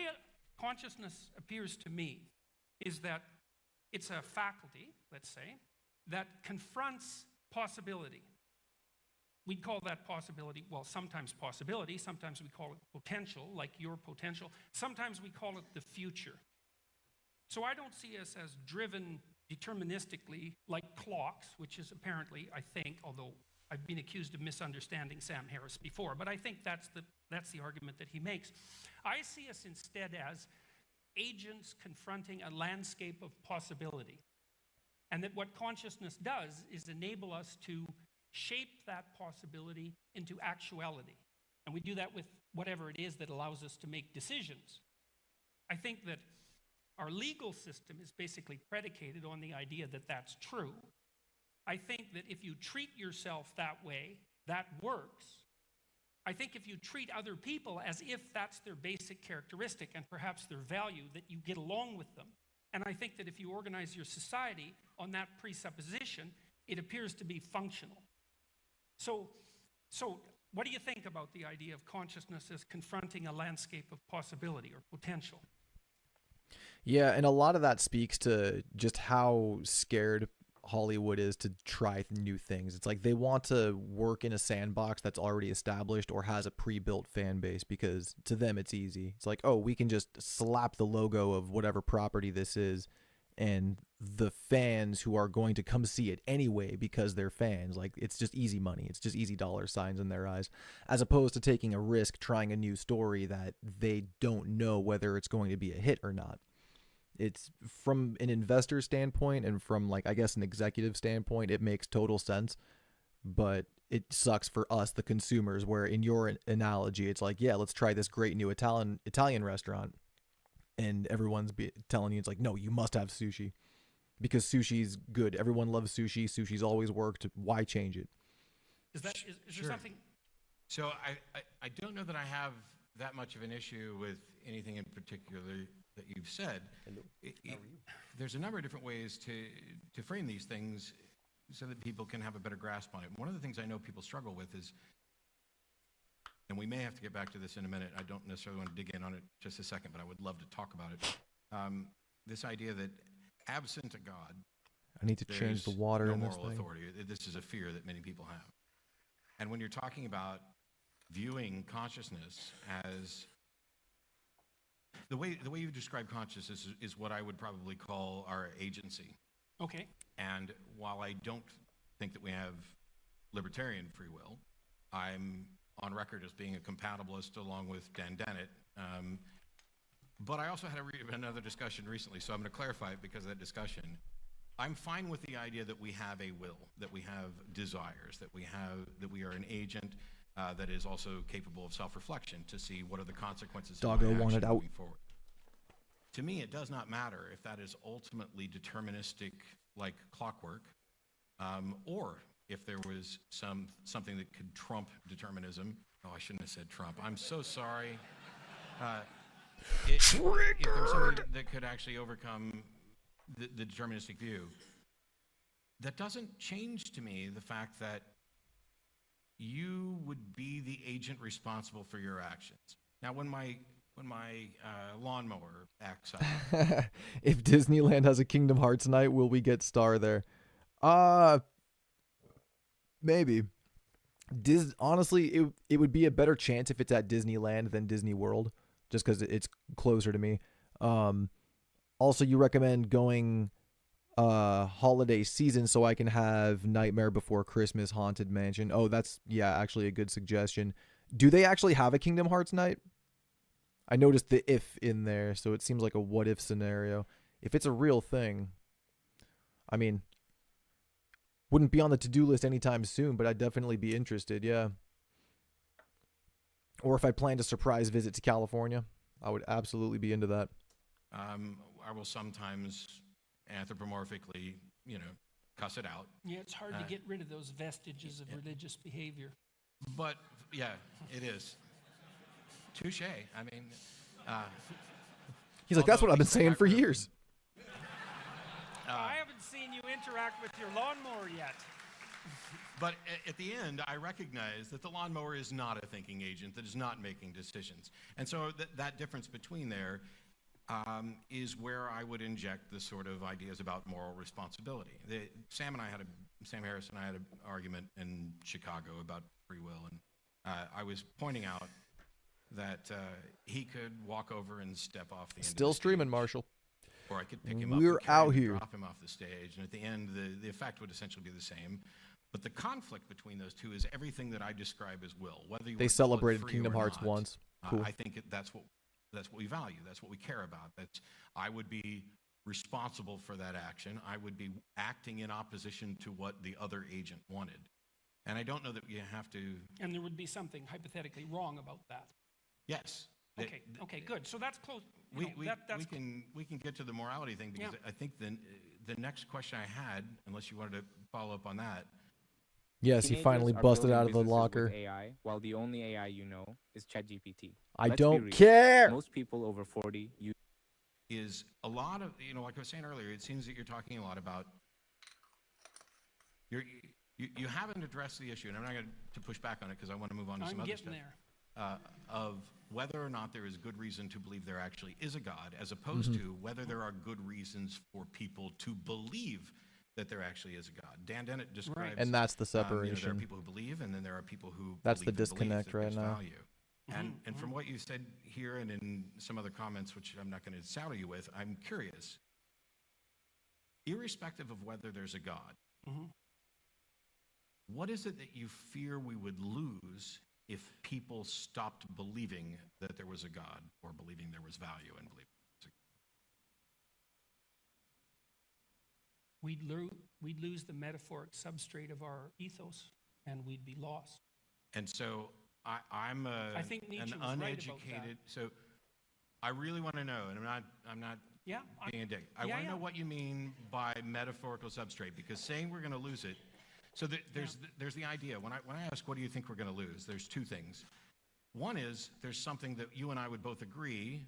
consciousness appears to me is that it's a faculty, let's say, that confronts possibility. We'd call that possibility, well, sometimes possibility, sometimes we call it potential, like your potential. Sometimes we call it the future. So I don't see us as driven deterministically like clocks, which is apparently, I think, although I've been accused of misunderstanding Sam Harris before, but I think that's the argument that he makes. I see us instead as agents confronting a landscape of possibility. And that what consciousness does is enable us to shape that possibility into actuality. And we do that with whatever it is that allows us to make decisions. I think that our legal system is basically predicated on the idea that that's true. I think that if you treat yourself that way, that works. I think if you treat other people as if that's their basic characteristic and perhaps their value, that you get along with them. And I think that if you organize your society on that presupposition, it appears to be functional. So what do you think about the idea of consciousness as confronting a landscape of possibility or potential? Yeah, and a lot of that speaks to just how scared Hollywood is to try new things. It's like they want to work in a sandbox that's already established or has a pre-built fan base because to them it's easy. It's like, oh, we can just slap the logo of whatever property this is and the fans who are going to come see it anyway because they're fans, like it's just easy money. It's just easy dollar signs in their eyes, as opposed to taking a risk trying a new story that they don't know whether it's going to be a hit or not. It's from an investor standpoint and from like, I guess, an executive standpoint, it makes total sense, but it sucks for us, the consumers, where in your analogy, it's like, yeah, let's try this great new Italian restaurant. And everyone's telling you, it's like, no, you must have sushi because sushi's good. Everyone loves sushi. Sushi's always worked. Why change it? Is there something? So I don't know that I have that much of an issue with anything in particular that you've said. There's a number of different ways to frame these things so that people can have a better grasp on it. One of the things I know people struggle with is, and we may have to get back to this in a minute, I don't necessarily want to dig in on it just a second, but I would love to talk about it. This idea that absent a God, I need to change the water no in this moral thing. authority. This is a fear that many people have. And when you're talking about viewing consciousness as the way you describe consciousness is what I would probably call our agency. Okay. And while I don't think that we have libertarian free will, I'm on record as being a compatibilist along with Dan Dennett. But I also had another discussion recently, so I'm going to clarify it because of that discussion. I'm fine with the idea that we have a will, that we have desires, that we are an agent that is also capable of self-reflection to see what are the consequences of Doggo my action wanted out. moving forward. To me, it does not matter if that is ultimately deterministic, like clockwork, or if there was something that could trump determinism. Oh, I shouldn't have said Trump. I'm so sorry. If there was something that could actually overcome the deterministic view, that doesn't change to me the fact that you would be the agent responsible for your actions. Now, when my lawnmower acts up, If Disneyland has a Kingdom Hearts night, will we get Star there? Maybe. Honestly, it would be a better chance if it's at Disneyland than Disney World, just because it's closer to me. Also, you recommend going holiday season so I can have Nightmare Before Christmas Haunted Mansion. Oh, that's, yeah, actually a good suggestion. Do they actually have a Kingdom Hearts night? I noticed the if in there, so it seems like a what if scenario. If it's a real thing, I mean, wouldn't be on the to-do list anytime soon, but I'd definitely be interested, yeah. Or if I planned a surprise visit to California, I would absolutely be into that. I will sometimes anthropomorphically, cuss it out. Yeah, it's hard to get rid of those vestiges of religious behavior. But, yeah, it is. Touche. I mean, he's like, that's what I've been saying for years. I haven't seen you interact with your lawnmower yet. But at the end, I recognize that the lawnmower is not a thinking agent, that is not making decisions. And so that difference between there is where I would inject the sort of ideas about moral responsibility. Sam Harris and I had an argument in Chicago about free will, and I was pointing out that he could walk over and step off the end Still of the streaming, stage, Marshall. or I could pick him up We're and carry out him and here. drop him off the stage, and at the end, the effect would essentially be the same. But the conflict between those two is everything that I describe as will. Whether you They want to celebrated split free Kingdom or Hearts not, once. Cool. I think that's what we value. That's what we care about. I would be responsible for that action. I would be acting in opposition to what the other agent wanted. And I don't know that you have to. And there would be something hypothetically wrong about that. Yes. Okay, good. So that's close. We can get to the morality thing, because I think the next question I had, unless you wanted to follow up on that. Yes, he finally busted out of the locker. With AI, while the only AI you know is ChatGPT. I Let's don't be real. care. Most people over 40 use. Is a lot of, like I was saying earlier, it seems that you're talking a lot about. You haven't addressed the issue, and I'm not going to push back on it because I want to move on to some other stuff. Of whether or not there is good reason to believe there actually is a God, as opposed to whether there are good reasons for people to believe that there actually is a God. Dan Dennett describes, right. And that's the separation. There are people who believe, and then there are people who. That's the believe disconnect right now. Value. And from what you said here and in some other comments, which I'm not going to saddle you with, I'm curious. Irrespective of whether there's a God, what is it that you fear we would lose if people stopped believing that there was a God, or believing there was value in believing there was a God? We'd lose the metaphoric substrate of our ethos, and we'd be lost. And so I'm I think Nietzsche an was right uneducated. about that. So I really want to know, and I'm not being a dick. I want to know what you mean by metaphorical substrate, because saying we're going to lose it. So there's the idea. When I ask what do you think we're going to lose, there's two things. One is there's something that you and I would both agree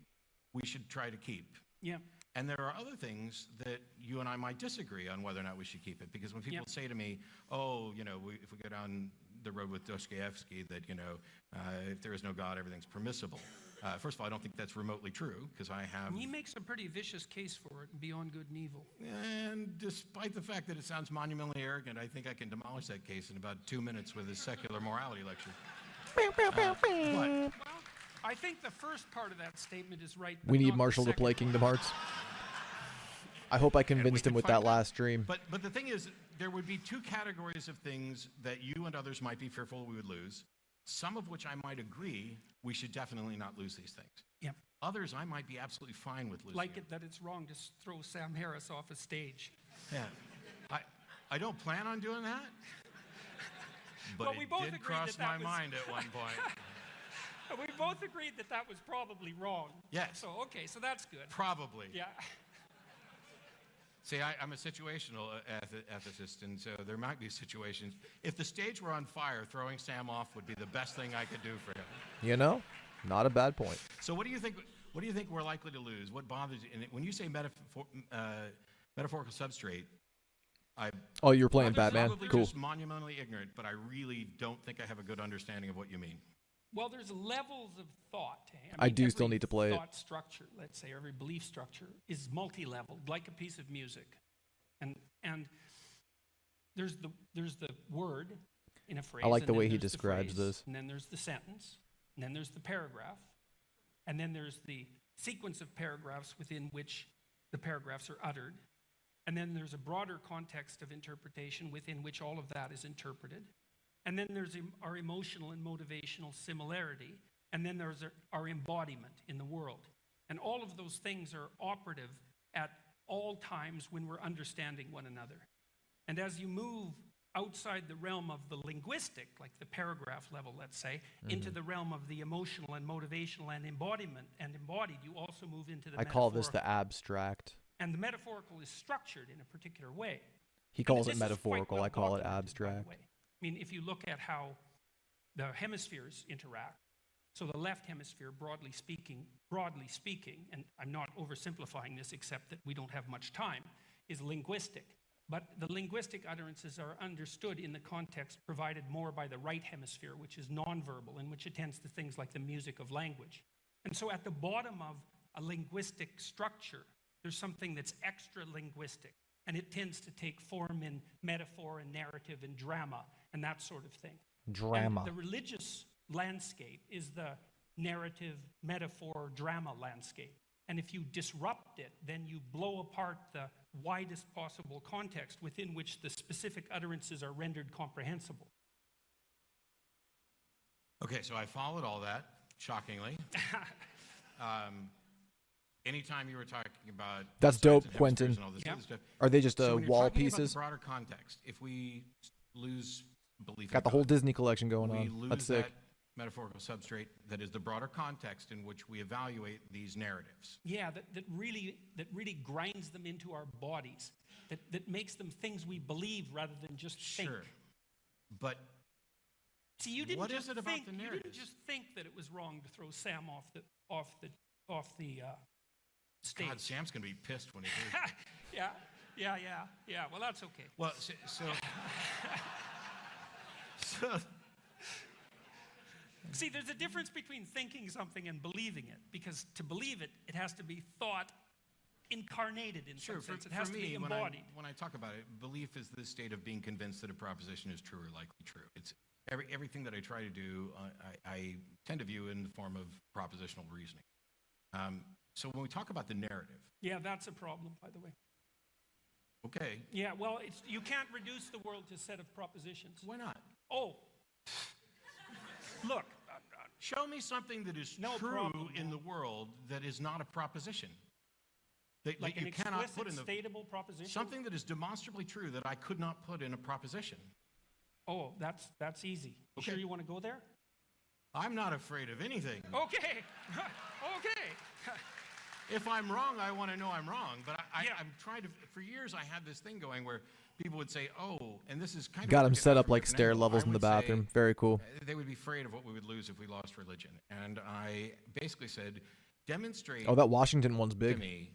we should try to keep. Yeah. And there are other things that you and I might disagree on whether or not we should keep it. Because when people say to me, oh, if we go down the road with Dostoevsky, that, if there is no God, everything's permissible. First of all, I don't think that's remotely true, because I have. He makes a pretty vicious case for it, beyond good and evil. And despite the fact that it sounds monumentally arrogant, I think I can demolish that case in about 2 minutes with his secular morality lecture. Well, I think the first part of that statement is right. We need Marshall to play Kingdom Hearts. I hope I convinced him with that last stream. But the thing is, there would be two categories of things that you and others might be fearful we would lose, some of which I might agree we should definitely not lose these things. Yep. Others I might be absolutely fine with losing. Like it that it's wrong to throw Sam Harris off a stage. Yeah. I don't plan on doing that, but we it both did agreed cross that my was... mind at one point. We both agreed that was probably wrong. Yes. So, okay, so that's good. Probably. Yeah. See, I'm a situational ethicist, and so there might be situations. If the stage were on fire, throwing Sam off would be the best thing I could do for him. Not a bad point. So what do you think? What do you think we're likely to lose? What bothers you? And when you say metaphorical substrate, you're playing Batman. Probably Cool. just monumentally ignorant, but I really don't think I have a good understanding of what you mean. Well, there's levels of thought. I do still need to play it. Thought structure, let's say, every belief structure is multi-leveled, like a piece of music, and there's the word in a phrase. I like and the then way he there's the describes phrase, this. And then there's the sentence, and then there's the paragraph, and then there's the sequence of paragraphs within which the paragraphs are uttered, and then there's a broader context of interpretation within which all of that is interpreted. And then there's our emotional and motivational similarity. And then there's our embodiment in the world. And all of those things are operative at all times when we're understanding one another. And as you move outside the realm of the linguistic, like the paragraph level, let's say, into the realm of the emotional and motivational and embodiment and embodied, you also move into the I call this the abstract. And the metaphorical is structured in a particular way. He calls it metaphorical. I call it abstract. I mean, if you look at how the hemispheres interact, so the left hemisphere, broadly speaking, and I'm not oversimplifying this except that we don't have much time, is linguistic. But the linguistic utterances are understood in the context provided more by the right hemisphere, which is nonverbal and which attends to things like the music of language. And so at the bottom of a linguistic structure, there's something that's extra linguistic, and it tends to take form in metaphor and narrative and drama and that sort of thing. Drama. And the religious landscape is the narrative, metaphor, drama landscape. And if you disrupt it, then you blow apart the widest possible context within which the specific utterances are rendered comprehensible. Okay, so I followed all that, shockingly. Anytime you were talking about That's dope, Quentin. and all this other stuff, Are they just so when you're wall talking pieces? About the broader context, if we lose belief, Got the whole Disney collection going we on. lose That's sick. that metaphorical substrate that is the broader context in which we evaluate these narratives. Yeah, that really grinds them into our bodies, that makes them things we believe rather than just think. Sure, but see, you didn't what just is it about think, the you narratives? didn't just think that it was wrong to throw Sam off the stage. God, Sam's gonna be pissed when he hears. Yeah. Well, that's okay. Well, so See, there's a difference between thinking something and believing it, because to believe it, it has to be thought incarnated in some sense. It has to be embodied. When I talk about it, belief is the state of being convinced that a proposition is true or likely true. It's everything that I try to do, I tend to view in the form of propositional reasoning. So when we talk about the narrative. Yeah, that's a problem, by the way. Okay. Yeah, well, you can't reduce the world to a set of propositions. Why not? Oh. Look. Show me something that is true in the world that is not a proposition. That like you an cannot explicit, put in the statable proposition? Something that is demonstrably true that I could not put in a proposition. Oh, that's easy. You sure you want to go there? I'm not afraid of anything. Okay. Okay. If I'm wrong, I want to know I'm wrong. But I'm trying to, for years I had this thing going where people would say, oh, and this is kind of... Got him set up like stair levels in the bathroom. Very cool. They would be afraid of what we would lose if we lost religion. And I basically said, demonstrate... Oh, that Washington one's big. ...to me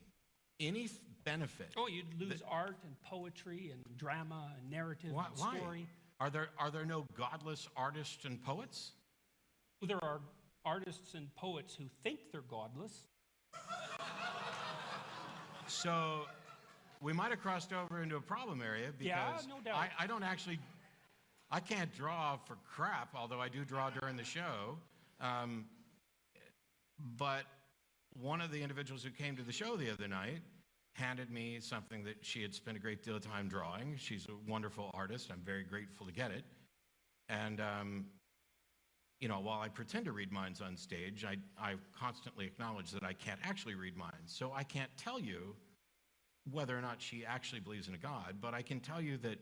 any benefit... Oh, you'd lose art and poetry and drama and narrative and story. Are there no godless artists and poets? Well, there are artists and poets who think they're godless. So we might have crossed over into a problem area because no doubt. I don't actually, I can't draw for crap, although I do draw during the show. But one of the individuals who came to the show the other night handed me something that she had spent a great deal of time drawing. She's a wonderful artist. I'm very grateful to get it. And, while I pretend to read minds on stage, I constantly acknowledge that I can't actually read minds. So I can't tell you whether or not she actually believes in a God, but I can tell you that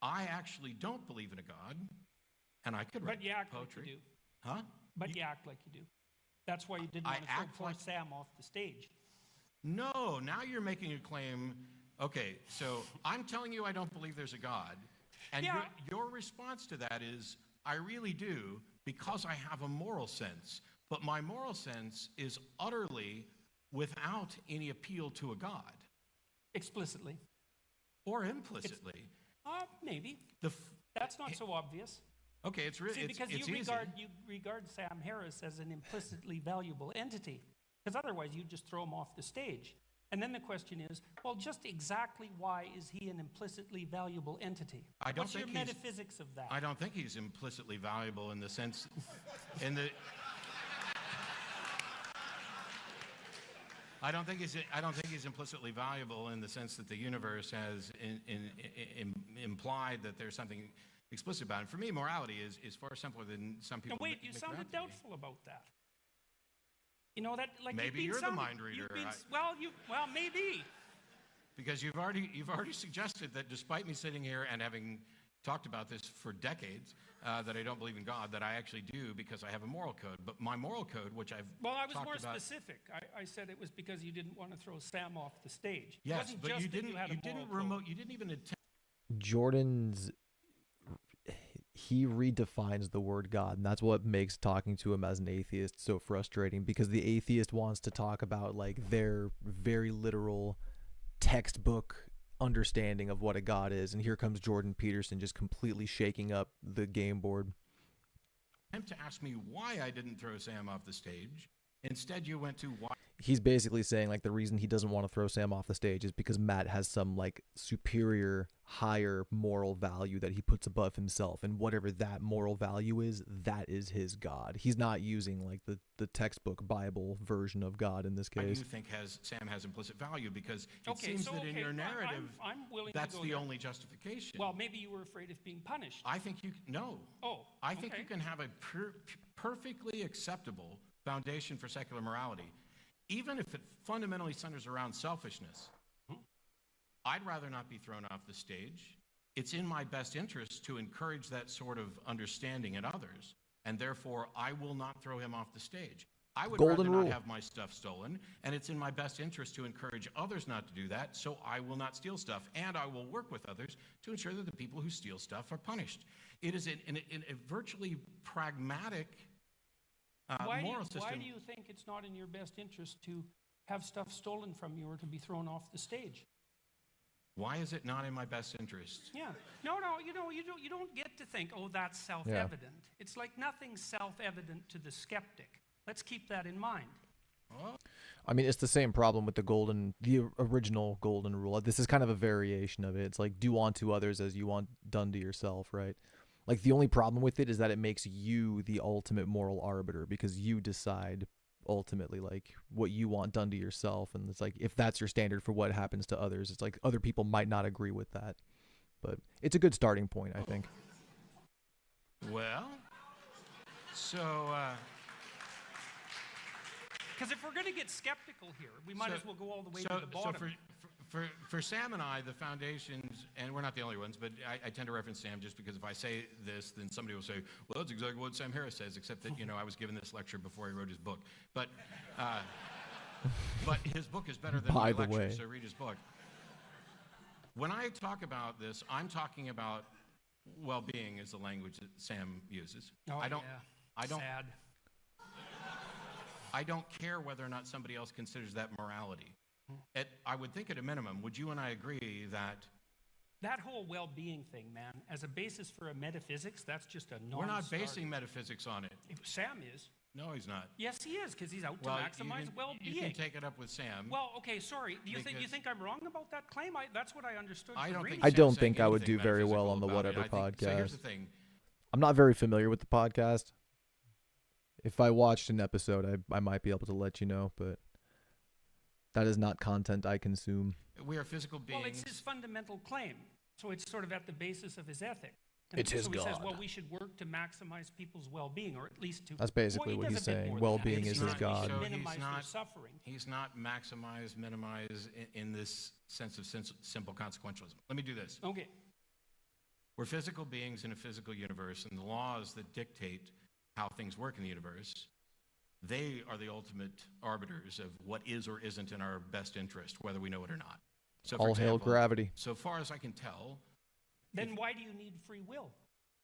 I actually don't believe in a God, and I could write But you act poetry. like you do. Huh? But you act like you do. That's why you didn't want to throw poor Sam off the stage. No, now you're making a claim. Okay, so I'm telling you I don't believe there's a God, and your response to that is, I really do, because I have a moral sense. But my moral sense is utterly without any appeal to a God. Explicitly. Or implicitly. Maybe. That's not so obvious. Okay, it's really because you regard Sam Harris as an implicitly valuable entity. Because otherwise you'd just throw him off the stage. And then the question is, well, just exactly why is he an implicitly valuable entity? What's your metaphysics of that? I don't think he's implicitly valuable in the sense, I don't think he's implicitly valuable in the sense that the universe has implied that there's something explicit about it. For me, morality is far simpler than some people. Now wait, you sounded doubtful about that. You know that, like maybe you're the mind reader. Well, maybe. Because you've already suggested that despite me sitting here and having talked about this for decades, that I don't believe in God, that I actually do because I have a moral code. But my moral code, which I've I was more about, specific. I said it was because you didn't want to throw Sam off the stage. Yes, but you didn't even attempt. Jordan's. He redefines the word God, and that's what makes talking to him as an atheist so frustrating, because the atheist wants to talk about like their very literal textbook understanding of what a god is, and here comes Jordan Peterson just completely shaking up the game board. To ask me why I didn't throw Sam off the stage. Instead, you went to why. He's basically saying like the reason he doesn't want to throw Sam off the stage is because Matt has some like superior, higher moral value that he puts above himself, and whatever that moral value is, that is his God. He's not using like the textbook Bible version of God in this case. I do think Sam has implicit value, because it seems that in your narrative, I'm willing that's to go the there. only justification. Well, maybe you were afraid of being punished. I think you no. Oh, I think you can have a perfectly acceptable foundation for secular morality, even if it fundamentally centers around selfishness. I'd rather not be thrown off the stage. It's in my best interest to encourage that sort of understanding in others, and therefore I will not throw him off the stage. I would rather not have my stuff stolen, and it's in my best interest to encourage others not to do that, so I will not steal stuff, and I will work with others to ensure that the people who steal stuff are punished. It is in a virtually pragmatic moral system. Why do you think it's not in your best interest to have stuff stolen from you or to be thrown off the stage? Why is it not in my best interest? Yeah. No, you don't get to think, oh, that's self-evident. It's like nothing's self-evident to the skeptic. Let's keep that in mind. I mean, it's the same problem with the original golden rule. This is kind of a variation of it. It's like, do unto others as you want done to yourself, right? Like, the only problem with it is that it makes you the ultimate moral arbiter, because you decide ultimately like what you want done to yourself. And it's like, if that's your standard for what happens to others, it's like other people might not agree with that. But it's a good starting point, I think. Well, so because if we're going to get skeptical here, we might as well go all the way to the bottom. So for Sam and I, the foundations, and we're not the only ones, but I tend to reference Sam just because if I say this, then somebody will say, well, that's exactly what Sam Harris says, except that, I was given this lecture before he wrote his book. But his book is better than my lecture, so read his book. When I talk about this, I'm talking about well-being is the language that Sam uses. Oh, sad. I don't care whether or not somebody else considers that morality. I would think at a minimum, would you and I agree that whole well-being thing, man, as a basis for a metaphysics, that's just a non-starter. We're not basing metaphysics on it. Sam is. No, he's not. Yes, he is, because he's out to maximize well-being. You can take it up with Sam. Well, okay, sorry. Do you think I'm wrong about that claim? That's what I understood. I don't think I would do very well on the Whatever podcast. So here's the thing. I'm not very familiar with the podcast. If I watched an episode, I might be able to let you know, but that is not content I consume. We are physical beings. Well, it's his fundamental claim, so it's sort of at the basis of his ethic. It's his God. So he says, well, we should work to maximize people's well-being, or at least to... That's basically what he's saying. Well-being is his God. So minimize their suffering. He's not maximize, minimize in this sense of simple consequentialism. Let me do this. Okay. We're physical beings in a physical universe, and the laws that dictate how things work in the universe, they are the ultimate arbiters of what is or isn't in our best interest, whether we know it or not. So, for example, hail gravity. So far as I can tell... Then why do you need free will?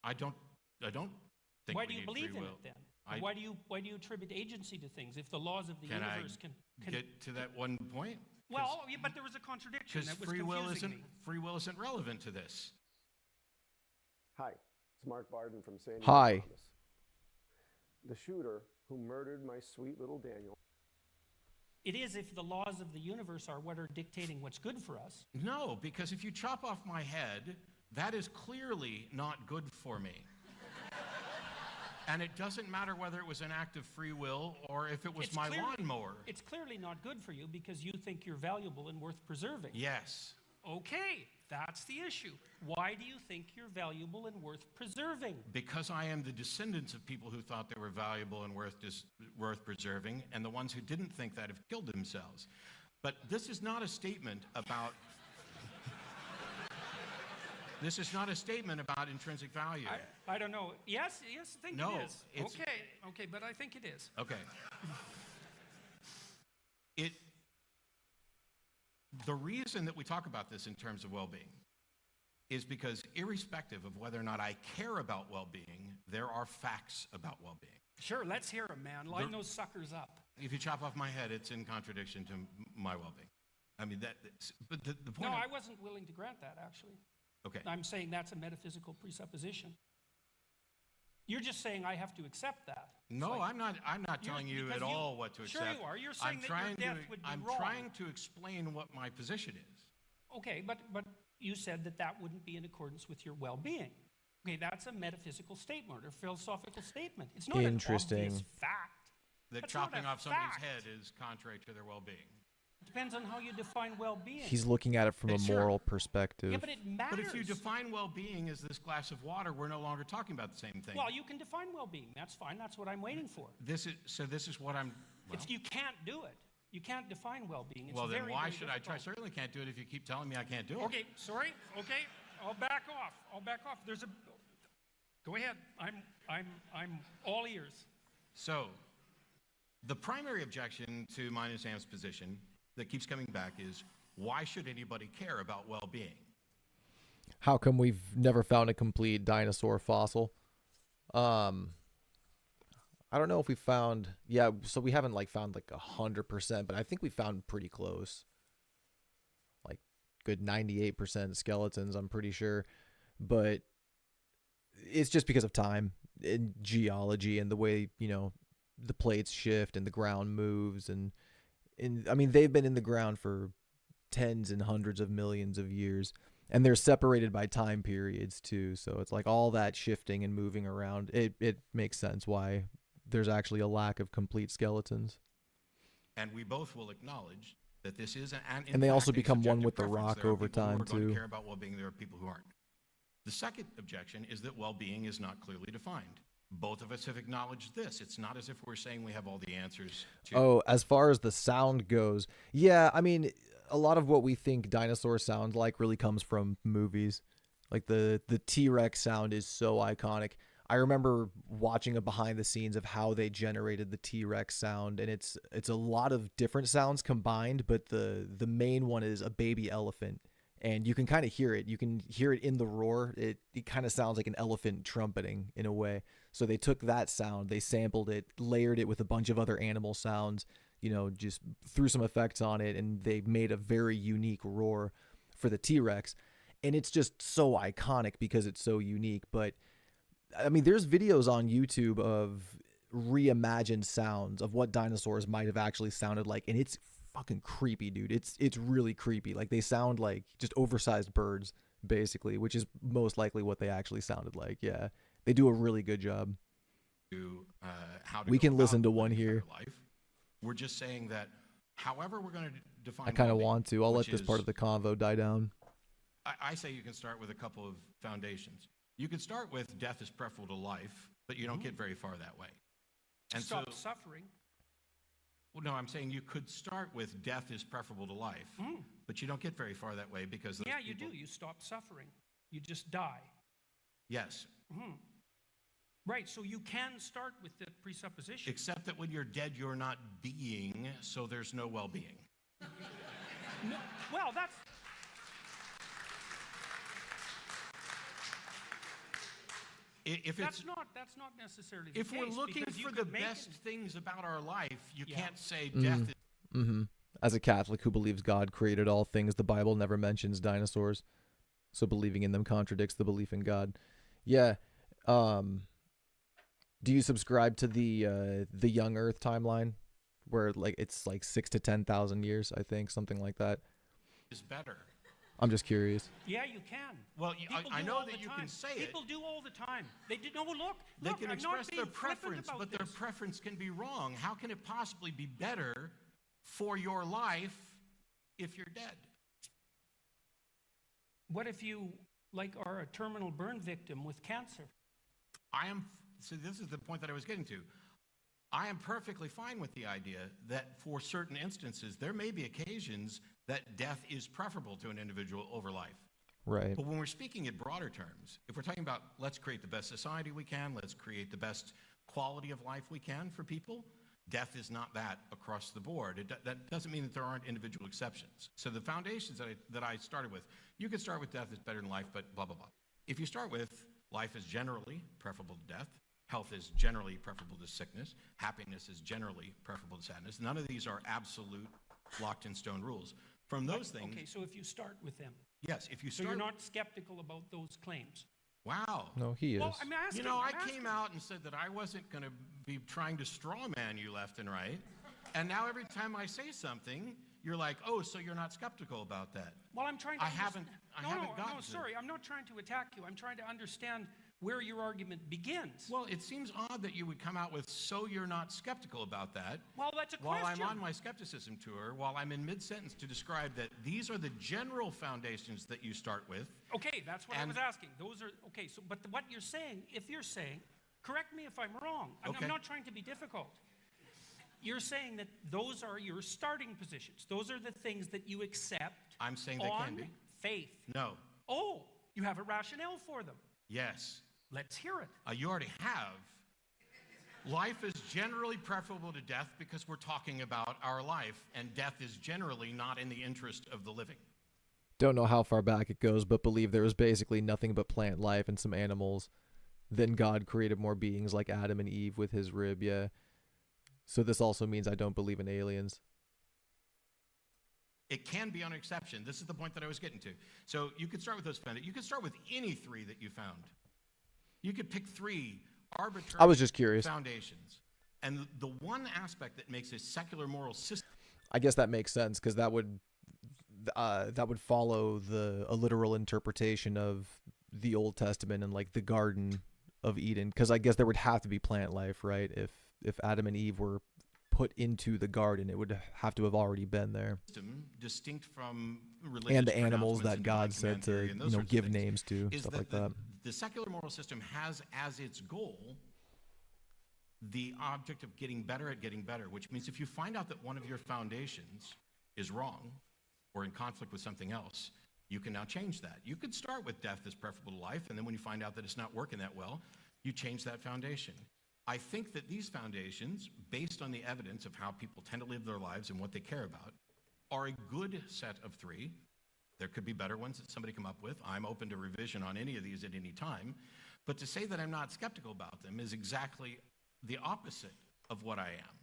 I don't think why we do you need believe free in will. it then? Why do you attribute agency to things if the laws of the universe can get to that one point? Well, yeah, but there was a contradiction that was confusing me. Free will isn't relevant to this. Hi, it's Mark Barden from San Diego. Hi. The shooter who murdered my sweet little Daniel. It is if the laws of the universe are what are dictating what's good for us. No, because if you chop off my head, that is clearly not good for me. And it doesn't matter whether it was an act of free will or if it was my lawnmower. It's clearly not good for you because you think you're valuable and worth preserving. Yes. Okay, that's the issue. Why do you think you're valuable and worth preserving? Because I am the descendants of people who thought they were valuable and worth preserving, and the ones who didn't think that have killed themselves. But this is not a statement about... This is not a statement about intrinsic value. I don't know. Yes, I think no, it is. Okay, but I think it is. Okay. The reason that we talk about this in terms of well-being is because irrespective of whether or not I care about well-being, there are facts about well-being. Sure, let's hear them, man. Line those suckers up. If you chop off my head, it's in contradiction to my well-being. I mean, but the point. No, I wasn't willing to grant that, actually. Okay. I'm saying that's a metaphysical presupposition. You're just saying I have to accept that. No, I'm not telling you at all what to accept. Sure you are. You're saying that your death would be wrong. I'm trying to explain what my position is. Okay, but you said that wouldn't be in accordance with your well-being. Okay, that's a metaphysical statement or philosophical statement. It's not an obvious fact. That chopping off somebody's head is contrary to their well-being. It depends on how you define well-being. He's looking at it from a moral perspective. Yeah, but it matters. But if you define well-being as this glass of water, we're no longer talking about the same thing. Well, you can define well-being. That's fine. That's what I'm waiting for. This is what I'm. Well, you can't do it. You can't define well-being. It's well, then very, why very should I difficult. try? I certainly can't do it if you keep telling me I can't do it. Okay, sorry. Okay, I'll back off. There's a. Go ahead. I'm all ears. So, the primary objection to mine and Sam's position that keeps coming back is, why should anybody care about well-being? How come we've never found a complete dinosaur fossil? I don't know if we found, so we haven't found 100%, but I think we found pretty close. Like good 98% skeletons, I'm pretty sure. But it's just because of time and geology and the way, the plates shift and the ground moves and I mean, they've been in the ground for tens and hundreds of millions of years, and they're separated by time periods too. So it's like all that shifting and moving around. It makes sense why there's actually a lack of complete skeletons. And we both will acknowledge that this is and they also become one with the rock over time too. Who care about well-being. There are people who aren't. The second objection is that well-being is not clearly defined. Both of us have acknowledged this. It's not as if we're saying we have all the answers to. Oh, as far as the sound goes, yeah, I mean, a lot of what we think dinosaurs sound like really comes from movies. Like the T-Rex sound is so iconic. I remember watching a behind the scenes of how they generated the T-Rex sound, and it's a lot of different sounds combined, but the main one is a baby elephant. And you can kind of hear it. You can hear it in the roar. It kind of sounds like an elephant trumpeting in a way. So they took that sound, they sampled it, layered it with a bunch of other animal sounds, just threw some effects on it, and they made a very unique roar for the T-Rex. And it's just so iconic because it's so unique. But, I mean, there's videos on YouTube of reimagined sounds of what dinosaurs might have actually sounded like, and it's fucking creepy, dude. It's really creepy. Like, they sound like just oversized birds, basically, which is most likely what they actually sounded like. Yeah, they do a really good job. We can listen to one here. Life. We're just saying that however we're going to define. I kind of want to. I'll let this part of the convo die down. I say you can start with a couple of foundations. You can start with death is preferable to life, but you don't get very far that way. And stop suffering. Well, no, I'm saying you could start with death is preferable to life, but you don't get very far that way because yeah, you do. You stop suffering. You just die. Yes. Right, so you can start with the presupposition. Except that when you're dead, you're not being, so there's no well-being. No, well, that's... That's not necessarily the case. If we're looking for the best things about our life, you can't say death is... As a Catholic who believes God created all things, the Bible never mentions dinosaurs. So believing in them contradicts the belief in God. Yeah. Do you subscribe to the young Earth timeline, where it's 6,000 to 10,000 years? I think something like that. Is better. I'm just curious. Yeah, you can. Well, I know that you can say People do all the time. They do. No, look. They can express their preference, but their preference can be wrong. How can it possibly be better for your life if you're dead? What if you are a terminal burn victim with cancer? So this is the point that I was getting to. I am perfectly fine with the idea that for certain instances, there may be occasions that death is preferable to an individual over life. Right. But when we're speaking in broader terms, if we're talking about let's create the best society we can, let's create the best quality of life we can for people, death is not that across the board. That doesn't mean that there aren't individual exceptions. So the foundations that I started with, you could start with death is better than life, but blah, blah, blah. If you start with life is generally preferable to death, health is generally preferable to sickness, happiness is generally preferable to sadness. None of these are absolute locked in stone rules. From those things. Okay, so if you start with them. Yes, if you So start. you're not skeptical about those claims. Wow. No, he is. Well, I'm asking. You know, I I'm asking. came out and said that I wasn't going to be trying to straw man you left and right. And now every time I say something, you're like, oh, so you're not skeptical about that. Well, I'm trying to. I haven't gotten No, to sorry. I'm not trying to attack you. I'm trying to understand where your argument begins. Well, it seems odd that you would come out with, so you're not skeptical about that. Well, that's a while question. I'm on my skepticism tour, while I'm in mid-sentence to describe that these are the general foundations that you start with. Okay, that's what I was asking. Those are, okay, so, but what you're saying, if you're saying, correct me if I'm wrong. I'm not trying to be difficult. You're saying that those are your starting positions. Those are the things that you accept. I'm saying they can be. Faith. No. Oh, you have a rationale for them. Yes. Let's hear it. You already have. Life is generally preferable to death because we're talking about our life, and death is generally not in the interest of the living. Don't know how far back it goes, but believe there was basically nothing but plant life and some animals. Then God created more beings like Adam and Eve with his rib, yeah. So this also means I don't believe in aliens. It can be an exception. This is the point that I was getting to. So you could start with those. You could start with any three that you found. You could pick three arbitrary I was just curious. Foundations. And the one aspect that makes a secular moral system. I guess that makes sense because that would follow a literal interpretation of the Old Testament and like the Garden of Eden. Because I guess there would have to be plant life, right? If Adam and Eve were put into the garden, it would have to have already been there. Distinct from religious And the animals that pronouncements God and said divine to theory and those sorts of give things, names to, is stuff that like that. The secular moral system has as its goal the object of getting better at getting better, which means if you find out that one of your foundations is wrong or in conflict with something else, you can now change that. You could start with death as preferable to life, and then when you find out that it's not working that well, you change that foundation. I think that these foundations, based on the evidence of how people tend to live their lives and what they care about, are a good set of three. There could be better ones that somebody come up with. I'm open to revision on any of these at any time. But to say that I'm not skeptical about them is exactly the opposite of what I am.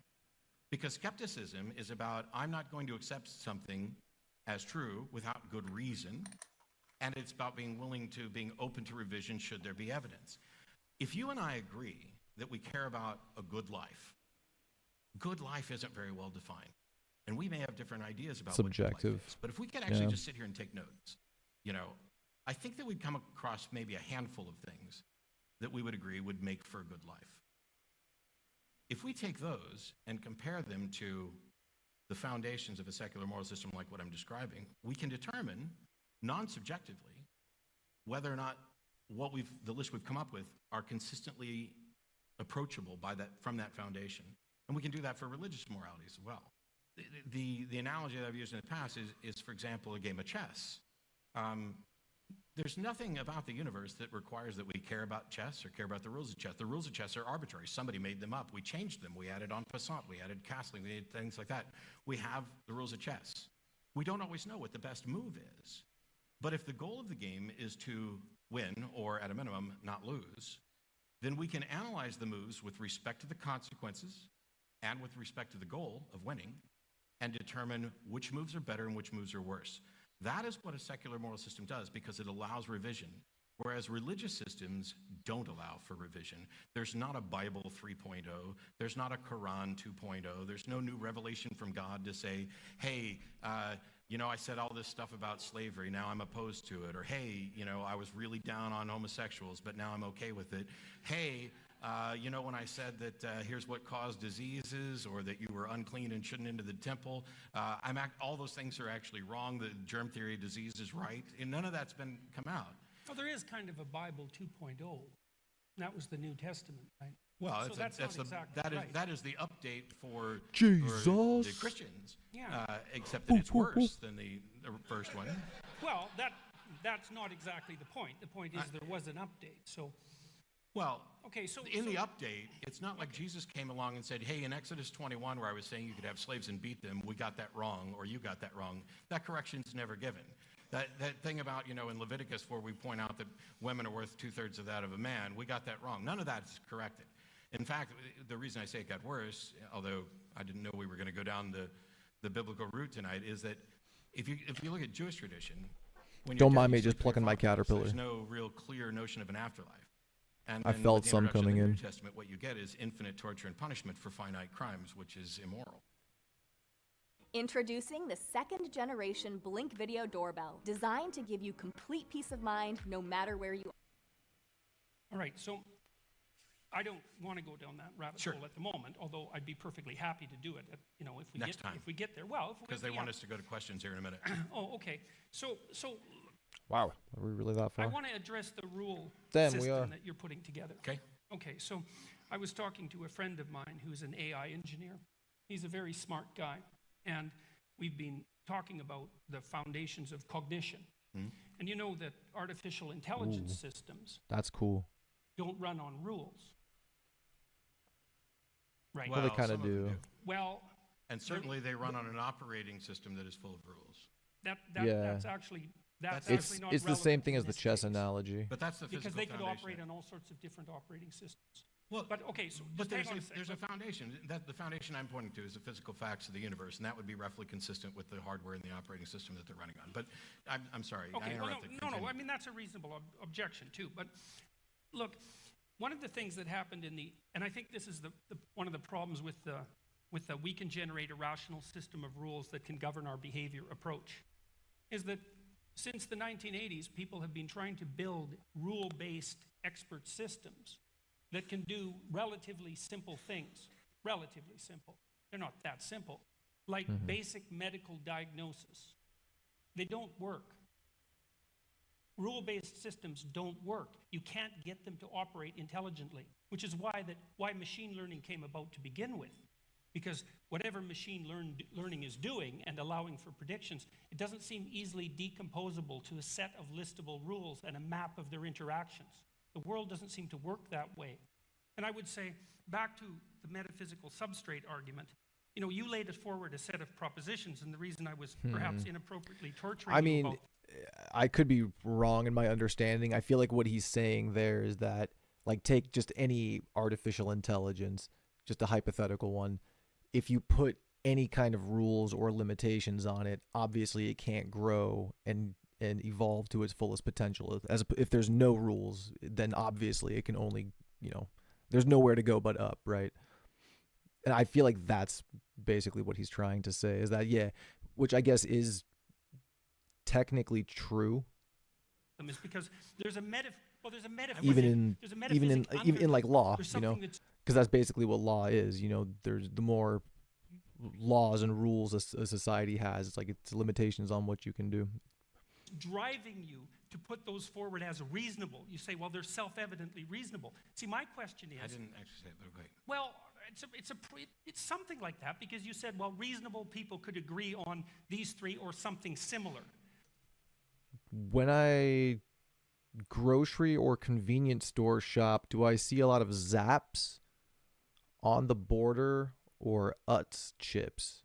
Because skepticism is about, I'm not going to accept something as true without good reason. And it's about being open to revision should there be evidence. If you and I agree that we care about a good life isn't very well defined. And we may have different ideas about subjective. What good life is. But if we could actually just sit here and take notes, I think that we'd come across maybe a handful of things that we would agree would make for a good life. If we take those and compare them to the foundations of a secular moral system like what I'm describing, we can determine non-subjectively whether or not the list we've come up with are consistently approachable from that foundation. And we can do that for religious morality as well. The analogy that I've used in the past is, for example, a game of chess. There's nothing about the universe that requires that we care about chess or care about the rules of chess. The rules of chess are arbitrary. Somebody made them up. We changed them. We added en passant. We added castling. We added things like that. We have the rules of chess. We don't always know what the best move is. But if the goal of the game is to win, or at a minimum, not lose, then we can analyze the moves with respect to the consequences and with respect to the goal of winning and determine which moves are better and which moves are worse. That is what a secular moral system does because it allows revision, whereas religious systems don't allow for revision. There's not a Bible 3.0. There's not a Quran 2.0. There's no new revelation from God to say, hey, I said all this stuff about slavery, now I'm opposed to it. Or, hey, I was really down on homosexuals, but now I'm okay with it. Hey, when I said that here's what caused diseases, or that you were unclean and shouldn't enter the temple, all those things are actually wrong. The germ theory of disease is right. And none of that's come out. Well, there is kind of a Bible 2.0. That was the New Testament, right? Well, so that is the update for Jesus. For the Christians. Yeah. Except that it's worse than the first one. Well, that's not exactly the point. The point is there was an update. So. Well, okay, so in the update, it's not like Jesus came along and said, hey, in Exodus 21, where I was saying you could have slaves and beat them, we got that wrong, or you got that wrong. That correction's never given. That thing about, in Leviticus where we point out that women are worth 2/3 of that of a man, we got that wrong. None of that's corrected. In fact, the reason I say it got worse, although I didn't know we were going to go down the biblical route tonight, is that if you look at Jewish tradition, when Don't you're mind dead, me you just sleep with plucking your my fathers. caterpillar. There's no real clear notion of an afterlife. And I then felt with the some introduction coming of the in. New Testament, what you get is infinite torture and punishment for finite crimes, which is immoral. Introducing the second generation Blink Video Doorbell, designed to give you complete peace of mind no matter where you are. All right, so I don't want to go down that rabbit hole at the moment, although I'd be perfectly happy to do it, if we get there. Well, because they want us to go to questions here in a minute. Oh, okay. So Wow. Are we really that far? I want to address the rule Damn, we system are. that you're putting together. Okay. Okay, so I was talking to a friend of mine who's an AI engineer. He's a very smart guy, and we've been talking about the foundations of cognition. And you know that artificial intelligence systems That's cool. don't run on rules. Right. Well, they kind some of do. them Well, And certainly they run on an operating system that is full of rules. that's actually that's It's actually not it's the relevant same thing in as the this chess case. analogy. But that's the Because physical they could foundation. operate on all sorts of different operating systems. Well, but okay, so but just hang on a second. there's a foundation. That the foundation I'm pointing to is the physical facts of the universe, and that would be roughly consistent with the hardware and the operating system that they're running on. But I'm sorry, I Okay, well, interrupted. no. Continue. I mean, that's a reasonable objection too. But look, one of the things that happened and I think this is one of the problems with the we can generate a rational system of rules that can govern our behavior approach, is that since the 1980s, people have been trying to build rule-based expert systems that can do relatively simple things. Relatively simple. They're not that simple. Like basic medical diagnosis. They don't work. Rule-based systems don't work. You can't get them to operate intelligently, which is why machine learning came about to begin with. Because whatever machine learning is doing and allowing for predictions, it doesn't seem easily decomposable to a set of listable rules and a map of their interactions. The world doesn't seem to work that way. And I would say, back to the metaphysical substrate argument, you laid us forward a set of propositions, and the reason I was perhaps inappropriately torturing you about I could be wrong in my understanding. I feel like what he's saying there is that, like, take just any artificial intelligence, just a hypothetical one. If you put any kind of rules or limitations on it, obviously it can't grow and evolve to its fullest potential. If there's no rules, then obviously it can only, there's nowhere to go but up, right? And I feel like that's basically what he's trying to say, is that, which I guess is technically true. Is because there's a metaphysics. Even in like law, because that's basically what law is. There's the more laws and rules a society has, it's limitations on what you can do. Driving you to put those forward as reasonable. You say, well, they're self-evidently reasonable. See, my question is... I didn't actually say it, but okay. Well, it's something like that, because you said, well, reasonable people could agree on these three or something similar. When I grocery or convenience store shop, do I see a lot of Zaps, On the Border, or Utz chips?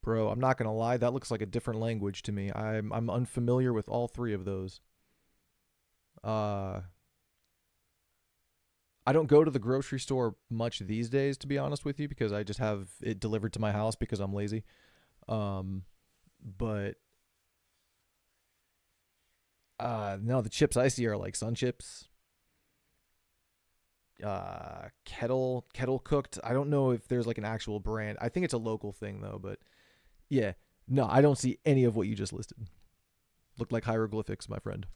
Bro, I'm not gonna lie, that looks like a different language to me. I'm unfamiliar with all three of those. I don't go to the grocery store much these days, to be honest with you, because I just have it delivered to my house because I'm lazy. But no, the chips I see are like Sun Chips, kettle cooked. I don't know if there's like an actual brand. I think it's a local thing though, but yeah, no, I don't see any of what you just listed. Look like hieroglyphics, my friend.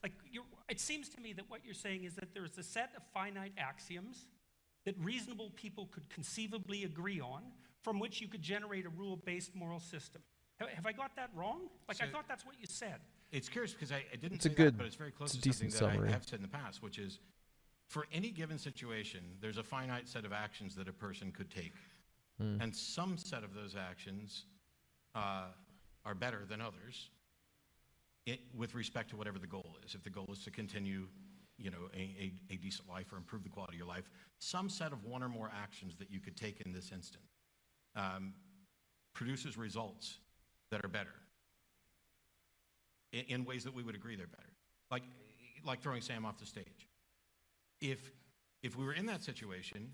It seems to me that what you're saying is that there's a set of finite axioms that reasonable people could conceivably agree on, from which you could generate a rule-based moral system. Have I got that wrong? I thought that's what you said. It's curious because I didn't It's a say good- that, but it's very close it's a to something decent that summary. I have said in the past, which is, for any given situation, there's a finite set of actions that a person could take. And some set of those actions are better than others with respect to whatever the goal is. If the goal is to continue, a decent life or improve the quality of your life, some set of one or more actions that you could take in this instant produces results that are better in ways that we would agree they're better. Like throwing Sam off the stage. If if we were in that situation,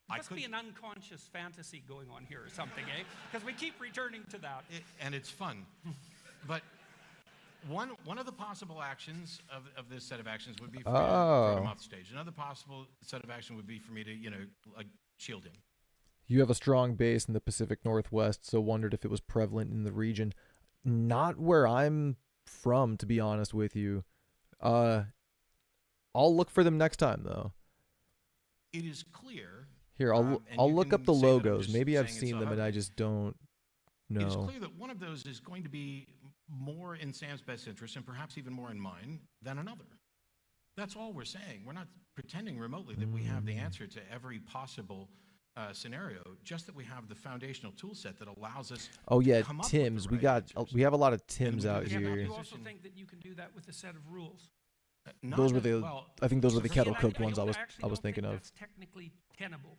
There must be an unconscious fantasy going on here or something, eh? Because we keep returning to that. And it's fun. But one of the possible actions of this set of actions would be for me to throw him off the stage. Another possible set of action would be for me to, like, shield him. You have a strong base in the Pacific Northwest, so wondered if it was prevalent in the region. Not where I'm from, to be honest with you. I'll look for them next time, though. It is clear. Here, I'll look up the logos. Maybe I've seen them and I just don't know. It is clear that one of those is going to be more in Sam's best interest and perhaps even more in mine than another. That's all we're saying. We're not pretending remotely that we have the answer to every possible scenario, just that we have the foundational tool set that allows us to come up Tims. with the right We have a lot of Tims out Yeah, here. but you also think that you can do that with a set of rules? Those were I think those were the kettle cooked ones I was thinking of. That's technically tenable.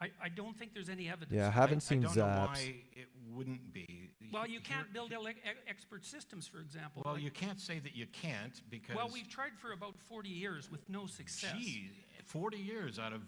I don't think there's any evidence. Yeah, I haven't seen I don't know Zaps. why it wouldn't be. Well, you can't build expert systems, for example. Well, you can't say that you can't because. Well, we've tried for about 40 years with no success. Gee, 40 years out of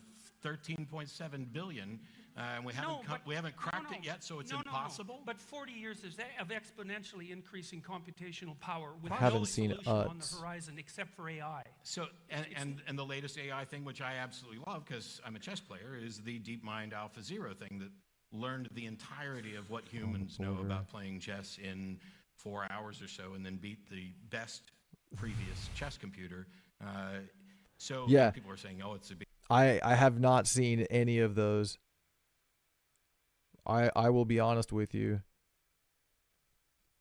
13.7 billion, and we haven't cracked it yet, so it's impossible. No. But 40 years of exponentially increasing computational power with Haven't no seen solution on the UTS. horizon except for AI. So, and the latest AI thing, which I absolutely love because I'm a chess player, is the DeepMind AlphaZero thing that learned the entirety of what humans know about playing chess in 4 hours or so, and then beat the best previous chess computer. So Yeah. people are saying, "Oh, it's a big." I have not seen any of those. I will be honest with you.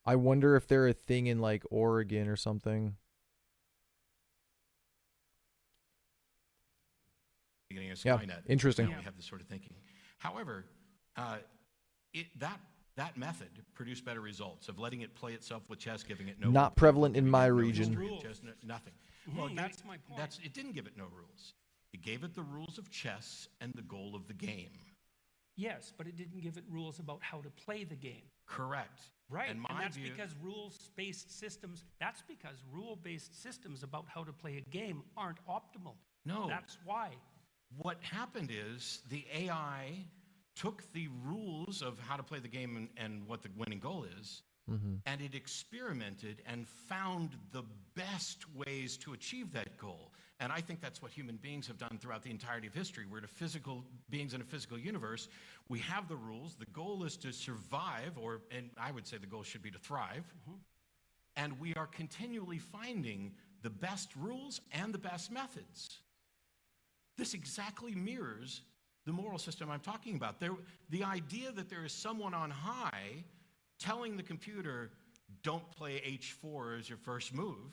I wonder if they're a thing in like Oregon or something. Beginning of Yeah, Skynet. interesting. We have this sort of thinking. However, that method produced better results of letting it play itself with chess, giving it no. Not prevalent in my region. history of chess, nothing. Well, That's my point. it didn't give it no rules. It gave it the rules of chess and the goal of the game. Yes, but it didn't give it rules about how to play the game. Correct. Right, And and my that's view- because rules-based systems, rule-based systems about how to play a game aren't optimal. No. That's why. What happened is the AI took the rules of how to play the game and what the winning goal is, and it experimented and found the best ways to achieve that goal. And I think that's what human beings have done throughout the entirety of history. We're beings in a physical universe. We have the rules. The goal is to survive, and I would say the goal should be to thrive. And we are continually finding the best rules and the best methods. This exactly mirrors the moral system I'm talking about. The idea that there is someone on high telling the computer, don't play h4 as your first move,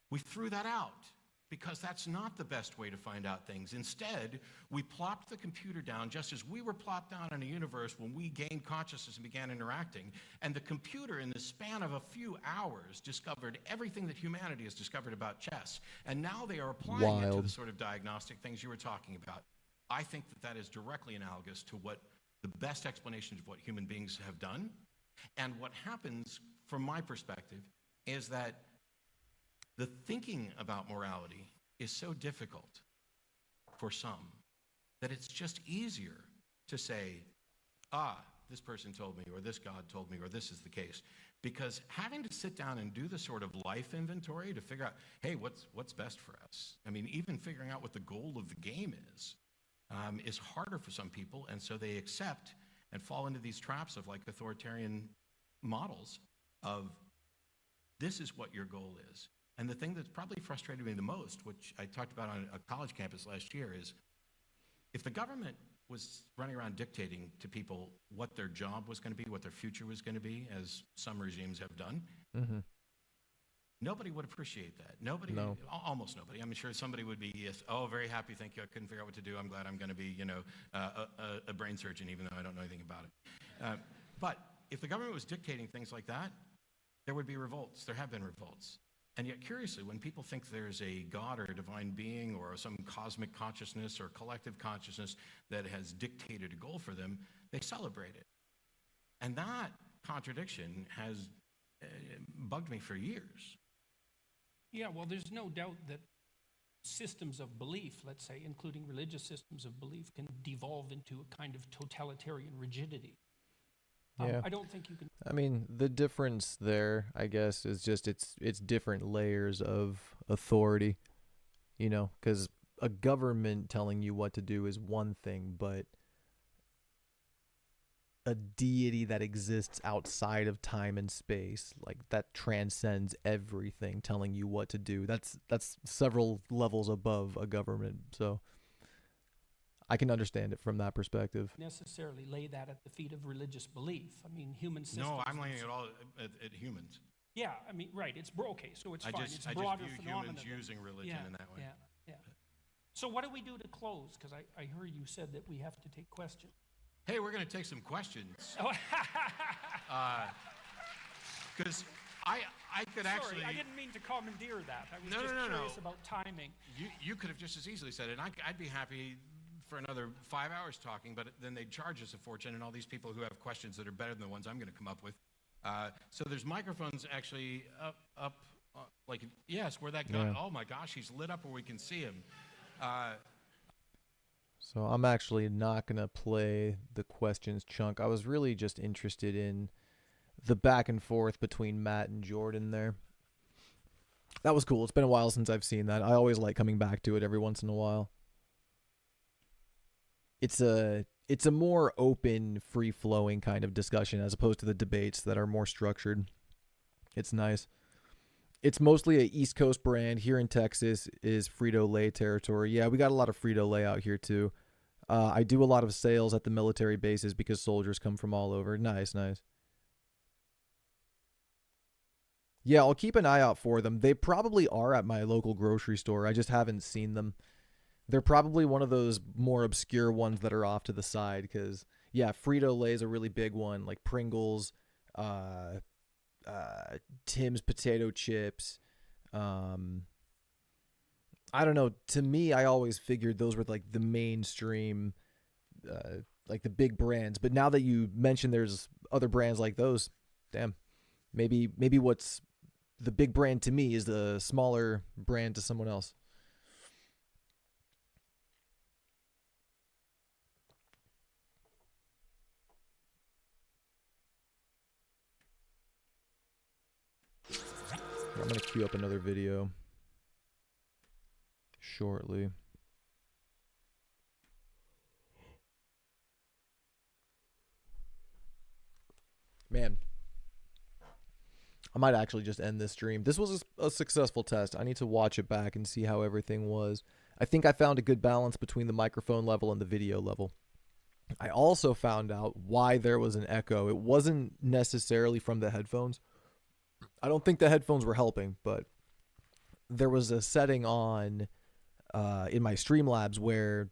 we threw that out because that's not the best way to find out things. Instead, we plopped the computer down just as we were plopped down in a universe when we gained consciousness and began interacting. And the computer, in the span of a few hours, discovered everything that humanity has discovered about chess. And now they are applying it to the sort of diagnostic things you were talking about. I think that is directly analogous to what the best explanations of what human beings have done. And what happens, from my perspective, is that the thinking about morality is so difficult for some that it's just easier to say, this person told me, or this God told me, or this is the case. Because having to sit down and do the sort of life inventory to figure out, hey, what's best for us? I mean, even figuring out what the goal of the game is harder for some people, and so they accept and fall into these traps of like authoritarian models of this is what your goal is. And the thing that's probably frustrated me the most, which I talked about on a college campus last year, is if the government was running around dictating to people what their job was going to be, what their future was going to be, as some regimes have done, nobody would appreciate that. Almost nobody. I'm sure somebody would be, very happy, thank you, I couldn't figure out what to do. I'm glad I'm going to be, a brain surgeon, even though I don't know anything about it. But if the government was dictating things like that, there would be revolts. There have been revolts. And yet, curiously, when people think there's a God or a divine being or some cosmic consciousness or collective consciousness that has dictated a goal for them, they celebrate it. And that contradiction has bugged me for years. Yeah, well, there's no doubt that systems of belief, let's say, including religious systems of belief, can devolve into a kind of totalitarian rigidity. Yeah. I don't think you can. I mean, the difference there, I guess, is just it's different layers of authority, you know, because a government telling you what to do is one thing, but a deity that exists outside of time and space, like that transcends everything, telling you what to do. That's several levels above a government. So I can understand it from that perspective. Necessarily lay that at the feet of religious belief. I mean, human systems. No, I'm laying it all at humans. Yeah, I mean, right. It's okay, so it's I fine. just, It's I broader just view phenomena. humans using religion in that way. Yeah. So what do we do to close? Because I heard you said that we have to take questions. Hey, we're going to take some questions. Oh. Because I could actually. Sorry, I didn't mean to commandeer that. I was just curious about timing. You could have just as easily said it. And I'd be happy for another 5 hours talking, but then they'd charge us a fortune, and all these people who have questions that are better than the ones I'm going to come up with. So there's microphones actually up like, yes, where that guy, Yeah. oh my gosh, he's lit up where we can see him. So I'm actually not going to play the questions chunk. I was really just interested in the back and forth between Matt and Jordan there. That was cool. It's been a while since I've seen that. I always like coming back to it every once in a while. It's a more open, free-flowing kind of discussion as opposed to the debates that are more structured. It's nice. It's mostly a East Coast brand. Here in Texas is Frito-Lay territory. Yeah, we got a lot of Frito-Lay out here too. I do a lot of sales at the military bases because soldiers come from all over. Nice. Yeah, I'll keep an eye out for them. They probably are at my local grocery store. I just haven't seen them. They're probably one of those more obscure ones that are off to the side because, yeah, Frito-Lay is a really big one, like Pringles, Tim's potato chips. I don't know. To me, I always figured those were like the mainstream, like the big brands. But now that you mention there's other brands like those, damn, maybe what's the big brand to me is the smaller brand to someone else. I'm going to queue up another video shortly. Man, I might actually just end this stream. This was a successful test. I need to watch it back and see how everything was. I think I found a good balance between the microphone level and the video level. I also found out why there was an echo. It wasn't necessarily from the headphones. I don't think the headphones were helping, but there was a setting on in my Streamlabs where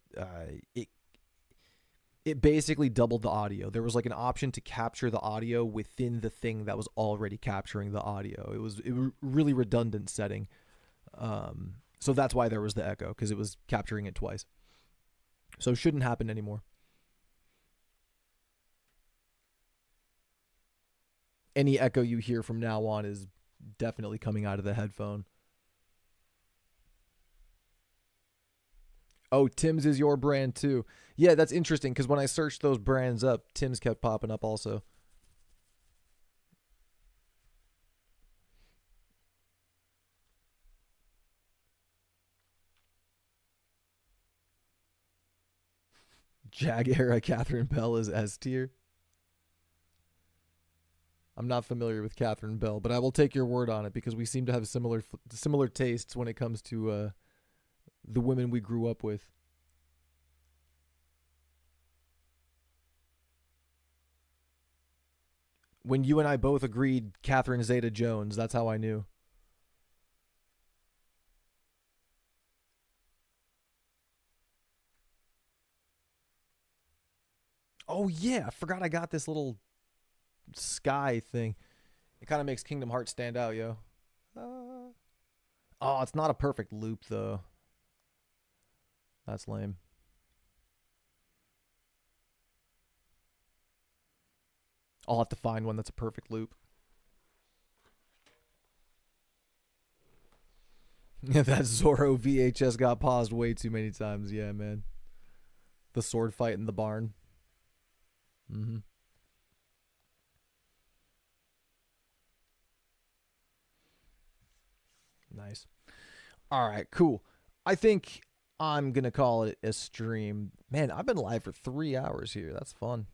it basically doubled the audio. There was like an option to capture the audio within the thing that was already capturing the audio. It was a really redundant setting. So that's why there was the echo, because it was capturing it twice. So it shouldn't happen anymore. Any echo you hear from now on is definitely coming out of the headphone. Oh, Tim's is your brand too. Yeah, that's interesting because when I searched those brands up, Tim's kept popping up also. Jag era Catherine Bell is S tier. I'm not familiar with Catherine Bell, but I will take your word on it because we seem to have similar tastes when it comes to the women we grew up with. When you and I both agreed Catherine Zeta-Jones, that's how I knew. Oh yeah, I forgot I got this little sky thing. It kind of makes Kingdom Hearts stand out, yo. Oh, it's not a perfect loop though. That's lame. I'll have to find one that's a perfect loop. That Zorro VHS got paused way too many times. Yeah, man. The sword fight in the barn. Mm-hmm. Nice. All right, cool. I think I'm going to call it a stream. Man, I've been live for 3 hours here. That's fun.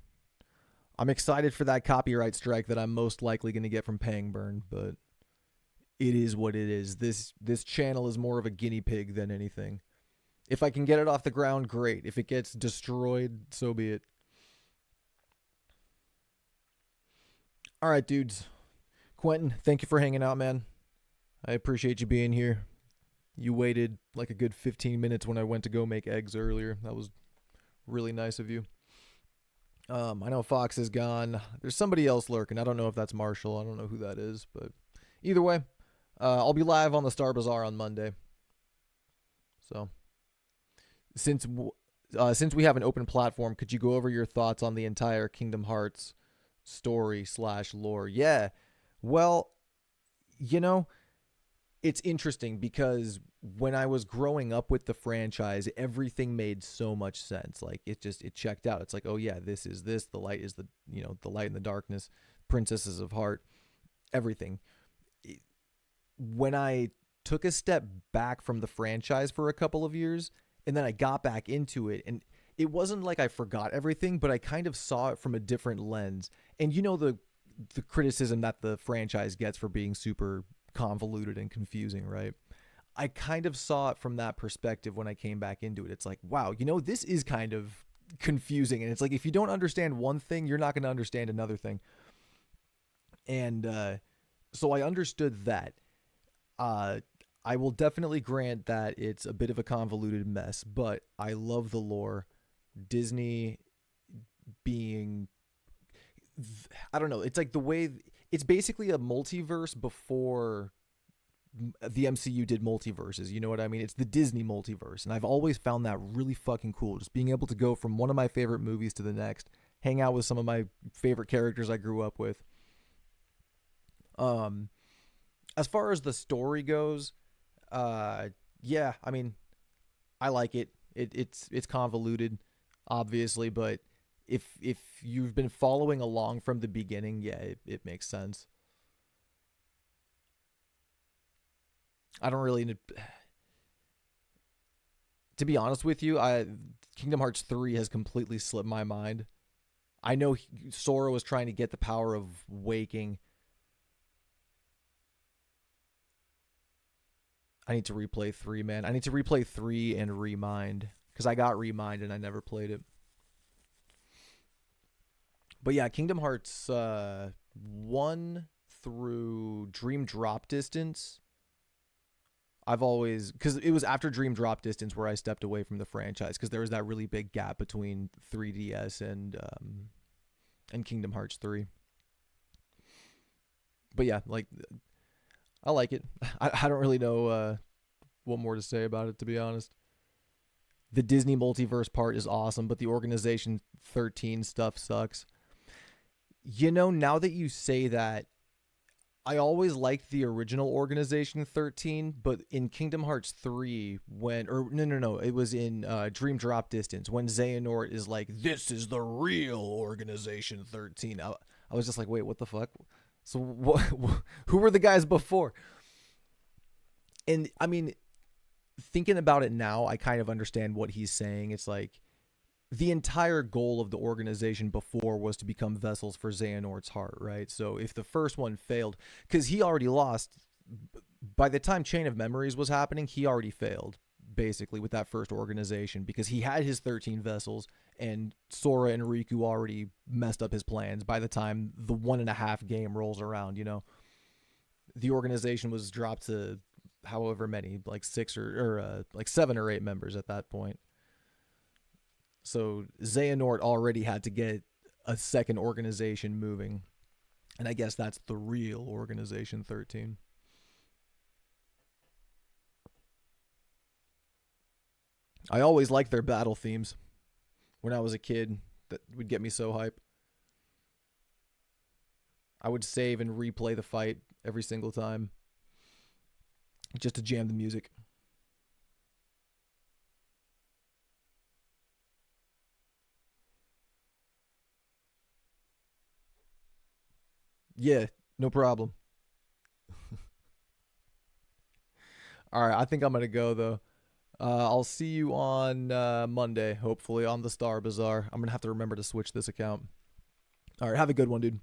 I'm excited for that copyright strike that I'm most likely going to get from Paying Burn, but it is what it is. This channel is more of a guinea pig than anything. If I can get it off the ground, great. If it gets destroyed, so be it. All right, dudes. Quentin, thank you for hanging out, man. I appreciate you being here. You waited like a good 15 minutes when I went to go make eggs earlier. That was really nice of you. I know Fox is gone. There's somebody else lurking. I don't know if that's Marshall. I don't know who that is, but either way, I'll be live on the Star Bazaar on Monday. So, since we have an open platform, could you go over your thoughts on the entire Kingdom Hearts story/lore? Yeah. Well, you know, it's interesting because when I was growing up with the franchise, everything made so much sense. Like it checked out. It's like, oh yeah, this is this. The light is the light and the darkness, princesses of heart, everything. When I took a step back from the franchise for a couple of years and then I got back into it, and it wasn't like I forgot everything, but I kind of saw it from a different lens. And you know, the criticism that the franchise gets for being super convoluted and confusing, right? I kind of saw it from that perspective when I came back into it. It's like, wow, you know, this is kind of confusing. And it's like, if you don't understand one thing, you're not going to understand another thing. And so I understood that. I will definitely grant that it's a bit of a convoluted mess, but I love the lore. Disney being, I don't know, it's like the way, it's basically a multiverse before the MCU did multiverses. You know what I mean? It's the Disney multiverse. And I've always found that really fucking cool. Just being able to go from one of my favorite movies to the next, hang out with some of my favorite characters I grew up with. As far as the story goes, yeah, I mean, I like it. It's convoluted, obviously, but if you've been following along from the beginning, yeah, it makes sense. I don't really, to be honest with you, Kingdom Hearts 3 has completely slipped my mind. I know Sora was trying to get the power of waking. I need to replay 3, man. I need to replay 3 and Remind, because I got Remind and I never played it. But yeah, Kingdom Hearts 1 through Dream Drop Distance, I've always, because it was after Dream Drop Distance where I stepped away from the franchise, because there was that really big gap between 3DS and Kingdom Hearts 3. But yeah, like, I like it. I don't really know what more to say about it, to be honest. The Disney multiverse part is awesome, but the Organization 13 stuff sucks. You know, now that you say that, I always liked the original Organization 13, but in Kingdom Hearts 3, it was in Dream Drop Distance, when Xehanort is like, this is the real Organization 13. I was just like, wait, what the fuck? So who were the guys before? And I mean, thinking about it now, I kind of understand what he's saying. It's like the entire goal of the organization before was to become vessels for Xehanort's heart, right? So if the first one failed, because he already lost, by the time Chain of Memories was happening, he already failed, basically, with that first organization, because he had his 13 vessels, and Sora and Riku already messed up his plans by the time the 1.5 game rolls around, you know? The organization was dropped to however many, like 6 or like 7 or 8 members at that point. So Xehanort already had to get a second organization moving. And I guess that's the real Organization 13. I always liked their battle themes. When I was a kid, that would get me so hype. I would save and replay the fight every single time. just to jam the music. Yeah, no problem. All right, I think I'm going to go, though. I'll see you on Monday, hopefully, on the Star Bazaar. I'm going to have to remember to switch this account. All right, have a good one, dude.